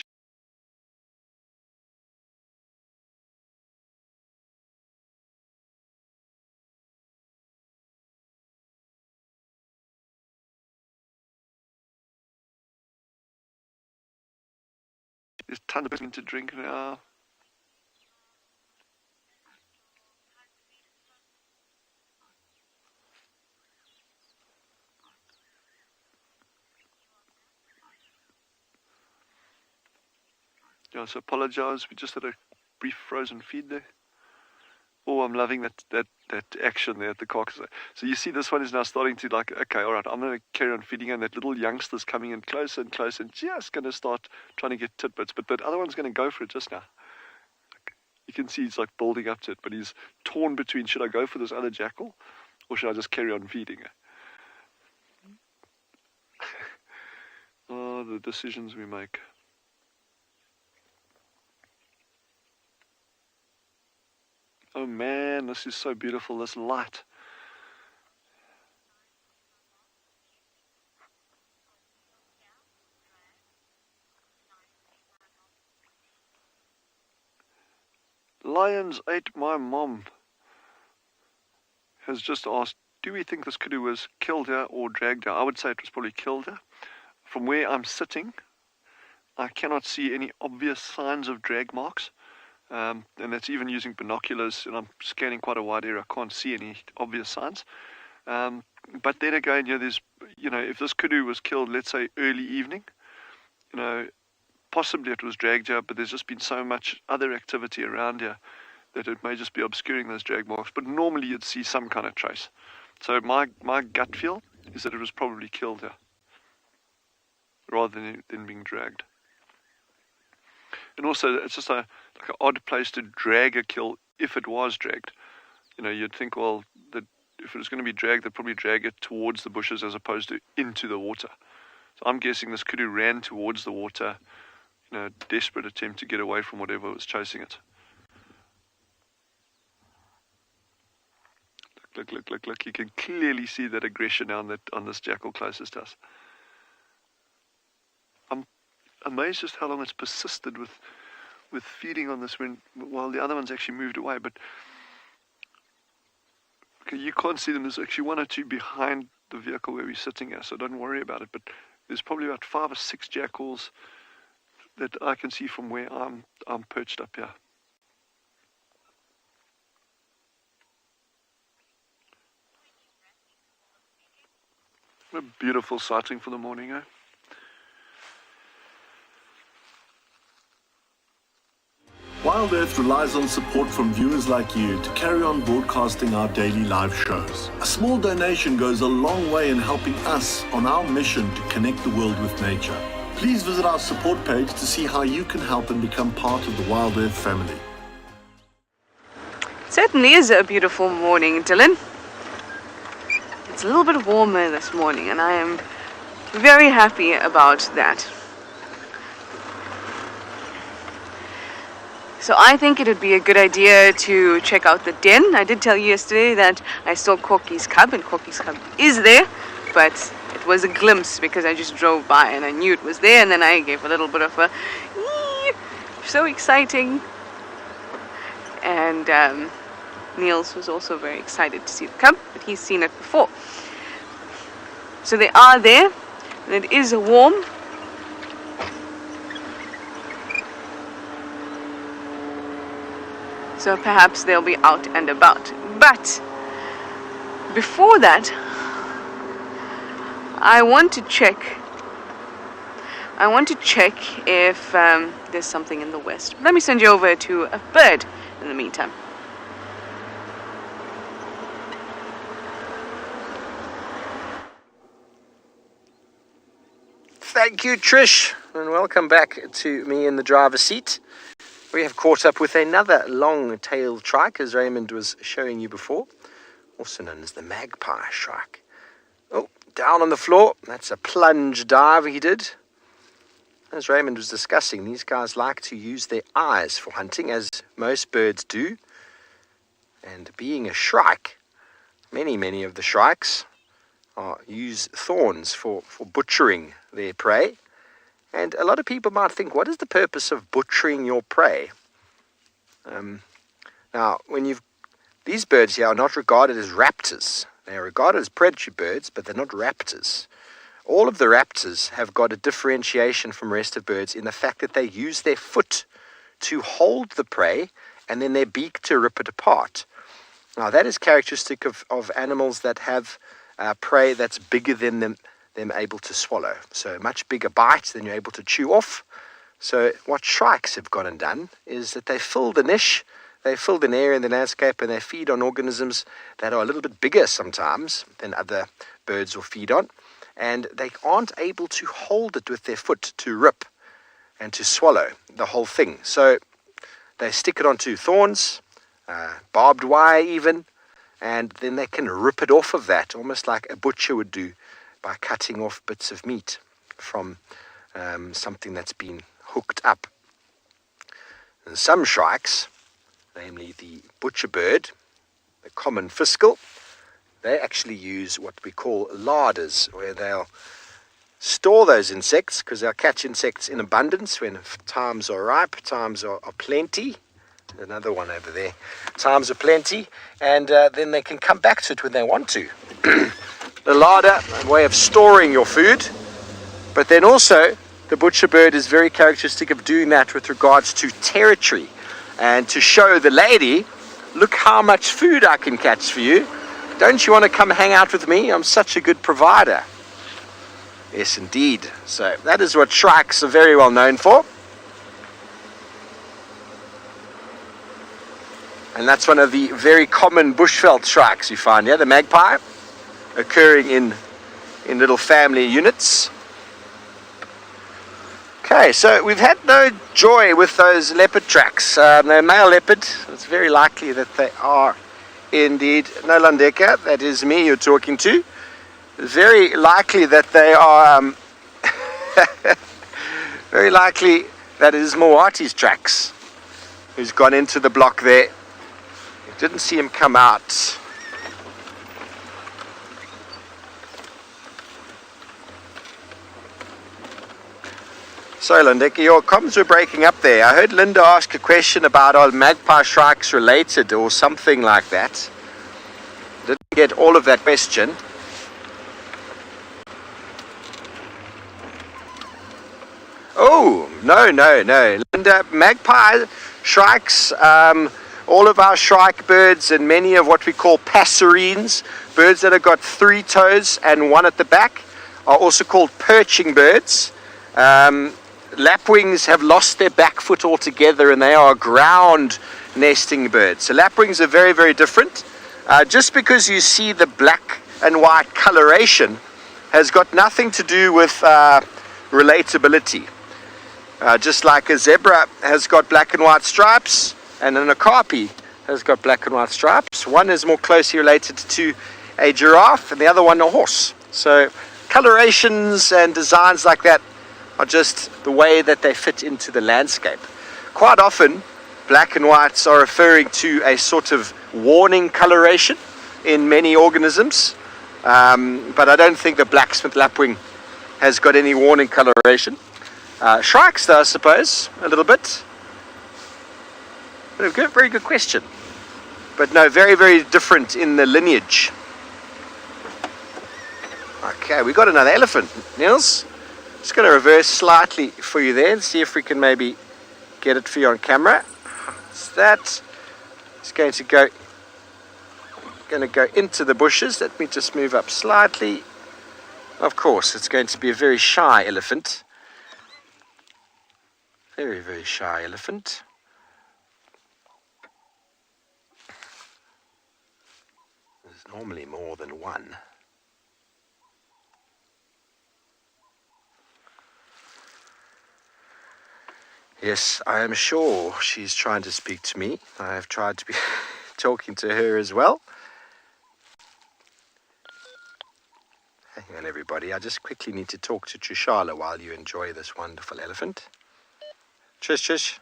There's tons of things to drink now. Yeah, so apologize. We just had a brief frozen feed there. Oh, I'm loving that action there at the carcass. So you see this one is now starting to like, okay, all right, I'm going to carry on feeding, and that little youngster's coming in closer and closer and just going to start trying to get tidbits. But that other one's going to go for it just now. You can see he's like building up to it, but he's torn between, should I go for this other jackal or should I just carry on feeding her? Oh, the decisions we make. Oh man, this is so beautiful, this light. Lions ate my mom. Has just asked, do we think this kudu was killed here or dragged here? I would say it was probably killed here. From where I'm sitting, I cannot see any obvious signs of drag marks. And that's even using binoculars, and I'm scanning quite a wide area. I can't see any obvious signs. But then again, there's, if this kudu was killed, let's say early evening, possibly it was dragged here, but there's just been so much other activity around here that it may just be obscuring those drag marks. But normally you'd see some kind of trace. So my gut feel is that it was probably killed here, rather than being dragged. And also, it's just like an odd place to drag a kill if it was dragged. You'd think, well, that if it was going to be dragged, they'd probably drag it towards the bushes as opposed to into the water. So I'm guessing this kudu ran towards the water, a desperate attempt to get away from whatever was chasing it. Look. You can clearly see that aggression on this jackal closest to us. I'm amazed just how long it's persisted with with feeding on this while the other ones actually moved away. But okay, you can't see them. There's actually one or two behind the vehicle where we're sitting here, so don't worry about it. But there's probably about 5 or 6 jackals that I can see from where I'm perched up here. What a beautiful sighting for the morning, eh? WildEarth relies on support from viewers like you to carry on broadcasting our daily live shows. A small donation goes a long way in helping us on our mission to connect the world with nature. Please visit our support page to see how you can help and become part of the WildEarth family. It certainly is a beautiful morning, Dylan. It's a little bit warmer this morning, and I am very happy about that. So I think it would be a good idea to check out the den. I did tell you yesterday that I saw Corky's cub, and Corky's cub is there, but it was a glimpse because I just drove by and I knew it was there, and then I gave a little bit of a ee, so exciting. And Niels was also very excited to see the cub, but he's seen it before. So they are there, and it is warm. So perhaps they'll be out and about. But before that, I want to check if there's something in the west. Let me send you over to a bird in the meantime. Thank you, Trish, and welcome back to me in the driver's seat. We have caught up with another long-tailed shrike, as Raymond was showing you before, also known as the magpie shrike. Oh, down on the floor. That's a plunge dive he did. As Raymond was discussing, these guys like to use their eyes for hunting, as most birds do. And being a shrike, many of the shrikes use thorns for butchering their prey. And a lot of people might think, what is the purpose of butchering your prey? Now, these birds here are not regarded as raptors. They are regarded as predatory birds, but they're not raptors. All of the raptors have got a differentiation from the rest of birds in the fact that they use their foot to hold the prey and then their beak to rip it apart. Now, that is characteristic of animals that have prey that's bigger than them able to swallow. So a much bigger bite than you're able to chew off. So what shrikes have gone and done is that they filled a niche, they filled an area in the landscape, and they feed on organisms that are a little bit bigger sometimes than other birds will feed on. And they aren't able to hold it with their foot to rip and to swallow the whole thing. So they stick it onto thorns, barbed wire even, and then they can rip it off of that, almost like a butcher would do by cutting off bits of meat from something that's been hooked up. And some shrikes, namely the butcher bird, the common fiscal, they actually use what we call larders, where they'll store those insects, because they'll catch insects in abundance when times are ripe, times are plenty. Another one over there. Times are plenty, and then they can come back to it when they want to. The larder, a way of storing your food, but then also the butcher bird is very characteristic of doing that with regards to territory, and to show the lady, look how much food I can catch for you. Don't you want to come hang out with me? I'm such a good provider. Yes, indeed. So that is what shrikes are very well known for. And that's one of the very common bushveld shrikes you find here, the magpie, occurring in little family units. Okay, so we've had no joy with those leopard tracks. They're male leopard. It's very likely that they are indeed no Landeka. That is me you're talking to. It's very likely that they are very likely that it is Moati's tracks who's gone into the block there. Didn't see him come out. Sorry, Linda, your comms were breaking up there. I heard Linda ask a question about are magpie shrikes related or something like that. Didn't get all of that question. Oh, no. Linda, magpie shrikes, all of our shrike birds and many of what we call passerines, birds that have got 3 toes and 1 at the back, are also called perching birds. Lapwings have lost their back foot altogether and they are ground nesting birds. So lapwings are very, very different. Just because you see the black and white coloration has got nothing to do with relatability. Just like a zebra has got black and white stripes and an okapi has got black and white stripes. One is more closely related to a giraffe and the other one a horse. So colorations and designs like that are just the way that they fit into the landscape. Quite often, black and whites are referring to a sort of warning coloration in many organisms, but I don't think the blacksmith lapwing has got any warning coloration. Shrikes, though, I suppose, a little bit. But a very good question. But no, very, very different in the lineage. Okay, we got another elephant, Niels. Just going to reverse slightly for you there and see if we can maybe get it for you on camera. It's that. It's going to go into the bushes. Let me just move up slightly. Of course, it's going to be a very shy elephant. Very, very shy elephant. There's normally more than one. Yes, I am sure she's trying to speak to me. I have tried to be talking to her as well. Hang on, everybody. I just quickly need to talk to Trishala while you enjoy this wonderful elephant. Trish.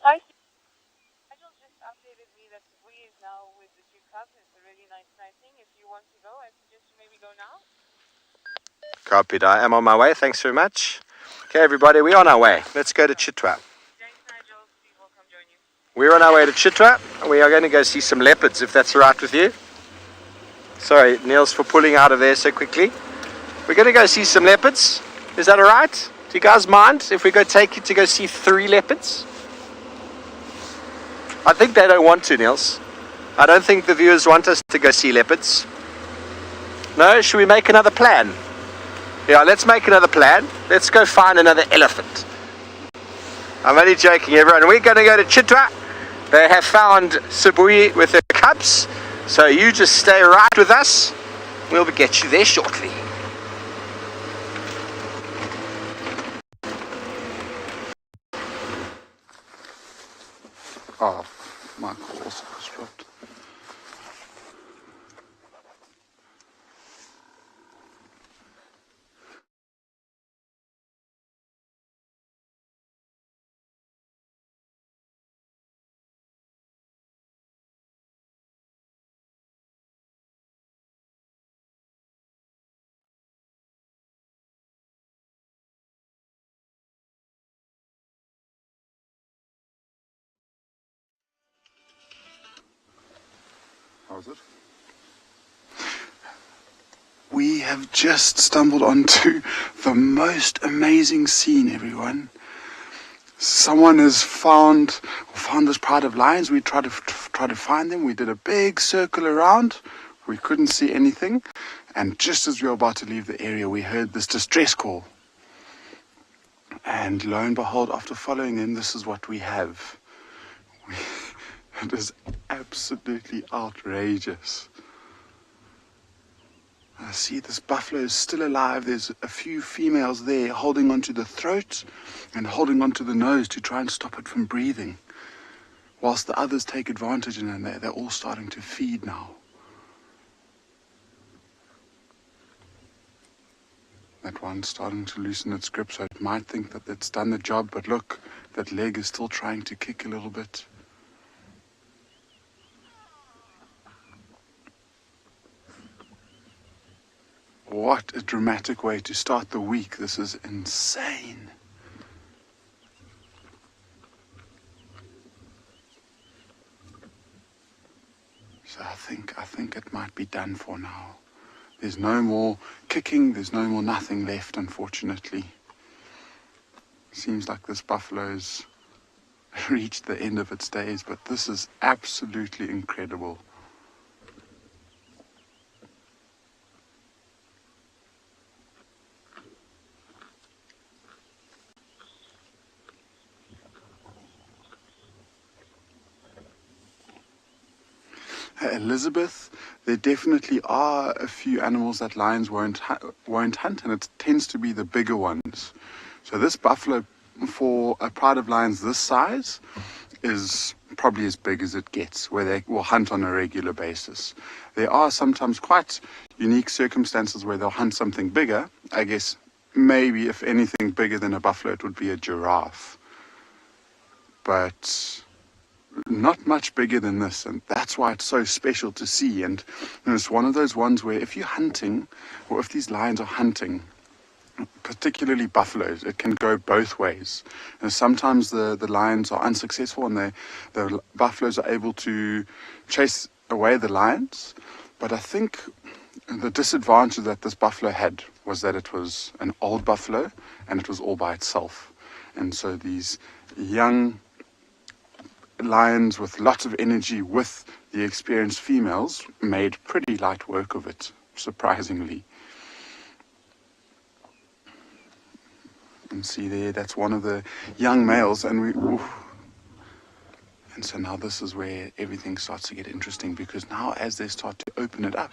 Hi. Nigel just updated me that we is now with the 2 cubs. It's a really nice thing. If you want to go, I suggest you maybe go now. Copied. I am on my way. Thanks very much. Okay, everybody, we're on our way. Let's go to Chitwa. Thanks, Nigel. Steve will come join you. We're on our way to Chitwa. We are going to go see some leopards, if that's all right with you. Sorry, Niels, for pulling out of there so quickly. We're going to go see some leopards. Is that all right? Do you guys mind if we go take you to go see 3 leopards? I think they don't want to, Niels. I don't think the viewers want us to go see leopards. No? Should we make another plan? Yeah, let's make another plan. Let's go find another elephant. I'm only joking, everyone. We're going to go to Chitwa. They have found Sibui with her cubs. So you just stay right with us. We'll get you there shortly. Oh, my call also was dropped. How's it? We have just stumbled onto the most amazing scene, everyone. Someone has found this pride of lions. We tried to find them. We did a big circle around. We couldn't see anything. And just as we were about to leave the area, we heard this distress call. And lo and behold, after following them, this is what we have. It is absolutely outrageous. I see this buffalo is still alive. There's a few females there holding onto the throat and holding onto the nose to try and stop it from breathing, whilst the others take advantage and they're all starting to feed now. That one's starting to loosen its grip, so it might think that it's done the job, but look, that leg is still trying to kick a little bit. What a dramatic way to start the week. This is insane. So I think it might be done for now. There's no more kicking, there's no more nothing left, unfortunately. Seems like this buffalo's reached the end of its days, but this is absolutely incredible. Elizabeth, there definitely are a few animals that lions won't hunt, and it tends to be the bigger ones. So this buffalo, for a pride of lions this size, is probably as big as it gets, where they will hunt on a regular basis. There are sometimes quite unique circumstances where they'll hunt something bigger. I guess maybe if anything bigger than a buffalo, it would be a giraffe. But not much bigger than this, and that's why it's so special to see. And it's one of those ones where if you're hunting, or if these lions are hunting, particularly buffaloes, it can go both ways. And sometimes the lions are unsuccessful and the buffaloes are able to chase away the lions. But I think the disadvantage that this buffalo had was that it was an old buffalo and it was all by itself. And so these young lions with lots of energy with the experienced females made pretty light work of it, surprisingly. And see there, that's one of the young males, and so now this is where everything starts to get interesting, because now as they start to open it up,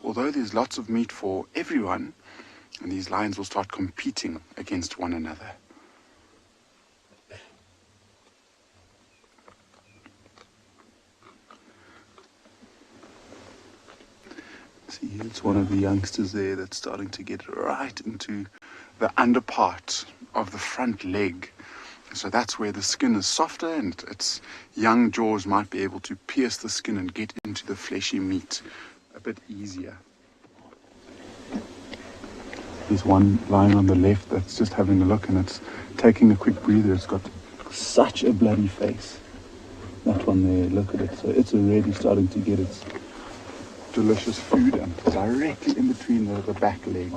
although there's lots of meat for everyone, and these lions will start competing against one another. See, it's one of the youngsters there that's starting to get right into the underpart of the front leg. So that's where the skin is softer, and its young jaws might be able to pierce the skin and get into the fleshy meat a bit easier. There's one lying on the left that's just having a look, and it's taking a quick breather. It's got such a bloody face. That one there, look at it. So it's already starting to get its delicious food, and directly in between the back legs.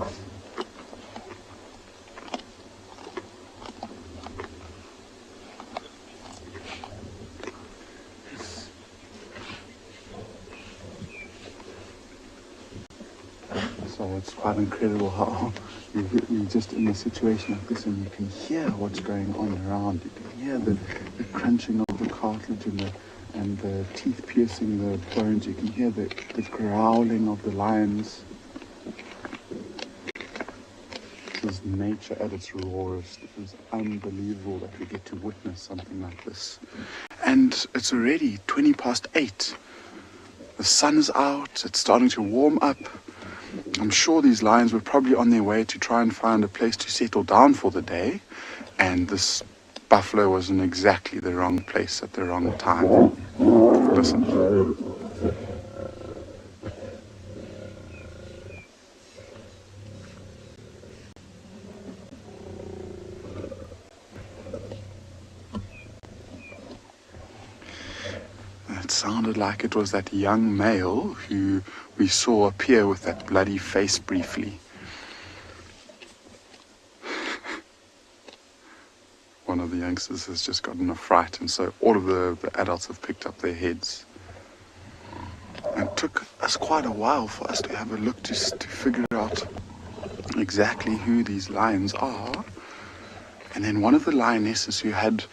So it's quite incredible how you're just in a situation like this, and you can hear what's going on around. You can hear the crunching of the cartilage and the teeth piercing the bones. You can hear the growling of the lions. This is nature at its rawest. It is unbelievable that we get to witness something like this. And it's already 8:20. The sun is out, it's starting to warm up. I'm sure these lions were probably on their way to try and find a place to settle down for the day, and this buffalo was in exactly the wrong place at the wrong time. Listen. It sounded like it was that young male who we saw appear with that bloody face briefly. One of the youngsters has just gotten a fright, and so all of the adults have picked up their heads. It took us quite a while for us to have a look to figure out exactly who these lions are. And then one of the lionesses who had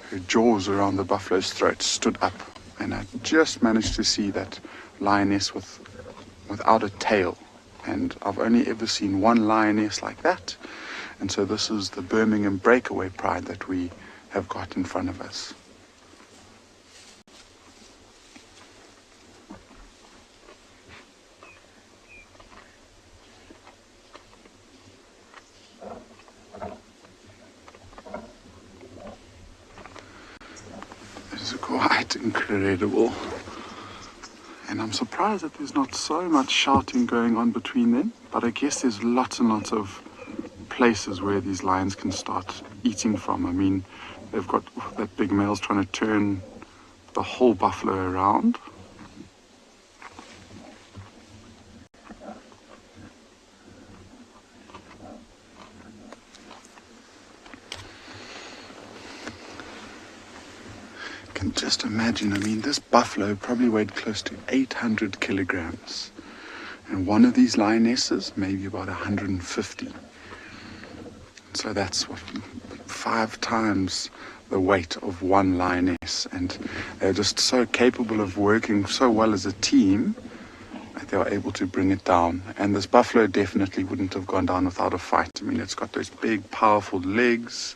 her jaws around the buffalo's throat stood up, and I just managed to see that lioness without a tail. And I've only ever seen one lioness like that. And so this is the Birmingham breakaway pride that we have got in front of us. It's quite incredible. And I'm surprised that there's not so much shouting going on between them, but But I guess there's lots and lots of places where these lions can start eating from. I mean, they've got that big male's trying to turn the whole buffalo around. Can just imagine, I mean, this buffalo probably weighed close to 800 kilograms. And one of these lionesses, maybe about 150. So that's what, 5 times the weight of one lioness. And they're just so capable of working so well as a team that they are able to bring it down. And this buffalo definitely wouldn't have gone down without a fight. I mean, it's got those big, powerful legs.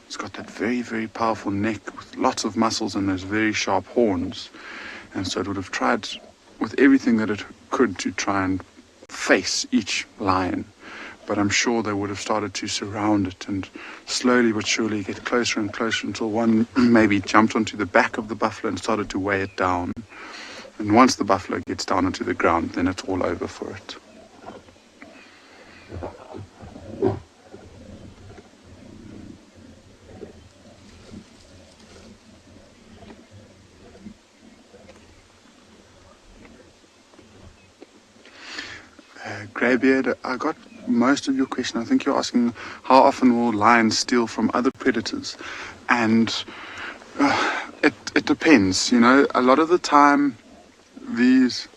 It's got that very, very powerful neck with lots of muscles and those very sharp horns. And so it would have tried with everything that it could to try and face each lion. But I'm sure they would have started to surround it and slowly but surely get closer and closer until one maybe jumped onto the back of the buffalo and started to weigh it down. And once the buffalo gets down onto the ground, then it's all over for it. Greybeard, I got most of your question. I think you're asking how often will lions steal from other predators, and it depends. You know, a lot of the time these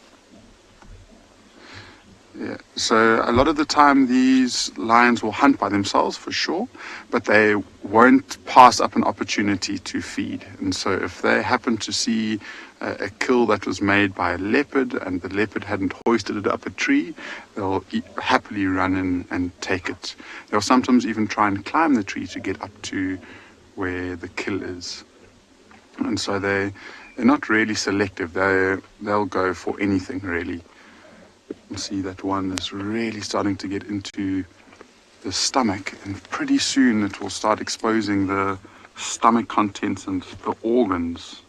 lions will hunt by themselves for sure, but they won't pass up an opportunity to feed. And so if they happen to see a kill that was made by a leopard and the leopard hadn't hoisted it up a tree, they'll happily run in and take it. They'll sometimes even try and climb the tree to get up to where the kill is. And so they're not really selective. They'll go for anything really. You see that one is really starting to get into the stomach, and pretty soon it will start exposing the stomach contents and the organs.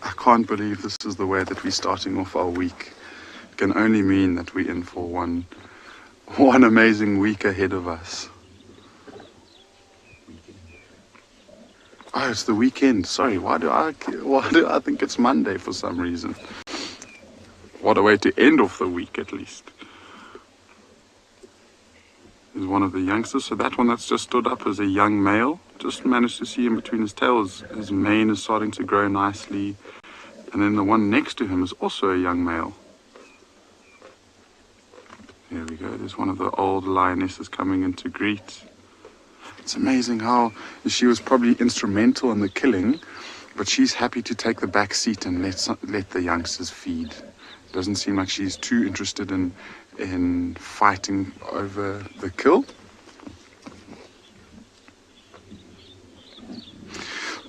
I can't believe this is the way that we're starting off our week. It can only mean that we're in for one amazing week ahead of us. Oh, it's the weekend. Sorry, why do I think it's Monday for some reason? What a way to end off the week, at least. There's one of the youngsters. So that one that's just stood up is a young male. Just managed to see in between his tails. His mane is starting to grow nicely. And then the one next to him is also a young male. There we go. There's one of the old lionesses coming in to greet. It's amazing how she was probably instrumental in the killing, but she's happy to take the back seat and let the youngsters feed. Doesn't seem like she's too interested in fighting over the kill.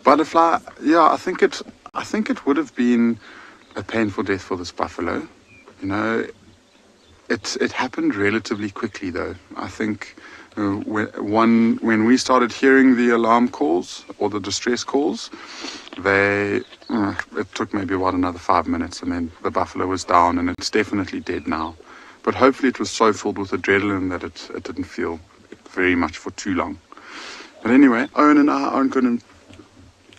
Butterfly, yeah, I think it would have been a painful death for this buffalo. You know, it happened relatively quickly though. I think when we started hearing the alarm calls or the distress calls, it took maybe about another 5 minutes, and then the buffalo was down, and it's definitely dead now. But hopefully it was so filled with adrenaline that it didn't feel very much for too long. But anyway, Owen and I aren't going to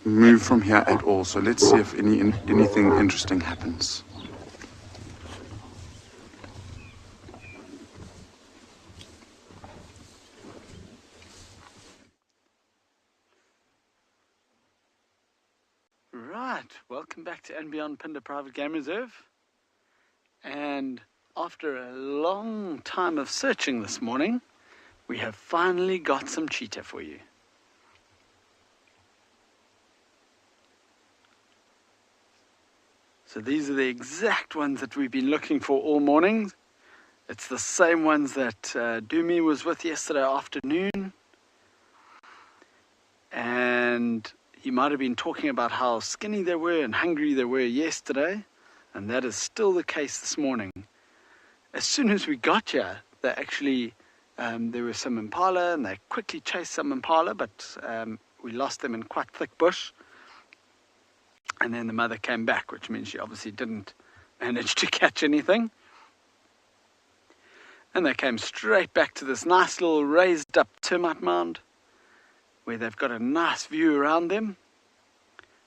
move from here at all, so let's see if anything interesting happens. Right, welcome back to andBeyond Phinda Private Game Reserve. And after a long time of searching this morning, we have finally got some cheetah for you. So these are the exact ones that we've been looking for all morning. It's the same ones that Dumi was with yesterday afternoon. And he might have been talking about how skinny they were and hungry they were yesterday. And that is still the case this morning. As soon as we got here, they actually, there was some impala, and they quickly chased some impala, but we lost them in quite thick bush. And then the mother came back, which means she obviously didn't manage to catch anything. And they came straight back to this nice little raised up termite mound, where they've got a nice view around them.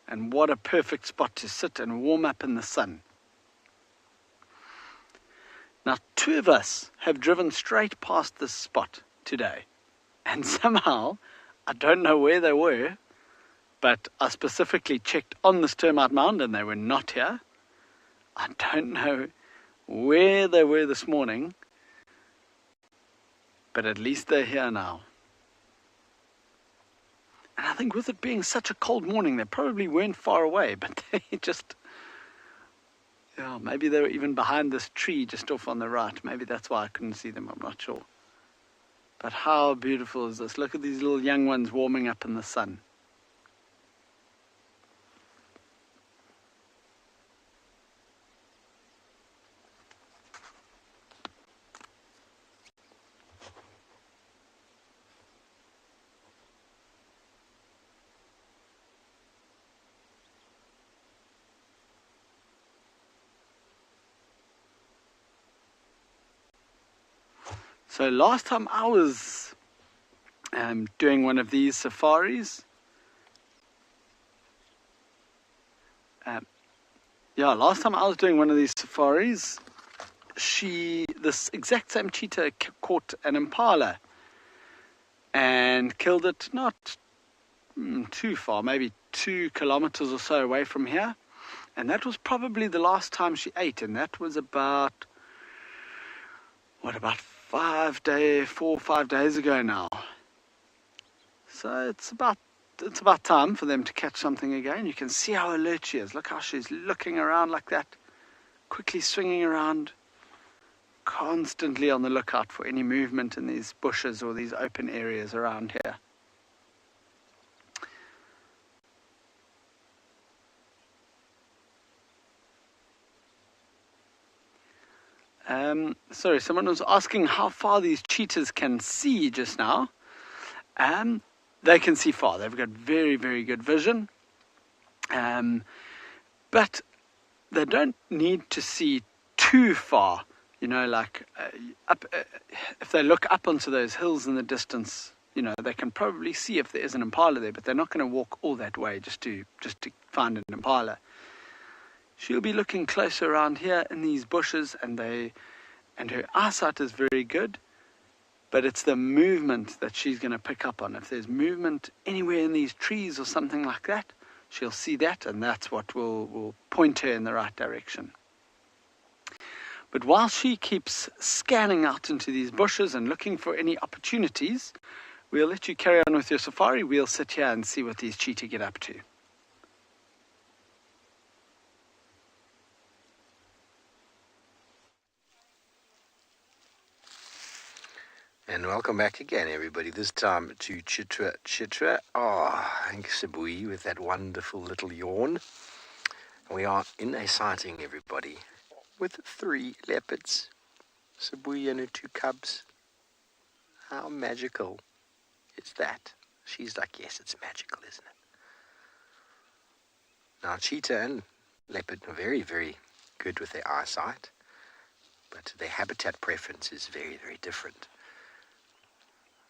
And what a perfect spot to sit and warm up in the sun. Now, 2 of us have driven straight past this spot today. And somehow, I don't know where they were, but I specifically checked on this termite mound and they were not here. I don't know where they were this morning, but at least they're here now. And I think with it being such a cold morning, they probably weren't far away, but they just, yeah, maybe they were even behind this tree just off on the right. Maybe that's why I couldn't see them, I'm not sure. But how beautiful is this? Look at these little young ones warming up in the sun. So last time I was doing one of these safaris, this exact same cheetah caught an impala and killed it not too far, maybe 2 kilometers or so away from here. And that was probably the last time she ate, and that was about 4 or 5 days ago now. So it's about time for them to catch something again. You can see how alert she is. Look how she's looking around like that, quickly swinging around, constantly on the lookout for any movement in these bushes or these open areas around here. Sorry, someone was asking how far these cheetahs can see just now. They can see far. They've got very, very good vision. But they don't need to see too far. You know, like if they look up onto those hills in the distance, you know, they can probably see if there is an impala there, but they're not going to walk all that way just to find an impala. She'll be looking closer around here in these bushes, and her eyesight is very good, but it's the movement that she's going to pick up on. If there's movement anywhere in these trees or something like that, she'll see that, and that's what will point her in the right direction. But while she keeps scanning out into these bushes and looking for any opportunities, we'll let you carry on with your safari. We'll sit here and see what these cheetah get up to. And welcome back again, everybody. This time to Cheetah. Thanks, Sabi, with that wonderful little yawn. We are in a sighting, everybody, with 3 leopards, Sabi and her 2 cubs. How magical is that? She's like, yes, it's magical, isn't it? Now, cheetah and leopard are very, very good with their eyesight, but their habitat preference is very, very different.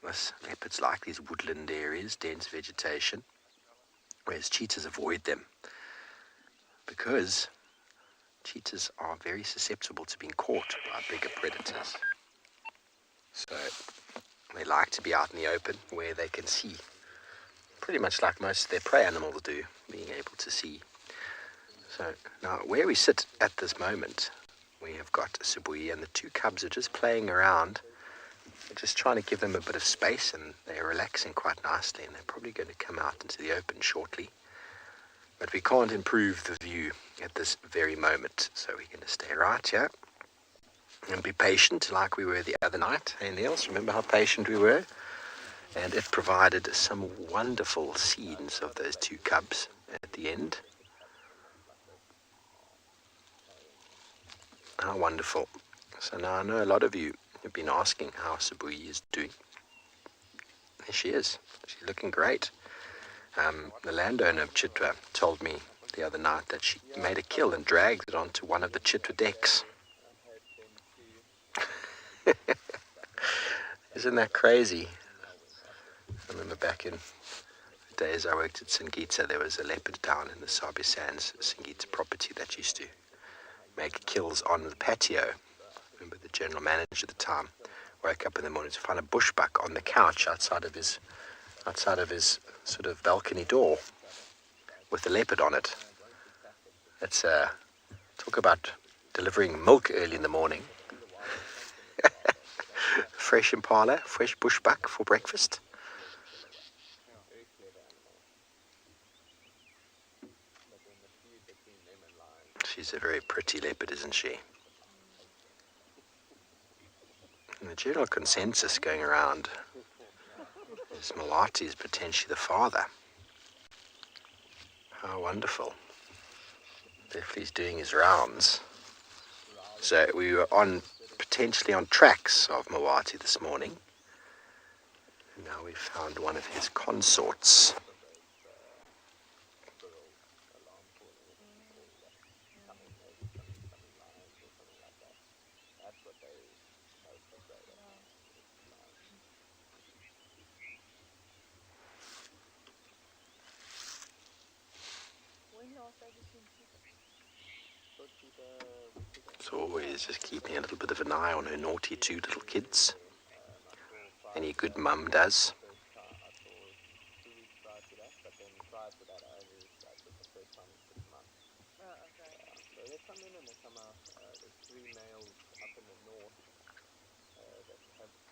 Most leopards like these woodland areas, dense vegetation, whereas cheetahs avoid them because cheetahs are very susceptible to being caught by bigger predators. So they like to be out in the open where they can see, pretty much like most of their prey animals do, being able to see. So now where we sit at this moment, we have got Sabi and the 2 cubs are just playing around. Just trying to give them a bit of space, and they're relaxing quite nicely, and they're probably going to come out into the open shortly. But we can't improve the view at this very moment, so we're going to stay right here and be patient like we were the other night. Hey Niels, remember how patient we were? And it provided some wonderful scenes of those 2 cubs at the end. How wonderful. So now I know a lot of you have been asking how Sabui is doing. There she is. She's looking great. The landowner of Cheetah told me the other night that she made a kill and dragged it onto one of the Cheetah decks. Isn't that crazy? I remember back in the days I worked at Singita, there was a leopard down in the Sabi Sands, Singita property that used to make kills on the patio. I remember the general manager at the time woke up in the morning to find a bushbuck on the couch outside of his sort of balcony door with the leopard on it. That's talk about delivering milk early in the morning. Fresh impala, fresh bushbuck for breakfast. She's a very pretty leopard, isn't she? And the general consensus going around is Moati is potentially the father. How wonderful. Definitely he's doing his rounds. So we were potentially on tracks of Moati this morning. And now we've found one of his consorts. So always just keeping a little bit of an eye on her naughty two little kids. Any good mum does.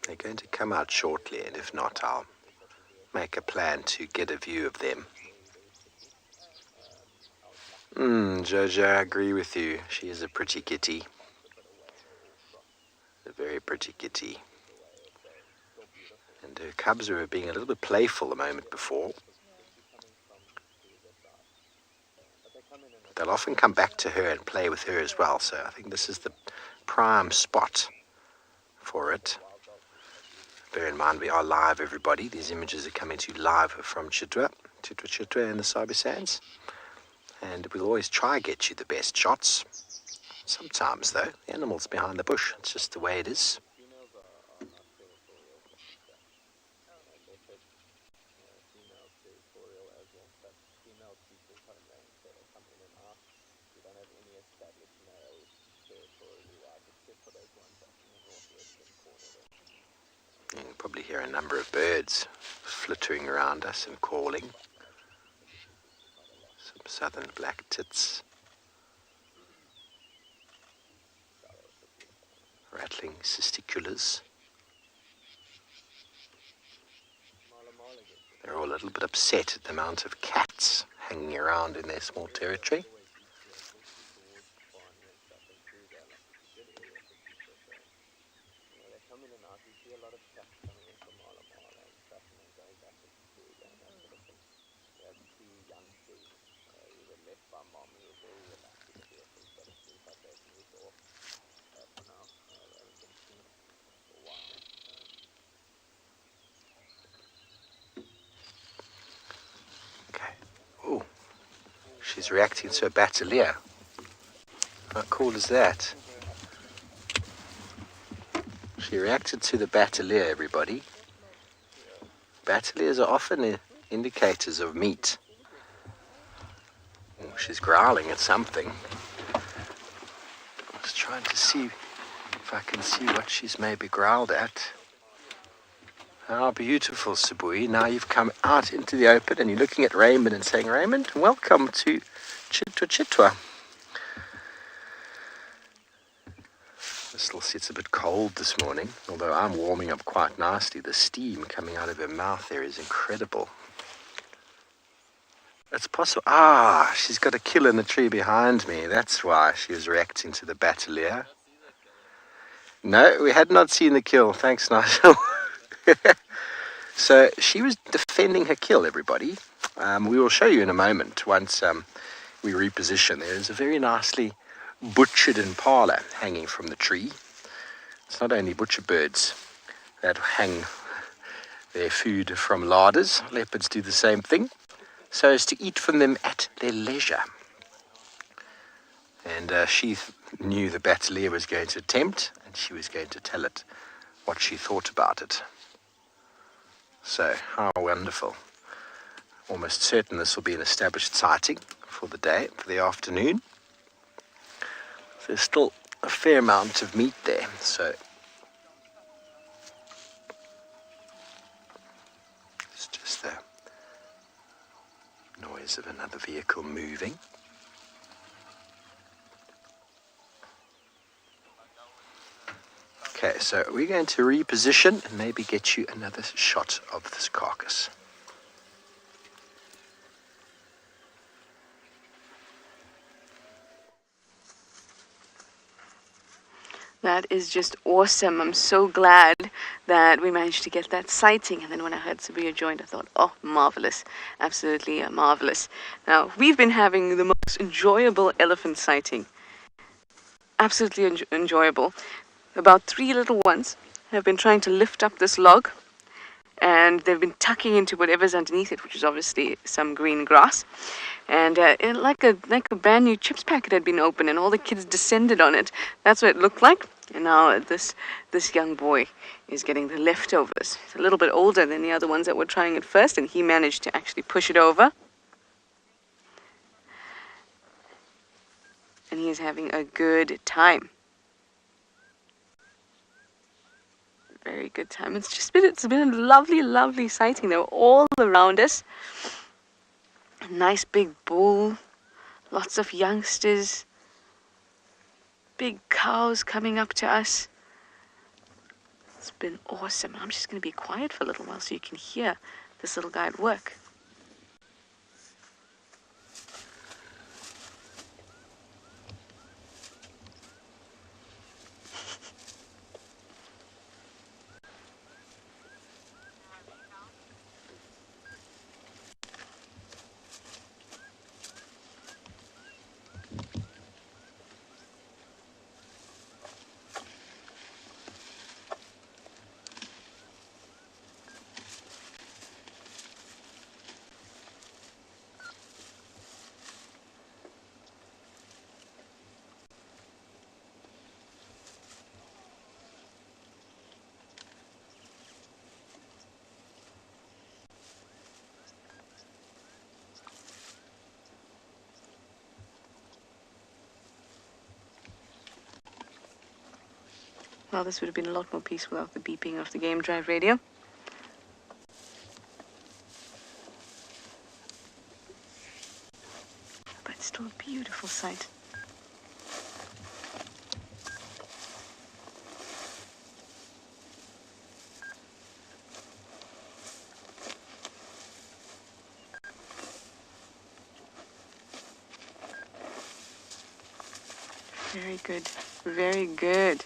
They're going to come out shortly, and if not, I'll make a plan to get a view of them. Jojo, I agree with you. She is a pretty kitty. A very pretty kitty. And her cubs were being a little bit playful the moment before. They'll often come back to her and play with her as well, so I think this is the prime spot for it. Bear in mind, we are live, everybody. These images are coming to you live from Cheetah in the Sabi Sands. And we'll always try to get you the best shots. Sometimes, though, the animal's behind the bush. It's just the way it is. You can probably hear a number of birds flittering around us and calling. Some southern black tits. Rattling cisticulars. They're all a little bit upset at the amount of cats hanging around in their small territory. She's reacting to a battalier. How cool is that? She reacted to the battalier, everybody. Battaliers are often indicators of meat. Oh, she's growling at something. I was trying to see if I can see what she's maybe growled at. How beautiful, Sabui. Now you've come out into the open and you're looking at Raymond and saying, Raymond, welcome to Cheetah. Still it's a bit cold this morning, although I'm warming up quite nicely. The steam coming out of her mouth there is incredible. It's possible. She's got a kill in the tree behind me. That's why she was reacting to the battalier. No, we had not seen the kill. Thanks, Nigel. So she was defending her kill, everybody. We will show you in a moment once we reposition. There is a very nicely butchered impala hanging from the tree. It's not only butcher birds that hang their food from larders. Leopards do the same thing, so as to eat from them at their leisure. And she knew the Battalier was going to attempt, and she was going to tell it what she thought about it. So, how wonderful. Almost certain this will be an established sighting for the day, for the afternoon. There's still a fair amount of meat there, so it's just the noise of another vehicle moving. Okay, so we're going to reposition and maybe get you another shot of this carcass. That is just awesome. I'm so glad that we managed to get that sighting. And then when I heard Sabi joined, I thought, oh, marvelous. Absolutely marvelous. Now, we've been having the most enjoyable elephant sighting. Absolutely enjoyable. About 3 little ones have been trying to lift up this log, and they've been tucking into whatever's underneath it, which is obviously some green grass. And like a brand new chips packet had been opened, and all the kids descended on it. That's what it looked like. And now this young boy is getting the leftovers. He's a little bit older than the other ones that were trying it first, and he managed to actually push it over. And he is having a good time. Very good time. It's been a lovely sighting. They're all around us. A nice big bull, lots of youngsters, big cows coming up to us. It's been awesome. I'm just going to be quiet for a little while so you can hear this little guy at work. Well, this would have been a lot more peaceful without the beeping of the game drive radio. But it's still a beautiful sight. Very good. Very good.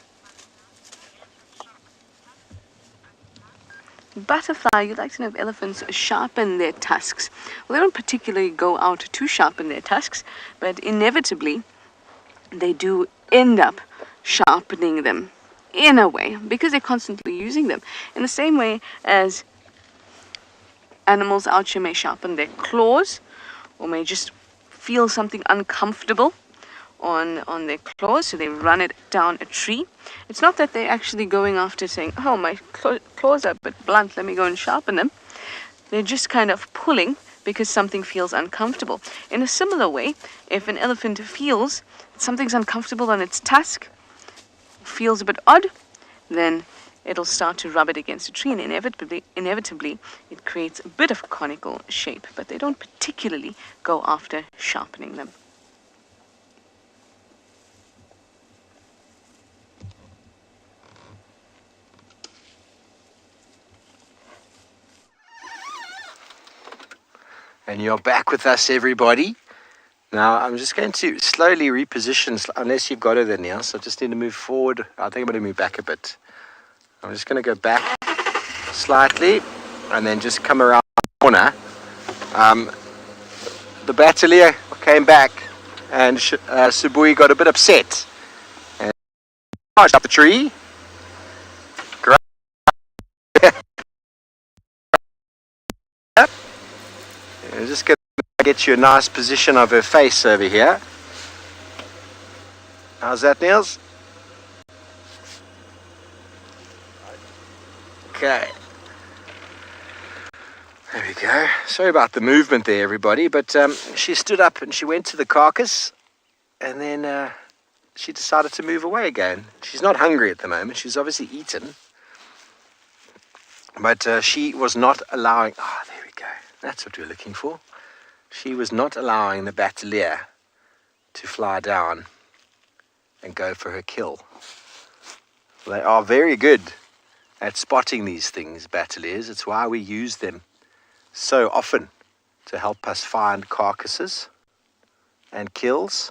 Butterfly, you'd like to know if elephants sharpen their tusks. Well, they don't particularly go out to sharpen their tusks, but inevitably they do end up sharpening them in a way because they're constantly using them. In the same way as animals out here may sharpen their claws or may just feel something uncomfortable on their claws, so they run it down a tree. It's not that they're actually going after saying, oh, my claws are a bit blunt, let me go and sharpen them. They're just kind of pulling because something feels uncomfortable. In a similar way, if an elephant feels something's uncomfortable on its tusk, feels a bit odd, then it'll start to rub it against a tree, and inevitably it creates a bit of conical shape, but they don't particularly go after sharpening them. And you're back with us, everybody. Now, I'm just going to slowly reposition, unless you've got it in here, so I just need to move forward. I think I'm going to move back a bit. I'm just going to go back slightly, and then just come around the corner. The Battalier came back and Subui got a bit upset and charged up the tree. Great. I'm just going to get you a nice position of her face over here. How's that, Niels? Okay. There we go. Sorry about the movement there, everybody, but she stood up and she went to the carcass, and then she decided to move away again. She's not hungry at the moment. She's obviously eaten, but she was not allowing... Ah, there we go. That's what we're looking for. She was not allowing the batelier to fly down and go for her kill. They are very good at spotting these things, bateliers. It's why we use them so often to help us find carcasses and kills.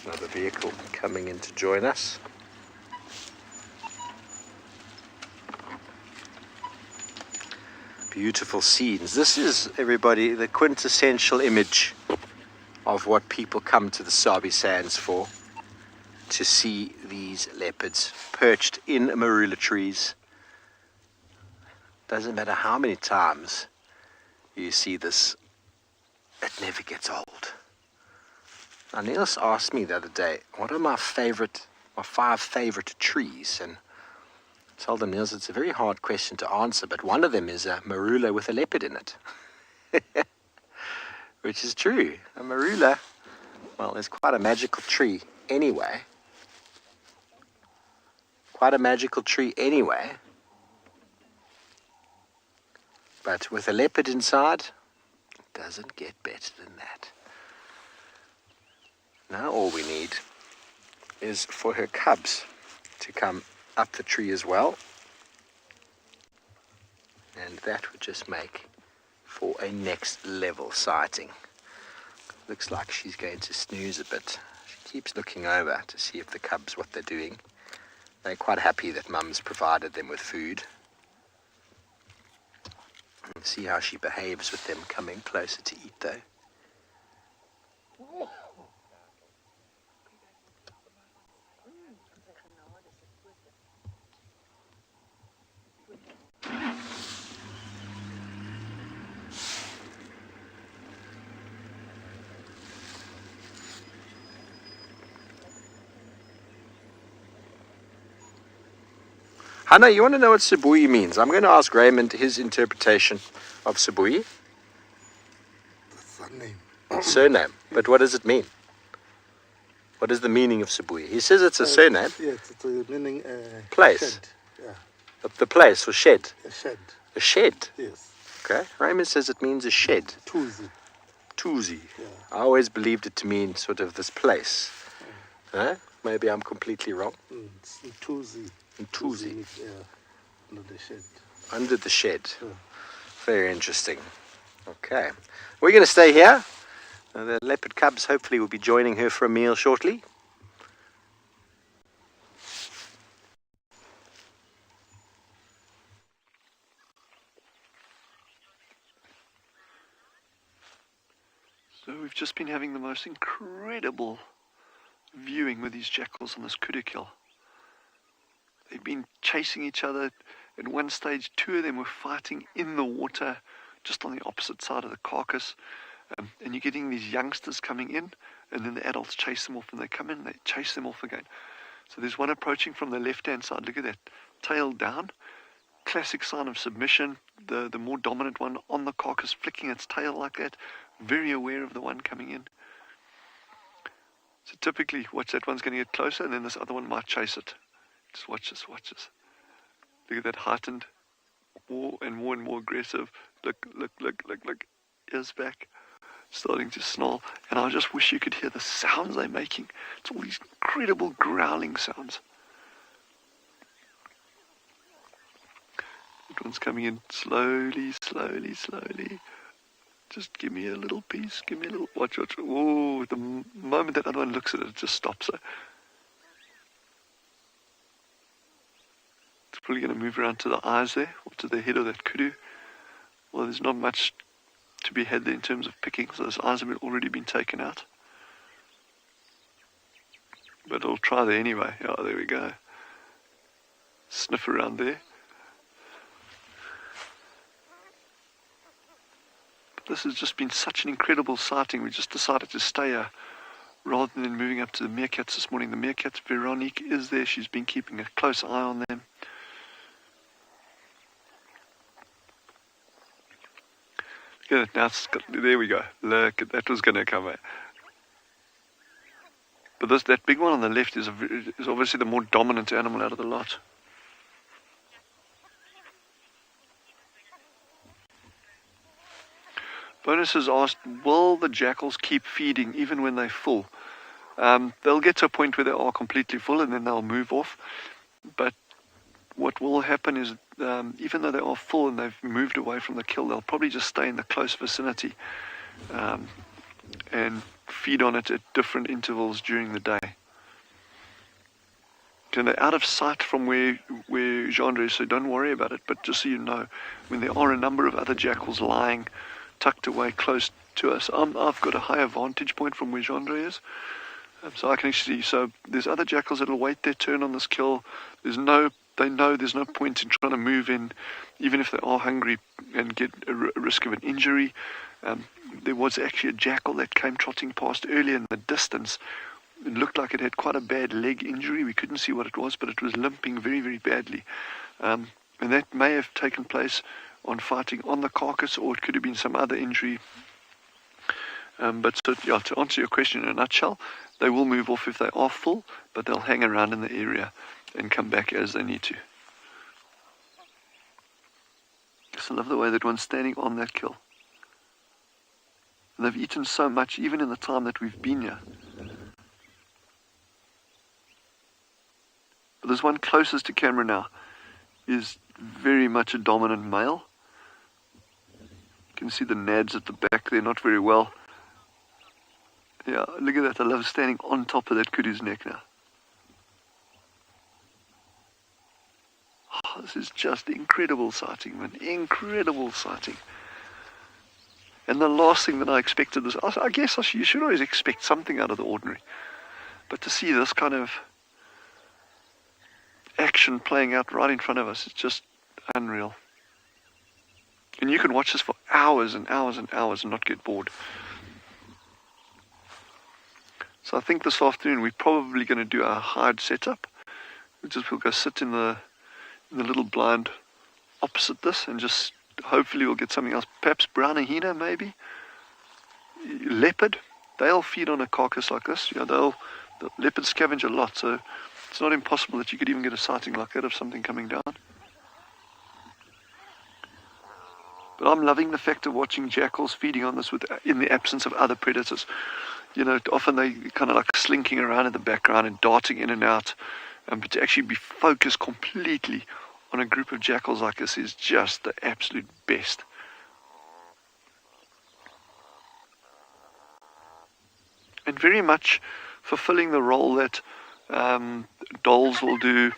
Another vehicle coming in to join us. Beautiful scenes. This is, everybody, the quintessential image of what people come to the Sabi Sands for, to see these leopards perched in marula trees. Doesn't matter how many times you see this, it never gets old. Now, Niels asked me the other day, what are my 5 favorite trees? And I told him, Niels, it's a very hard question to answer, but one of them is a marula with a leopard in it. Which is true. A marula, well, it's quite a magical tree anyway. Quite a magical tree anyway. But with a leopard inside, it doesn't get better than that. Now all we need is for her cubs to come up the tree as well. And that would just make for a next level sighting. Looks like she's going to snooze a bit. She keeps looking over to see if the cubs, what they're doing. They're quite happy that Mum's provided them with food. And see how she behaves with them coming closer to eat though. Hannah, you want to know what Subui means? I'm going to ask Raymond his interpretation of Subui. Surname. Surname. But what does it mean? What is the meaning of Subui? He says it's a surname. Yes, it's a meaning place. Shed. Yeah. The place or shed? A shed. A shed? Yes. Okay. Raymond says it means a shed. Tuzi. Tuzi. Yeah. I always believed it to mean sort of this place. Huh? Maybe I'm completely wrong. It's Tuzi. Tuzi. Yeah. Under the shed. Under the shed. Yeah. Very interesting. Okay. We're going to stay here. The leopard cubs hopefully will be joining her for a meal shortly. So we've just been having the most incredible viewing with these jackals on this kudu kill. They've been chasing each other. At one stage, 2 of them were fighting in the water, just on the opposite side of the carcass. And you're getting these youngsters coming in, and then the adults chase them off, and they come in, they chase them off again. So there's one approaching from the left-hand side. Look at that, tail down. Classic sign of submission. The more dominant one on the carcass, flicking its tail like that. Very aware of the one coming in. So typically, watch, that one's going to get closer, and then this other one might chase it. Just watch this, watch this. Look at that, heightened, more and more aggressive. Look, ears back, starting to snarl. And I just wish you could hear the sounds they're making. It's all these incredible growling sounds. That one's coming in slowly, slowly, slowly. Just give me a little piece, give me a little, watch. Oh, the moment that other one looks at it, it just stops her. It's probably going to move around to the eyes there, or to the head of that kudu. Well, there's not much to be had there in terms of picking, so those eyes have already been taken out. But I'll try there anyway. Oh, there we go. Sniff around there. But this has just been such an incredible sighting. We just decided to stay here rather than moving up to the meerkats this morning. The meerkats, Veronique is there. She's been keeping a close eye on them. Look at it now. There we go. Look, that was going to come out. But that big one on the left is obviously the more dominant animal out of the lot. Bonus has asked, will the jackals keep feeding even when they're full? They'll get to a point where they are completely full and then they'll move off. But what will happen is, even though they are full and they've moved away from the kill, they'll probably just stay in the close vicinity and feed on it at different intervals during the day. And they're out of sight from where Genre is, so don't worry about it. But just so you know, when there are a number of other jackals lying tucked away close to us, I've got a higher vantage point from where Genre is, so I can actually see. So there's other jackals that will wait their turn on this kill. They know there's no point in trying to move in, even if they are hungry and get a risk of an injury. There was actually a jackal that came trotting past earlier in the distance. It looked like it had quite a bad leg injury. We couldn't see what it was, but it was limping very, very badly. And that may have taken place on fighting on the carcass, or it could have been some other injury. But so, yeah, to answer your question in a nutshell, they will move off if they are full, but they'll hang around in the area and come back as they need to. Just love the way that one's standing on that kill. And they've eaten so much, even in the time that we've been here. But this one closest to camera now is very much a dominant male. You can see the nads at the back there, not very well. Yeah, look at that. I love standing on top of that kudu's neck now. Oh, this is just incredible sighting, man. Incredible sighting. And the last thing that I expected was, I guess you should always expect something out of the ordinary. But to see this kind of action playing out right in front of us, it's just unreal. And you can watch this for hours and hours and hours and not get bored. So I think this afternoon we're probably going to do our hide setup. We'll go sit in the little blind opposite this, and just hopefully we'll get something else. Perhaps brown hyena, maybe. Leopard. They'll feed on a carcass like this. Yeah, the leopards scavenge a lot, so it's not impossible that you could even get a sighting like that of something coming down. But I'm loving the fact of watching jackals feeding on this in the absence of other predators. You know, often they kind of like slinking around in the background and darting in and out. But to actually be focused completely on a group of jackals like this is just the absolute best. And very much fulfilling the role that dholes will do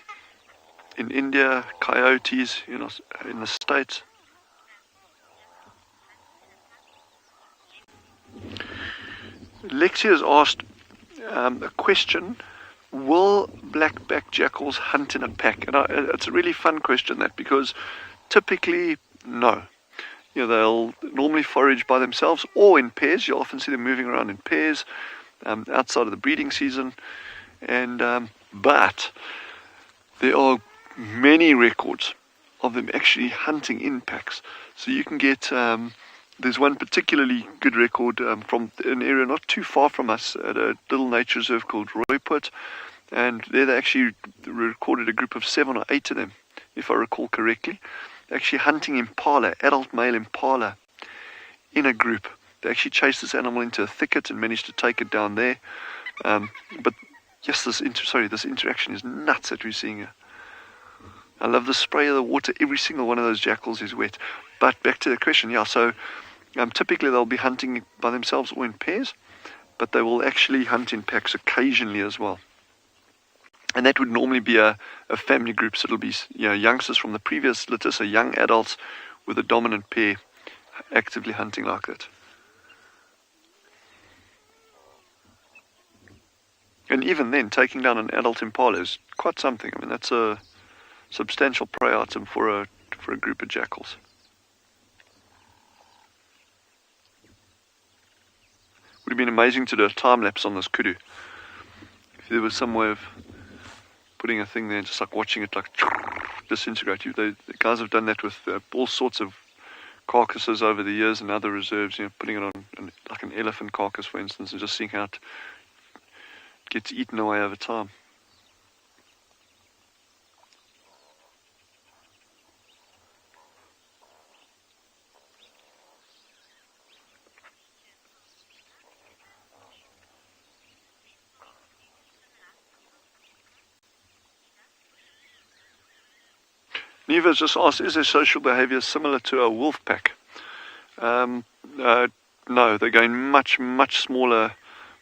in India, coyotes, you know, in the States. Lexi has asked a question: will black-backed jackals hunt in a pack? And it's a really fun question, that, because typically, no. You know, they'll normally forage by themselves or in pairs. You'll often see them moving around in pairs outside of the breeding season. But there are many records of them actually hunting in packs. So you can get... there's one particularly good record from an area not too far from us at a little nature reserve called Riverbed, and there they actually recorded a group of 7 or 8 of them, if I recall correctly, actually hunting impala, adult male impala, in a group. They actually chased this animal into a thicket and managed to take it down there. But yes, this interaction is nuts that we're seeing here. I love the spray of the water. Every single one of those jackals is wet. But back to the question, yeah, so typically they'll be hunting by themselves or in pairs, but they will actually hunt in packs occasionally as well. And that would normally be a family group, so it'll be youngsters from the previous litter, so young adults with a dominant pair actively hunting like that. And even then, taking down an adult impala is quite something. I mean, that's a substantial prey item for a group of jackals. Would have been amazing to do a time lapse on this kudu. If there was some way of putting a thing there, just like watching it like disintegrate. The guys have done that with all sorts of carcasses over the years and other reserves. Putting it on like an elephant carcass, for instance, and just seeing how it gets eaten away over time. Neva's just asked, is their social behavior similar to a wolf pack? No, they're going much, much smaller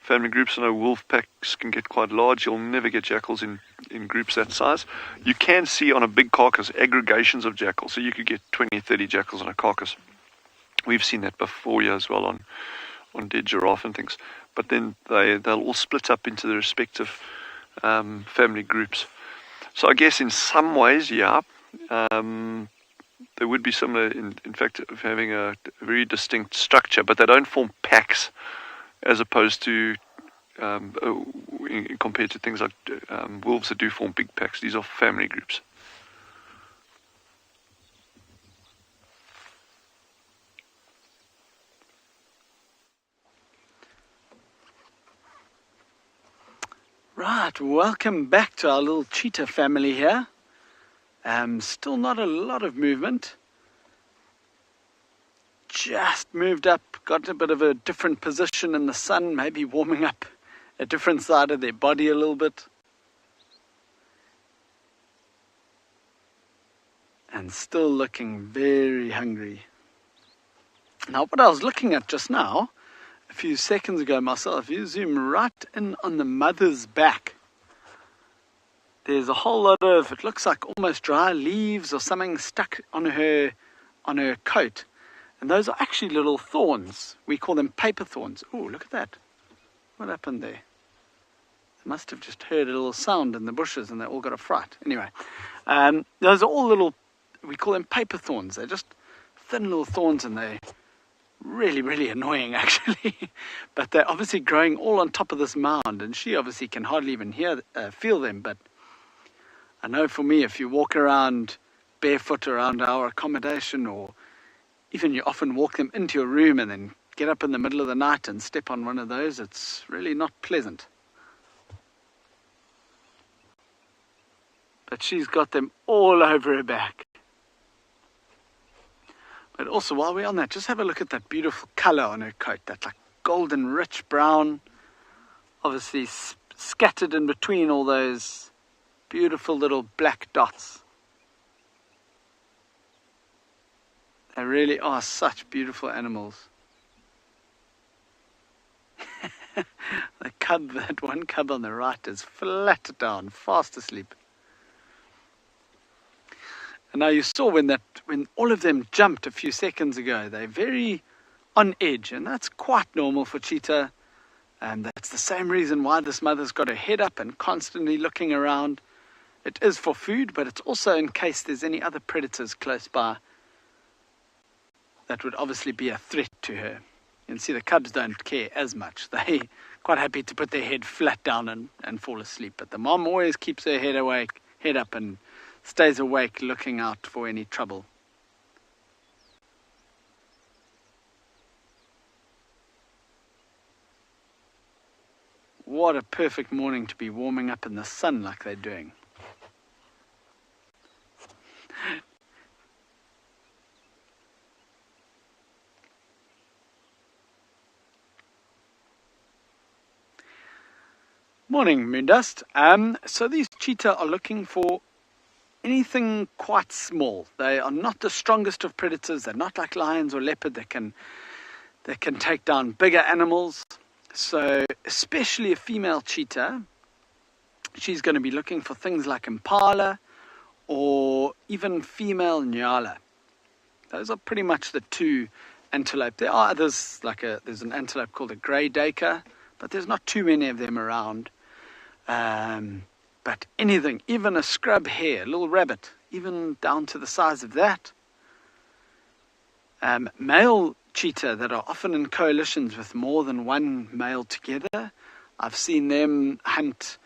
family groups. I know wolf packs can get quite large. You'll never get jackals in groups that size. You can see on a big carcass aggregations of jackals. So you could get 20, 30 jackals on a carcass. We've seen that before here as well on dead giraffe and things. But then they'll all split up into the respective family groups. So I guess in some ways, yeah, they would be similar in fact of having a very distinct structure, but they don't form packs as opposed to compared to things like wolves that do form big packs. These are family groups. Right, welcome back to our little cheetah family here. Still not a lot of movement. Just moved up, got a bit of a different position in the sun, maybe warming up a different side of their body a little bit. And still looking very hungry. Now, what I was looking at just now, a few seconds ago myself, you zoom right in on the mother's back. There's a whole lot of, it looks like almost dry leaves or something stuck on her coat. And those are actually little thorns. We call them paper thorns. Oh, look at that. What happened there? They must have just heard a little sound in the bushes and they all got a fright. Anyway, those are all little, we call them paper thorns. They're just thin little thorns and they're really, really annoying actually. But they're obviously growing all on top of this mound and she obviously can hardly even feel them. But I know for me, if you walk around barefoot around our accommodation, or even you often walk them into your room and then get up in the middle of the night and step on one of those, it's really not pleasant. But she's got them all over her back. But also, while we're on that, just have a look at that beautiful color on her coat, that like golden rich brown, obviously scattered in between all those beautiful little black dots. They really are such beautiful animals. The cub, that one cub on the right is flat down, fast asleep. And now you saw when all of them jumped a few seconds ago, they're very on edge, and that's quite normal for cheetah. And that's the same reason why this mother's got her head up and constantly looking around. It is for food, but it's also in case there's any other predators close by that would obviously be a threat to her. You can see the cubs don't care as much. They're quite happy to put their head flat down and fall asleep. But the mom always keeps her head up and stays awake looking out for any trouble. What a perfect morning to be warming up in the sun like they're doing. Morning, Moondust. So these cheetah are looking for anything quite small. They are not the strongest of predators. They're not like lions or leopard that can take down bigger animals. So especially a female cheetah, she's going to be looking for things like impala or even female Ngala. Those are pretty much the two antelope. There are others, there's an antelope called a grey daker, but there's not too many of them around. But anything, even a scrub hare, a little rabbit, even down to the size of that. Male cheetah that are often in coalitions with more than one male together. I've seen them hunt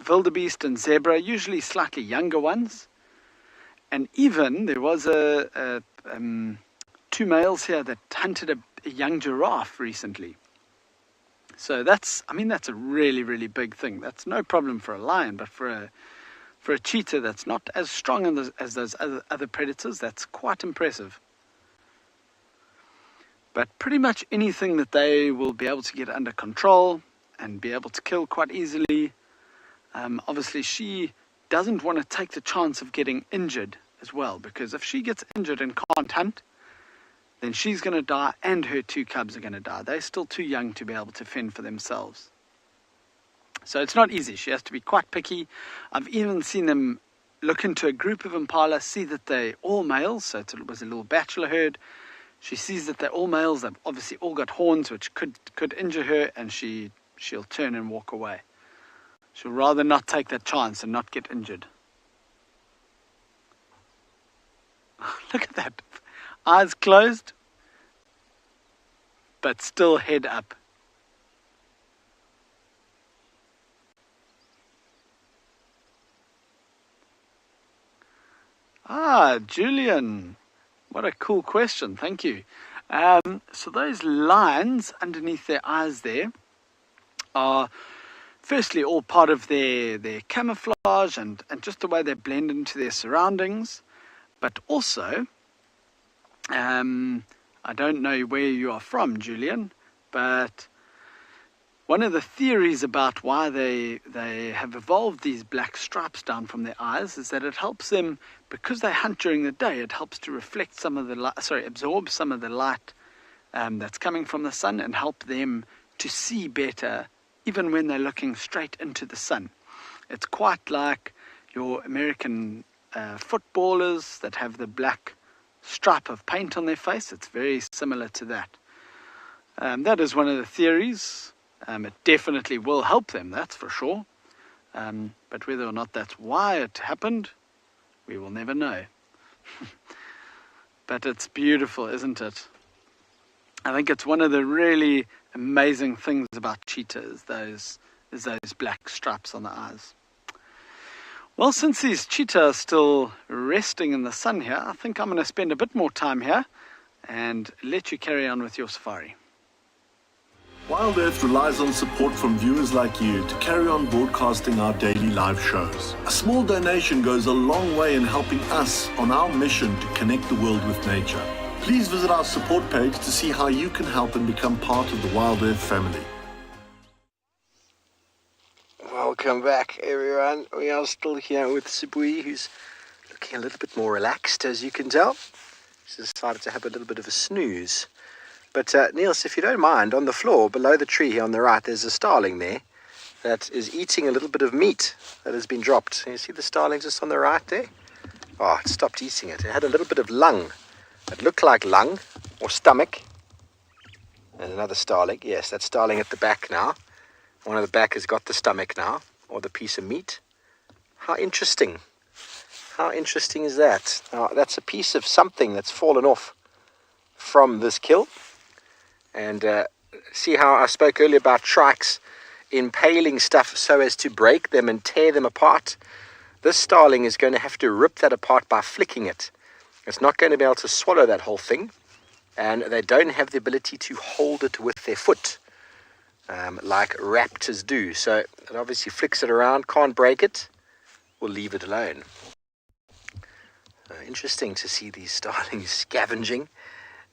wildebeest and zebra, usually slightly younger ones. And even there was two males here that hunted a young giraffe recently. So that's a really, really big thing. That's no problem for a lion, but for a cheetah that's not as strong as those other predators, that's quite impressive. But pretty much anything that they will be able to get under control and be able to kill quite easily. Obviously, she doesn't want to take the chance of getting injured as well, because if she gets injured and can't hunt, then she's going to die and her two cubs are going to die. They're still too young to be able to fend for themselves. So it's not easy. She has to be quite picky. I've even seen them look into a group of impala, see that they're all males, so it was a little bachelor herd. She sees that they're all males. They've obviously all got horns, which could injure her, and she'll turn and walk away. She'll rather not take that chance and not get injured. Look at that. Eyes closed, but still head up. Julian. What a cool question. Thank you. So those lines underneath their eyes there are firstly all part of their camouflage and just the way they blend into their surroundings. But also, I don't know where you are from, Julian, but one of the theories about why they have evolved these black stripes down from their eyes is that it helps them, because they hunt during the day, it helps to reflect some of the light, absorb some of the light that's coming from the sun and help them to see better even when they're looking straight into the sun. It's quite like your American footballers that have the black stripe of paint on their face. It's very similar to that. That is one of the theories. It definitely will help them, that's for sure. But whether or not that's why it happened, we will never know. But it's beautiful, isn't it? I think it's one of the really amazing things about cheetahs, those black stripes on the eyes. Well, since these cheetah are still resting in the sun here, I think I'm going to spend a bit more time here and let you carry on with your safari. WildEarth relies on support from viewers like you to carry on broadcasting our daily live shows. A small donation goes a long way in helping us on our mission to connect the world with nature. Please visit our support page to see how you can help and become part of the WildEarth family. Welcome back, everyone. We are still here with Sabi, who's looking a little bit more relaxed, as you can tell. She's decided to have a little bit of a snooze. But Niels, if you don't mind, on the floor below the tree here on the right, there's a starling there that is eating a little bit of meat that has been dropped. You see the starling just on the right there? Oh, it stopped eating it. It had a little bit of lung. It looked like lung or stomach. And another starling. Yes, that's starling at the back now. One of the back has got the stomach now, or the piece of meat. How interesting. How interesting is that? Now, that's a piece of something that's fallen off from this kill. And see how I spoke earlier about trikes impaling stuff so as to break them and tear them apart. This starling is going to have to rip that apart by flicking it. It's not going to be able to swallow that whole thing. And they don't have the ability to hold it with their foot. Like raptors do. So it obviously flicks it around, can't break it, or leave it alone. Interesting to see these starlings scavenging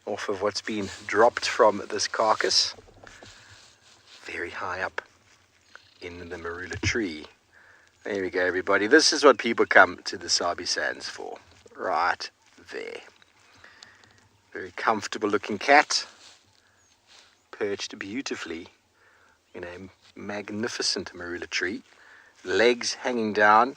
off of what's been dropped from this carcass. Very high up in the marula tree. There we go, everybody. This is what people come to the Sabi Sands for. Right there. Very comfortable looking cat. Perched beautifully in a magnificent marula tree. Legs hanging down.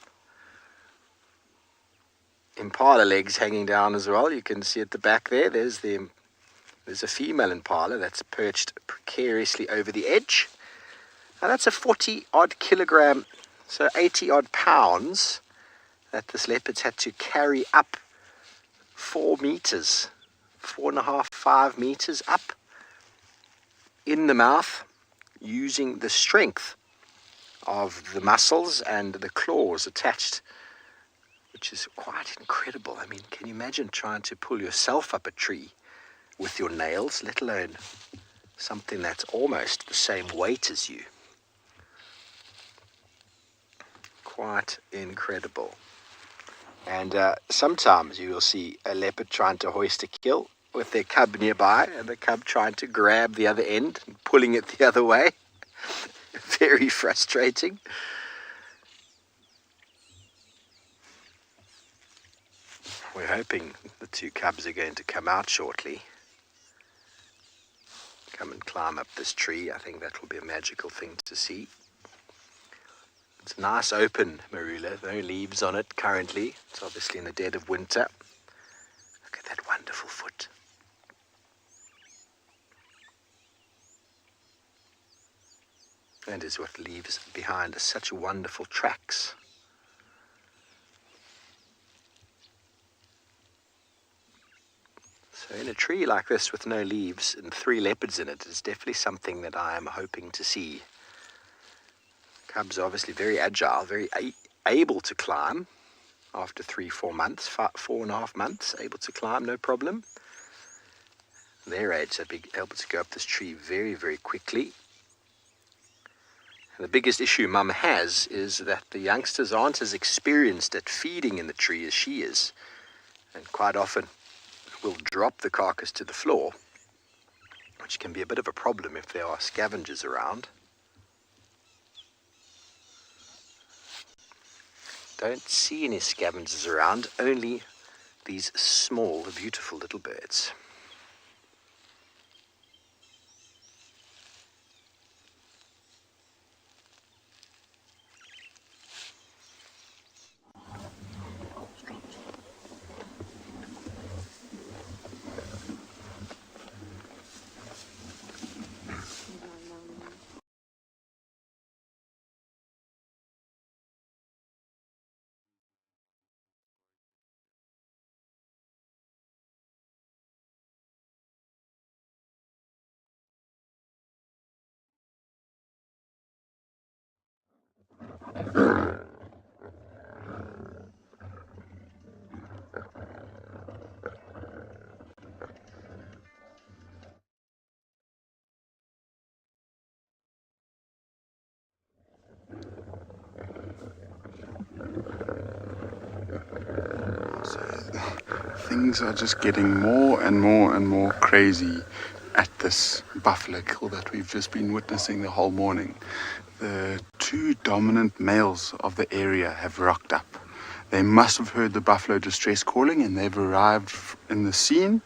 Impala legs hanging down as well. You can see at the back there, there's a female impala that's perched precariously over the edge. Now that's a 40 odd kilogram, so 80 odd pounds that this leopard's had to carry up 4 meters, 4.5, 5 meters up in the mouth, using the strength of the muscles and the claws attached, which is quite incredible. I mean, can you imagine trying to pull yourself up a tree with your nails, let alone something that's almost the same weight as you? Quite incredible. And sometimes you will see a leopard trying to hoist a kill with their cub nearby, and the cub trying to grab the other end and pulling it the other way. Very frustrating. We're hoping the 2 cubs are going to come out shortly. Come and climb up this tree. I think that will be a magical thing to see. It's a nice open marula, no leaves on it currently. It's obviously in the dead of winter. Look at that wonderful foot. That is what leaves behind us such wonderful tracks. So in a tree like this with no leaves and 3 leopards in it is definitely something that I am hoping to see. Cubs are obviously very agile, very able to climb after 3-4 months, 4.5 months, able to climb, no problem. Their age, they'd be able to go up this tree very, very quickly. And the biggest issue Mum has is that the youngsters aren't as experienced at feeding in the tree as she is, and quite often will drop the carcass to the floor, which can be a bit of a problem if there are scavengers around. Don't see any scavengers around, only these small, beautiful little birds. Things are just getting more and more and more crazy at this buffalo kill that we've just been witnessing the whole morning. The 2 dominant males of the area have rocked up. They must have heard the buffalo distress calling and they've arrived in the scene,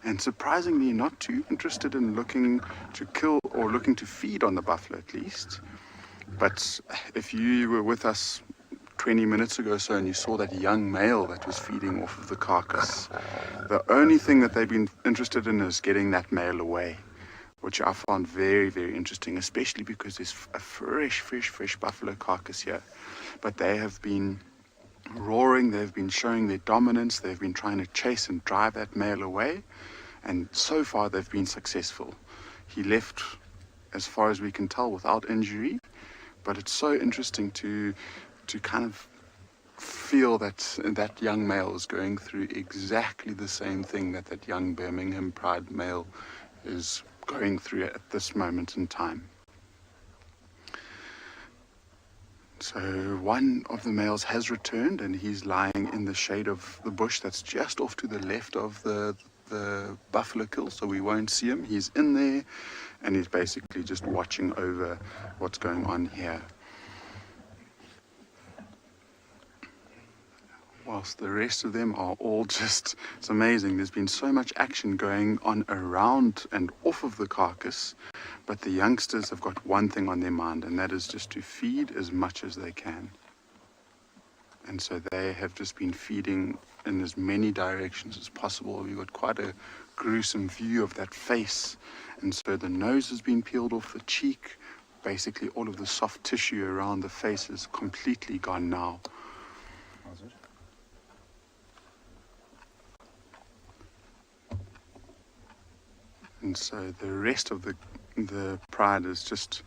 and surprisingly not too interested in looking to kill or looking to feed on the buffalo at least. But if you were with us 20 minutes ago or so and you saw that young male that was feeding off of the carcass, the only thing that they've been interested in is getting that male away, which I found very, very interesting, especially because there's a fresh buffalo carcass here. But they have been roaring, they've been showing their dominance, they've been trying to chase and drive that male away, and so far they've been successful. He left, as far as we can tell, without injury, but it's so interesting to kind of feel that that young male is going through exactly the same thing that that young Birmingham Pride male is going through at this moment in time. So one of the males has returned and he's lying in the shade of the bush that's just off to the left of the buffalo kill, so we won't see him. He's in there and he's basically just watching over what's going on here. whilst the rest of them are all just, it's amazing. There's been so much action going on around and off of the carcass, but the youngsters have got one thing on their mind, and that is just to feed as much as they can. And so they have just been feeding in as many directions as possible. We've got quite a gruesome view of that face, and so the nose has been peeled off the cheek. Basically all of the soft tissue around the face is completely gone now. And so the rest of the pride has just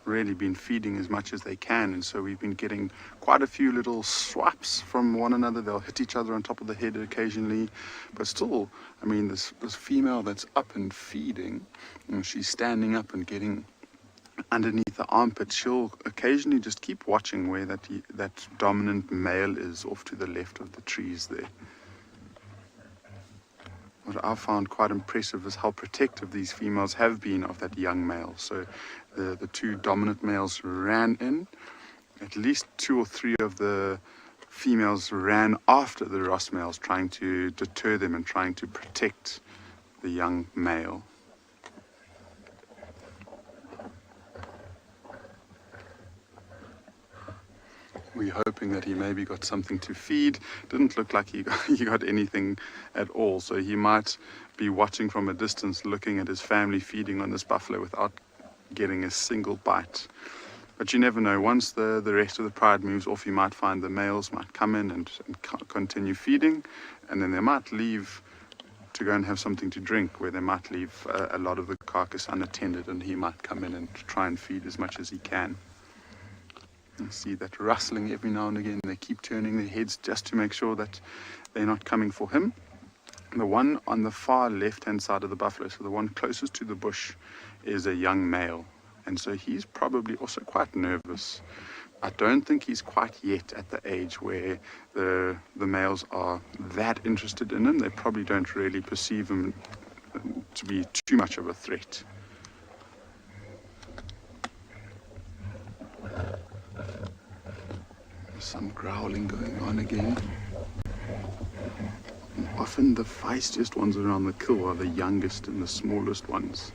really been feeding as much as they can, and so we've been getting quite a few little swipes from one another. They'll hit each other on top of the head occasionally, but still, I mean, this female that's up and feeding, and she's standing up and getting underneath the armpit, she'll occasionally just keep watching where that dominant male is off to the left of the trees there. What I found quite impressive is how protective these females have been of that young male. So the two dominant males ran in. At least 2 or 3 of the females ran after the Ross males, trying to deter them and trying to protect the young male. We're hoping that he maybe got something to feed. Didn't look like he got anything at all, so he might be watching from a distance, looking at his family feeding on this buffalo without getting a single bite. But you never know. Once the rest of the pride moves off, you might find the males might come in and continue feeding, and then they might leave to go and have something to drink, where they might leave a lot of the carcass unattended, and he might come in and try and feed as much as he can. You see that rustling every now and again. They keep turning their heads just to make sure that they're not coming for him. The one on the far left-hand side of the buffalo, so the one closest to the bush, is a young male. And so he's probably also quite nervous. I don't think he's quite yet at the age where the males are that interested in him. They probably don't really perceive him to be too much of a threat. Some growling going on again. And often the feistiest ones around the kill are the youngest and the smallest ones.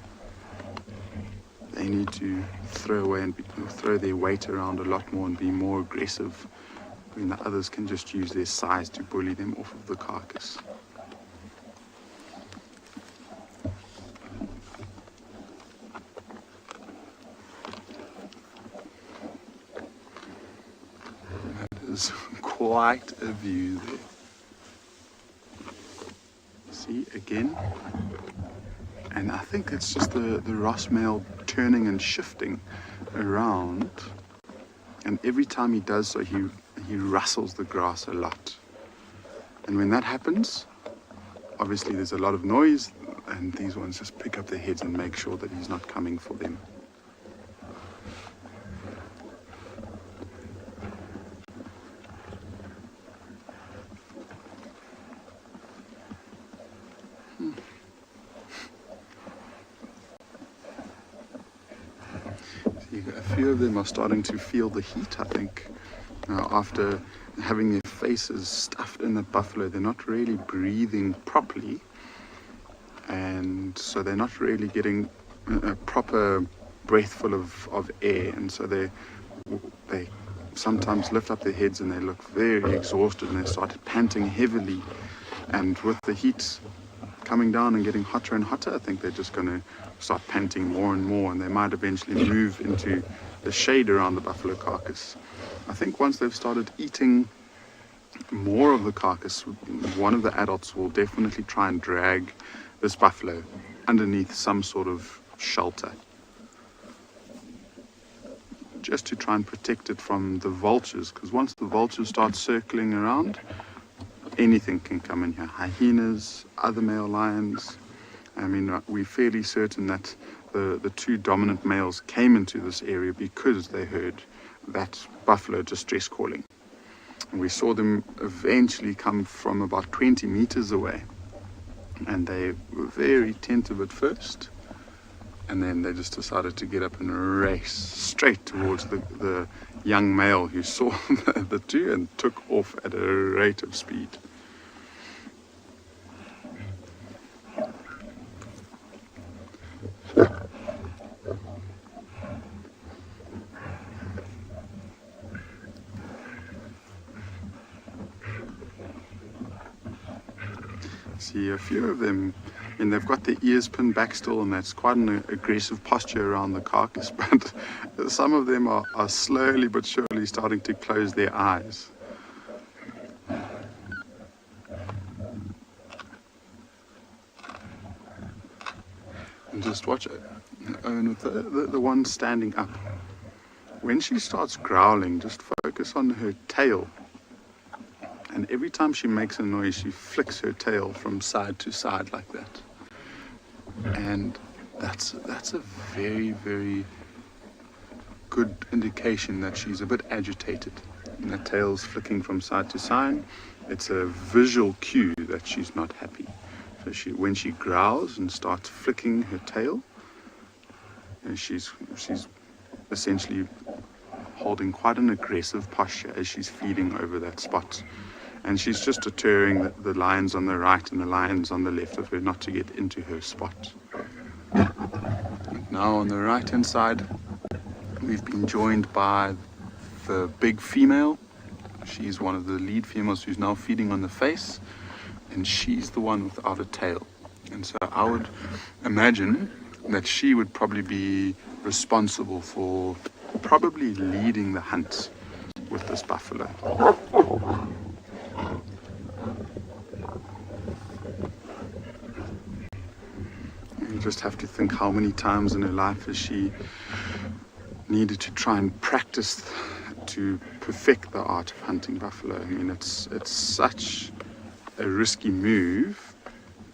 They need to throw away and throw their weight around a lot more and be more aggressive, when the others can just use their size to bully them off of the carcass. Quite a view there. See again, and I think it's just the Ross male turning and shifting around, and every time he does so, he rustles the grass a lot. And when that happens, obviously there's a lot of noise, and these ones just pick up their heads and make sure that he's not coming for them. A few of them are starting to feel the heat, I think. After having their faces stuffed in the buffalo, they're not really breathing properly, and so they're not really getting a proper breathful of air, and so they sometimes lift up their heads and they look very exhausted, and they start panting heavily. And with the heat coming down and getting hotter and hotter, I think they're just going to start panting more and more, and they might eventually move into the shade around the buffalo carcass. I think once they've started eating more of the carcass, one of the adults will definitely try and drag this buffalo underneath some sort of shelter, just to try and protect it from the vultures, because once the vultures start circling around, anything can come in here. Hyenas, other male lions. I mean, we're fairly certain that the two dominant males came into this area because they heard that buffalo distress calling. And we saw them eventually come from about 20 meters away. And they were very tentative at first. And then they just decided to get up and race straight towards the young male who saw the two and took off at a rate of speed. See, a few of them, I mean, they've got their ears pinned back still, and that's quite an aggressive posture around the carcass, but some of them are slowly but surely starting to close their eyes. And just watch it. And with the one standing up, when she starts growling, just focus on her tail. And every time she makes a noise, she flicks her tail from side to side like that. And that's a very, very good indication that she's a bit agitated. And the tail's flicking from side to side. It's a visual cue that she's not happy. So when she growls and starts flicking her tail, and she's essentially holding quite an aggressive posture as she's feeding over that spot. And she's just deterring the lions on the right and the lions on the left of her not to get into her spot. And now on the right hand side, we've been joined by the big female. She's one of the lead females who's now feeding on the face, and she's the one without a tail. And so I would imagine that she would probably be responsible for probably leading the hunt with this buffalo. You just have to think how many times in her life has she needed to try and practice to perfect the art of hunting buffalo. I mean, it's such a risky move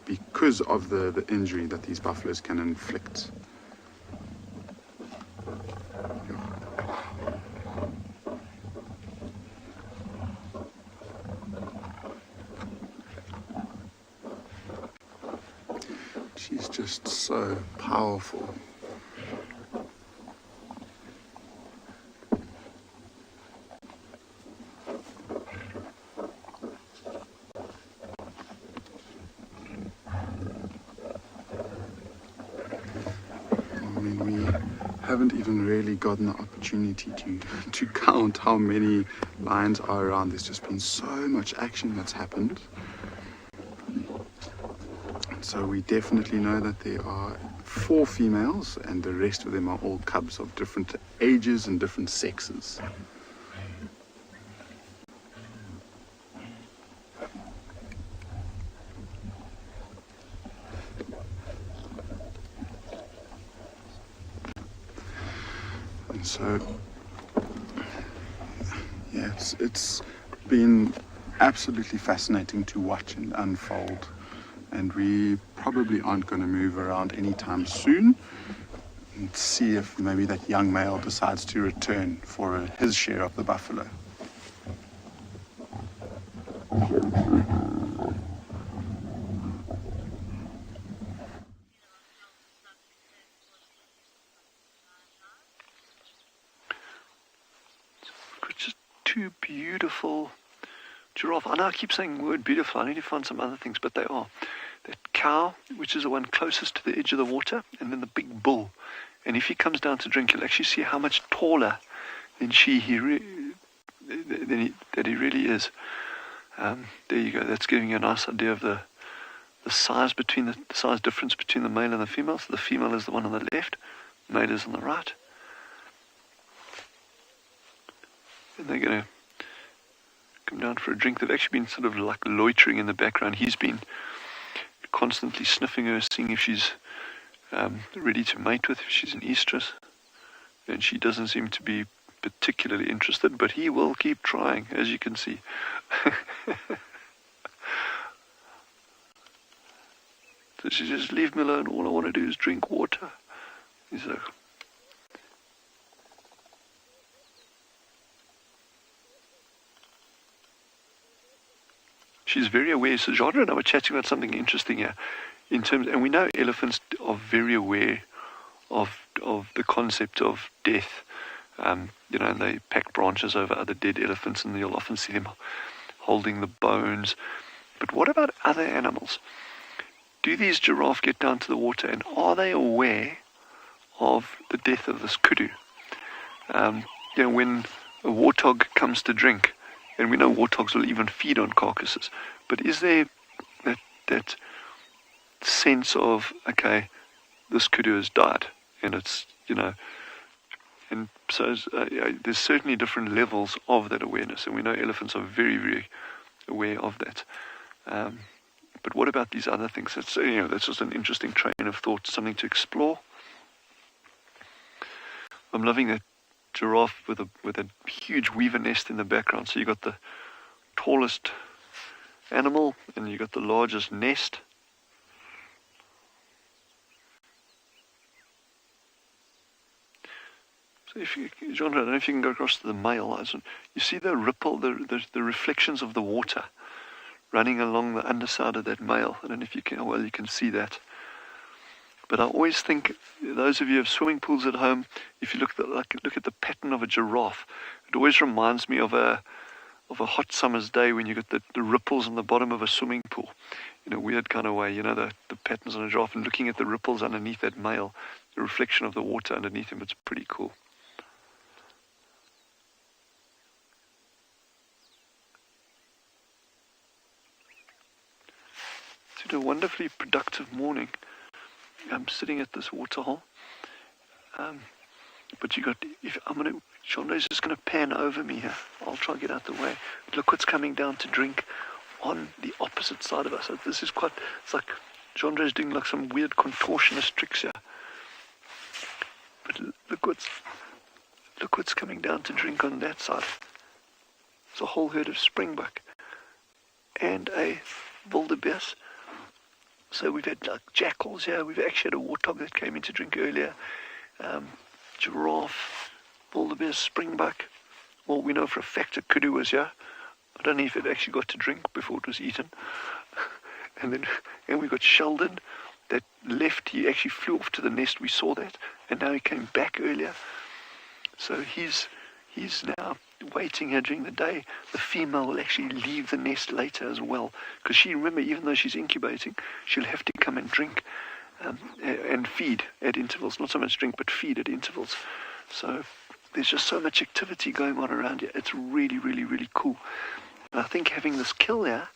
because of the injury that these buffaloes can inflict. She's just so powerful. I mean, we haven't even really gotten the opportunity to count how many lions are around. There's just been so much action that's happened. So we definitely know that there are 4 females, and the rest of them are all cubs of different ages and different sexes. And so, yeah, it's been absolutely fascinating to watch and unfold. And we probably aren't going to move around anytime soon, and see if maybe that young male decides to return for his share of the buffalo. Just 2 beautiful giraffe. I know I keep saying the word beautiful. I need to find some other things, but they are. That cow, which is the one closest to the edge of the water, and then the big bull. And if he comes down to drink, you'll actually see how much taller than he really is. There you go. That's giving you a nice idea of the size difference between the male and the female. So the female is the one on the left, male is on the right. And they're going to come down for a drink. They've actually been sort of like loitering in the background. He's been constantly sniffing her, seeing if she's ready to mate with, if she's an estrus. And she doesn't seem to be particularly interested, but he will keep trying, as you can see. So she says, leave me alone, all I want to do is drink water. He's like, she's very aware. So Jadra and I were chatting about something interesting here, in terms, and we know elephants are very aware the concept of death. And they pack branches over other dead elephants, and you'll often see them holding the bones. But what about other animals? Do these giraffe get down to the water, and are they aware of the death of this kudu? When a warthog comes to drink, and we know warthogs will even feed on carcasses, but is there that sense of, okay, this kudu has died, and it's, and so there's certainly different levels of that awareness, and we know elephants are very, very aware of that. But what about these other things? That's just an interesting train of thought, something to explore. I'm loving that giraffe with a huge weaver nest in the background. So you got the tallest animal, and you got the largest nest. So John, I don't know if you can go across to the male. You see the ripple, the reflections of the water running along the underside of that male. I don't know if you can, well, you can see that. But I always think, those of you who have swimming pools at home, if you look at the pattern of a giraffe, it always reminds me of a hot summer's day when you get the ripples on the bottom of a swimming pool, in a weird kind of way. The patterns on a giraffe, and looking at the ripples underneath that male, the reflection of the water underneath him, it's pretty cool. It's a wonderfully productive morning. I'm sitting at this waterhole, but Chandre's just going to pan over me here. I'll try to get out the way. Look what's coming down to drink on the opposite side of us. So this is it's like Chandre's doing like some weird contortionist tricks here. But look what's coming down to drink on that side. It's a whole herd of springbuck and a wildebeest. So we've had like jackals here. We've actually had a warthog that came in to drink earlier. Giraffe, wildebeest, springbuck. Well, we know for a fact that kudu was here. I don't know if it actually got to drink before it was eaten. and we got Sheldon that left. He actually flew off to the nest. We saw that, and now he came back earlier. So he's now waiting here during the day. The female will actually leave the nest later as well, because remember, even though she's incubating, she'll have to come and drink and feed at intervals. Not so much drink, but feed at intervals. So there's just so much activity going on around here. It's really, really, really cool. And I think having this kill here,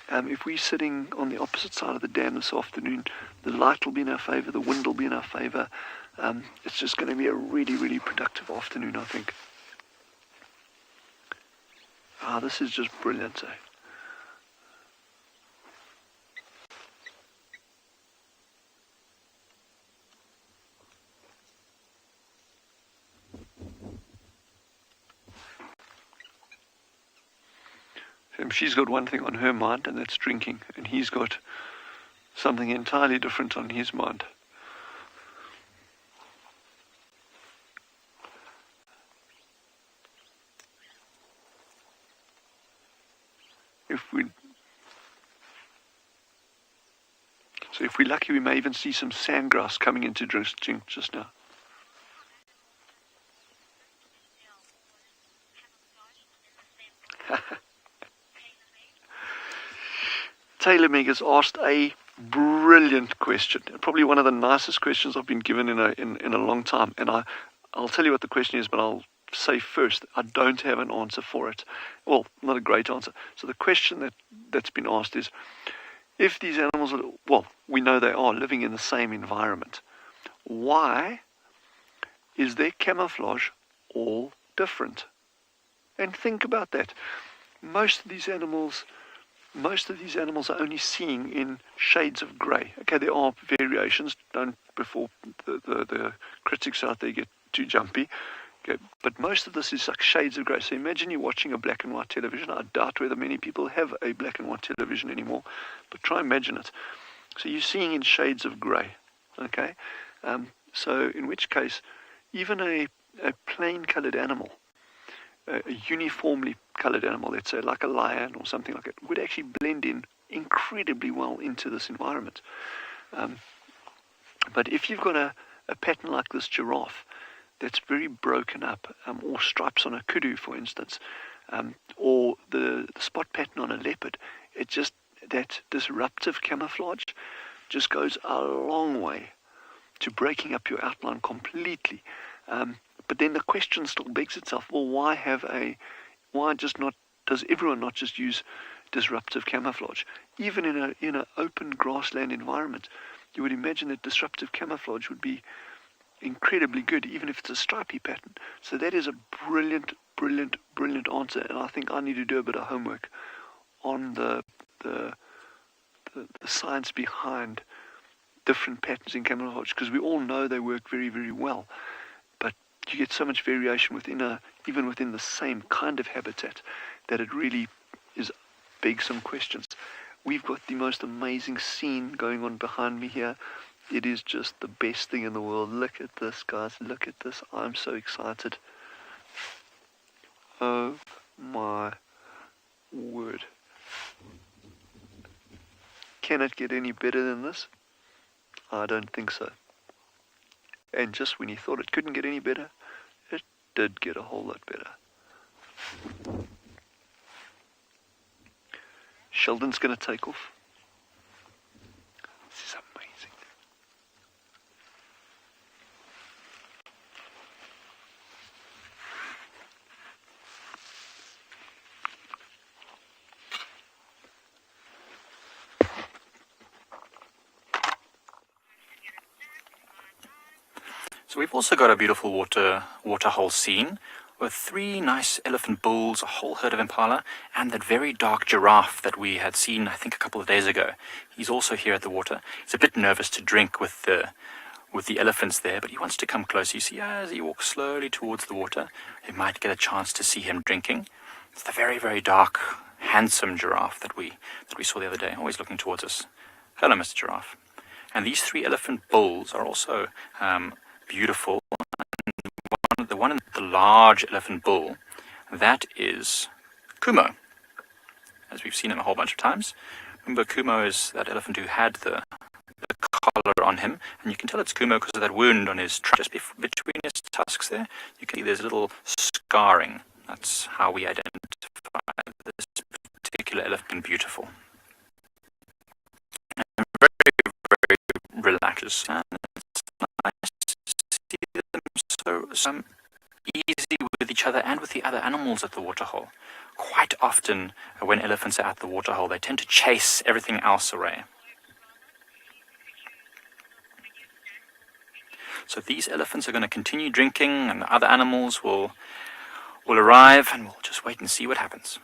if we're sitting on the opposite side of the dam this afternoon, the light will be in our favor, the wind will be in our favor. It's just going to be a really, really productive afternoon, I think. This is just brilliant, eh? She's got one thing on her mind, and that's drinking, and he's got something entirely different on his mind. If we're lucky, we may even see some sandgrass coming into drink just now. Taylor Meg has asked a brilliant question, probably one of the nicest questions I've been given in a long time. And I'll tell you what the question is, but I'll say first, I don't have an answer for it. Well, not a great answer. So the question that's been asked is, if these animals are, well, we know they are living in the same environment, why is their camouflage all different? And think about that. Most of these animals are only seeing in shades of grey. Okay, there are variations. Don't, before the critics out there get too jumpy. Okay, but most of this is like shades of grey. So imagine you're watching a black and white television. I doubt whether many people have a black and white television anymore, but try and imagine it. So you're seeing in shades of grey. Okay, so in which case, even a plain coloured animal, a uniformly coloured animal, let's say like a lion or something like it, would actually blend in incredibly well into this environment. But if you've got a pattern like this giraffe that's very broken up, or stripes on a kudu, for instance, or the spot pattern on a leopard, it just, that disruptive camouflage just goes a long way to breaking up your outline completely. But then the question still begs itself, well, does everyone not just use disruptive camouflage? Even in an open grassland environment, you would imagine that disruptive camouflage would be incredibly good, even if it's a stripy pattern. So that is a brilliant answer, and I think I need to do a bit of homework on the science behind different patterns in camouflage, because we all know they work very, very well, but you get so much variation even within the same kind of habitat that it really begs some questions. We've got the most amazing scene going on behind me here. It is just the best thing in the world. Look at this, guys. Look at this. I'm so excited. Oh my word. Can it get any better than this? I don't think so. And just when you thought it couldn't get any better, it did get a whole lot better. Sheldon's going to take off. This is amazing. So we've also got a beautiful waterhole scene with 3 nice elephant bulls, a whole herd of impala, and that very dark giraffe that we had seen, I think, a couple of days ago. He's also here at the water. He's a bit nervous to drink with the elephants there, but he wants to come close. You see, as he walks slowly towards the water, you might get a chance to see him drinking. It's the very, very dark, handsome giraffe that we saw the other day, always looking towards us. Hello, Mr. Giraffe. And these 3 elephant bulls are also beautiful. The one in the large elephant bull, that is Kumo, as we've seen him a whole bunch of times. Remember, Kumo is that elephant who had the collar on him, and you can tell it's Kumo because of that wound on his trunk, just between his tusks there. You can see there's a little scarring. That's how we identify this particular elephant beautiful. And very, very relaxed, and it's nice to see them so easy with each other and with the other animals at the waterhole. Quite often, when elephants are at the waterhole, they tend to chase everything else away. So these elephants are going to continue drinking, and the other animals will arrive, and we'll just wait and see what happens.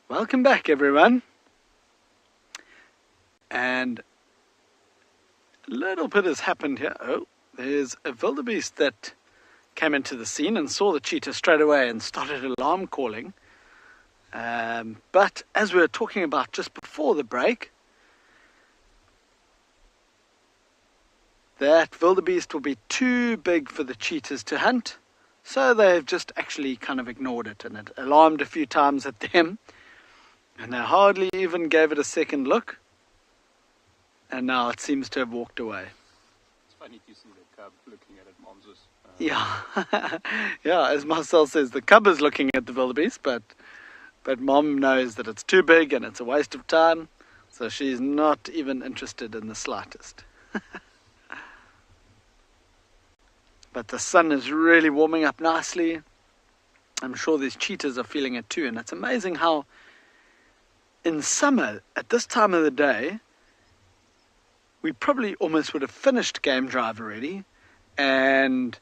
Welcome back, everyone. And a little bit has happened here. Oh, there's a wildebeest that came into the scene and saw the cheetah straight away and started alarm calling. But as we were talking about just before the break, that wildebeest will be too big for the cheetahs to hunt, so they've just actually kind of ignored it, and it alarmed a few times at them, and they hardly even gave it a second look, and now it seems to have walked away. It's funny to see the cub looking at it, Mom's. Yeah, yeah. As Marcel says, the cub is looking at the wildebeest, but Mom knows that it's too big and it's a waste of time, so she's not even interested in the slightest. But the sun is really warming up nicely. I'm sure these cheetahs are feeling it too, and it's amazing how in summer, at this time of the day, we probably almost would have finished Game Drive already, and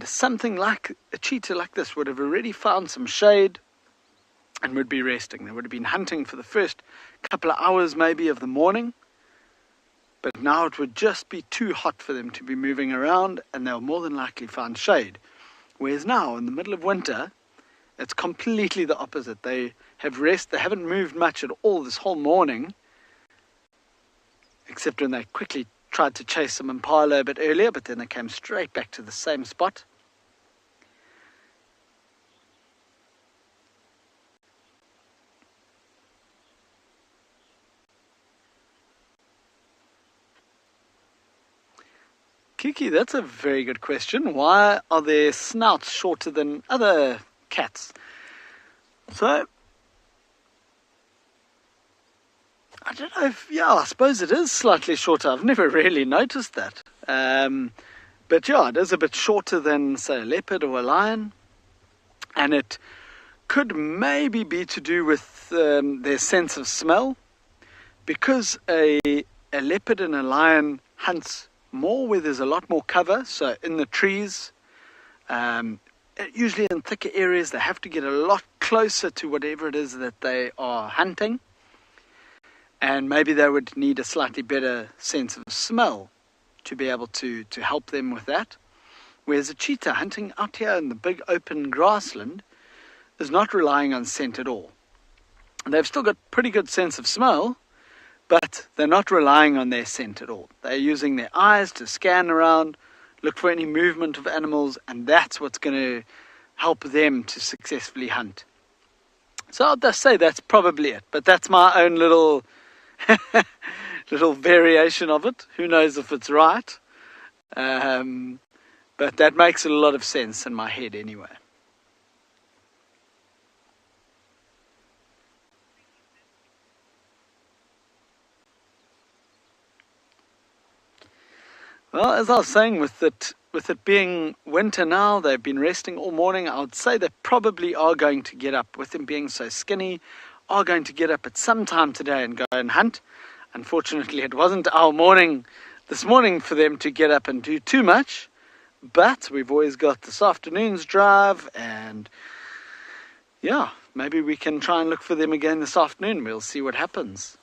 something like a cheetah like this would have already found some shade and would be resting. They would have been hunting for the first couple of hours maybe of the morning, but now it would just be too hot for them to be moving around, and they'll more than likely find shade. Whereas now, in the middle of winter, it's completely the opposite. They have rest, they haven't moved much at all this whole morning, except when they quickly tried to chase some impala a bit earlier, but then they came straight back to the same spot. Kiki, that's a very good question. Why are their snouts shorter than other cats? So, I don't know if, I suppose it is slightly shorter. I've never really noticed that. But yeah, it is a bit shorter than, say, a leopard or a lion. And it could maybe be to do with their sense of smell. Because a leopard and a lion hunts more where there's a lot more cover, so in the trees, usually in thicker areas, they have to get a lot closer to whatever it is that they are hunting. And maybe they would need a slightly better sense of smell to be able to help them with that. Whereas a cheetah hunting out here in the big open grassland is not relying on scent at all. And they've still got pretty good sense of smell, but they're not relying on their scent at all. They're using their eyes to scan around, look for any movement of animals, and that's what's going to help them to successfully hunt. So I'll just say that's probably it, but that's my own little variation of it. Who knows if it's right? But that makes a lot of sense in my head anyway. Well, as I was saying, with it being winter now, they've been resting all morning. I would say they probably are going to get up, with them being so skinny, are going to get up at some time today and go and hunt. Unfortunately, it wasn't our morning this morning for them to get up and do too much, but we've always got this afternoon's drive, and yeah, maybe we can try and look for them again this afternoon. We'll see what happens,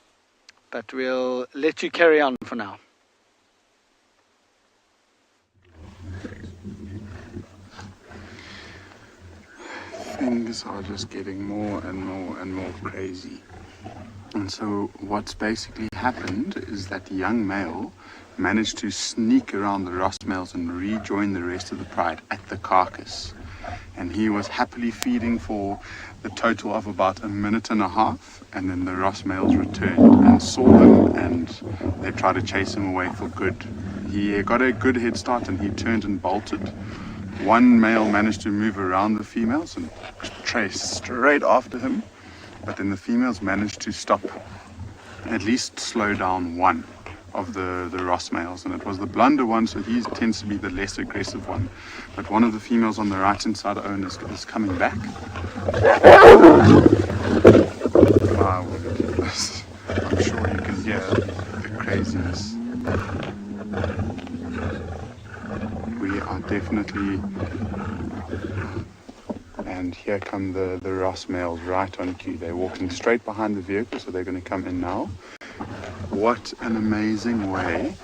but we'll let you carry on for now. Things are just getting more and more and more crazy. And so what's basically happened is that the young male managed to sneak around the Ross males and rejoin the rest of the pride at the carcass. And he was happily feeding for the total of about a minute and a half, and then the Ross males returned and saw him, and they tried to chase him away for good. He got a good head start and he turned and bolted. One male managed to move around the females and trace straight after him, but then the females managed to stop, at least slow down one of the Ross males, and it was the blunder one, so he tends to be the less aggressive one. But one of the females on the right hand side of Owen is coming back. Wow, I'm sure you can hear the craziness. We are definitely, and here come the Ross males right on cue. They're walking straight behind the vehicle, so they're going to come in now. What an amazing way,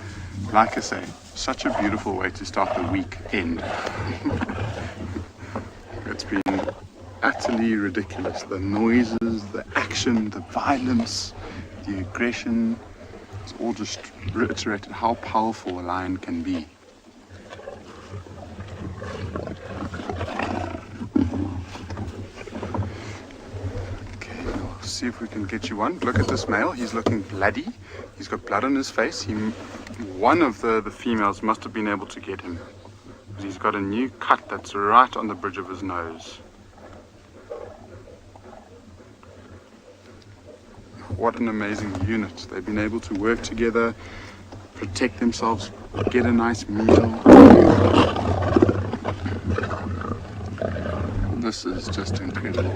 like I say, such a beautiful way to start the weekend. It's been utterly ridiculous. The noises, the action, the violence, the aggression, it's all just reiterated how powerful a lion can be. See if we can get you one. Look at this male. He's looking bloody. He's got blood on his face. One of the females must have been able to get him. He's got a new cut that's right on the bridge of his nose. What an amazing unit. They've been able to work together, protect themselves, get a nice meal. This is just incredible.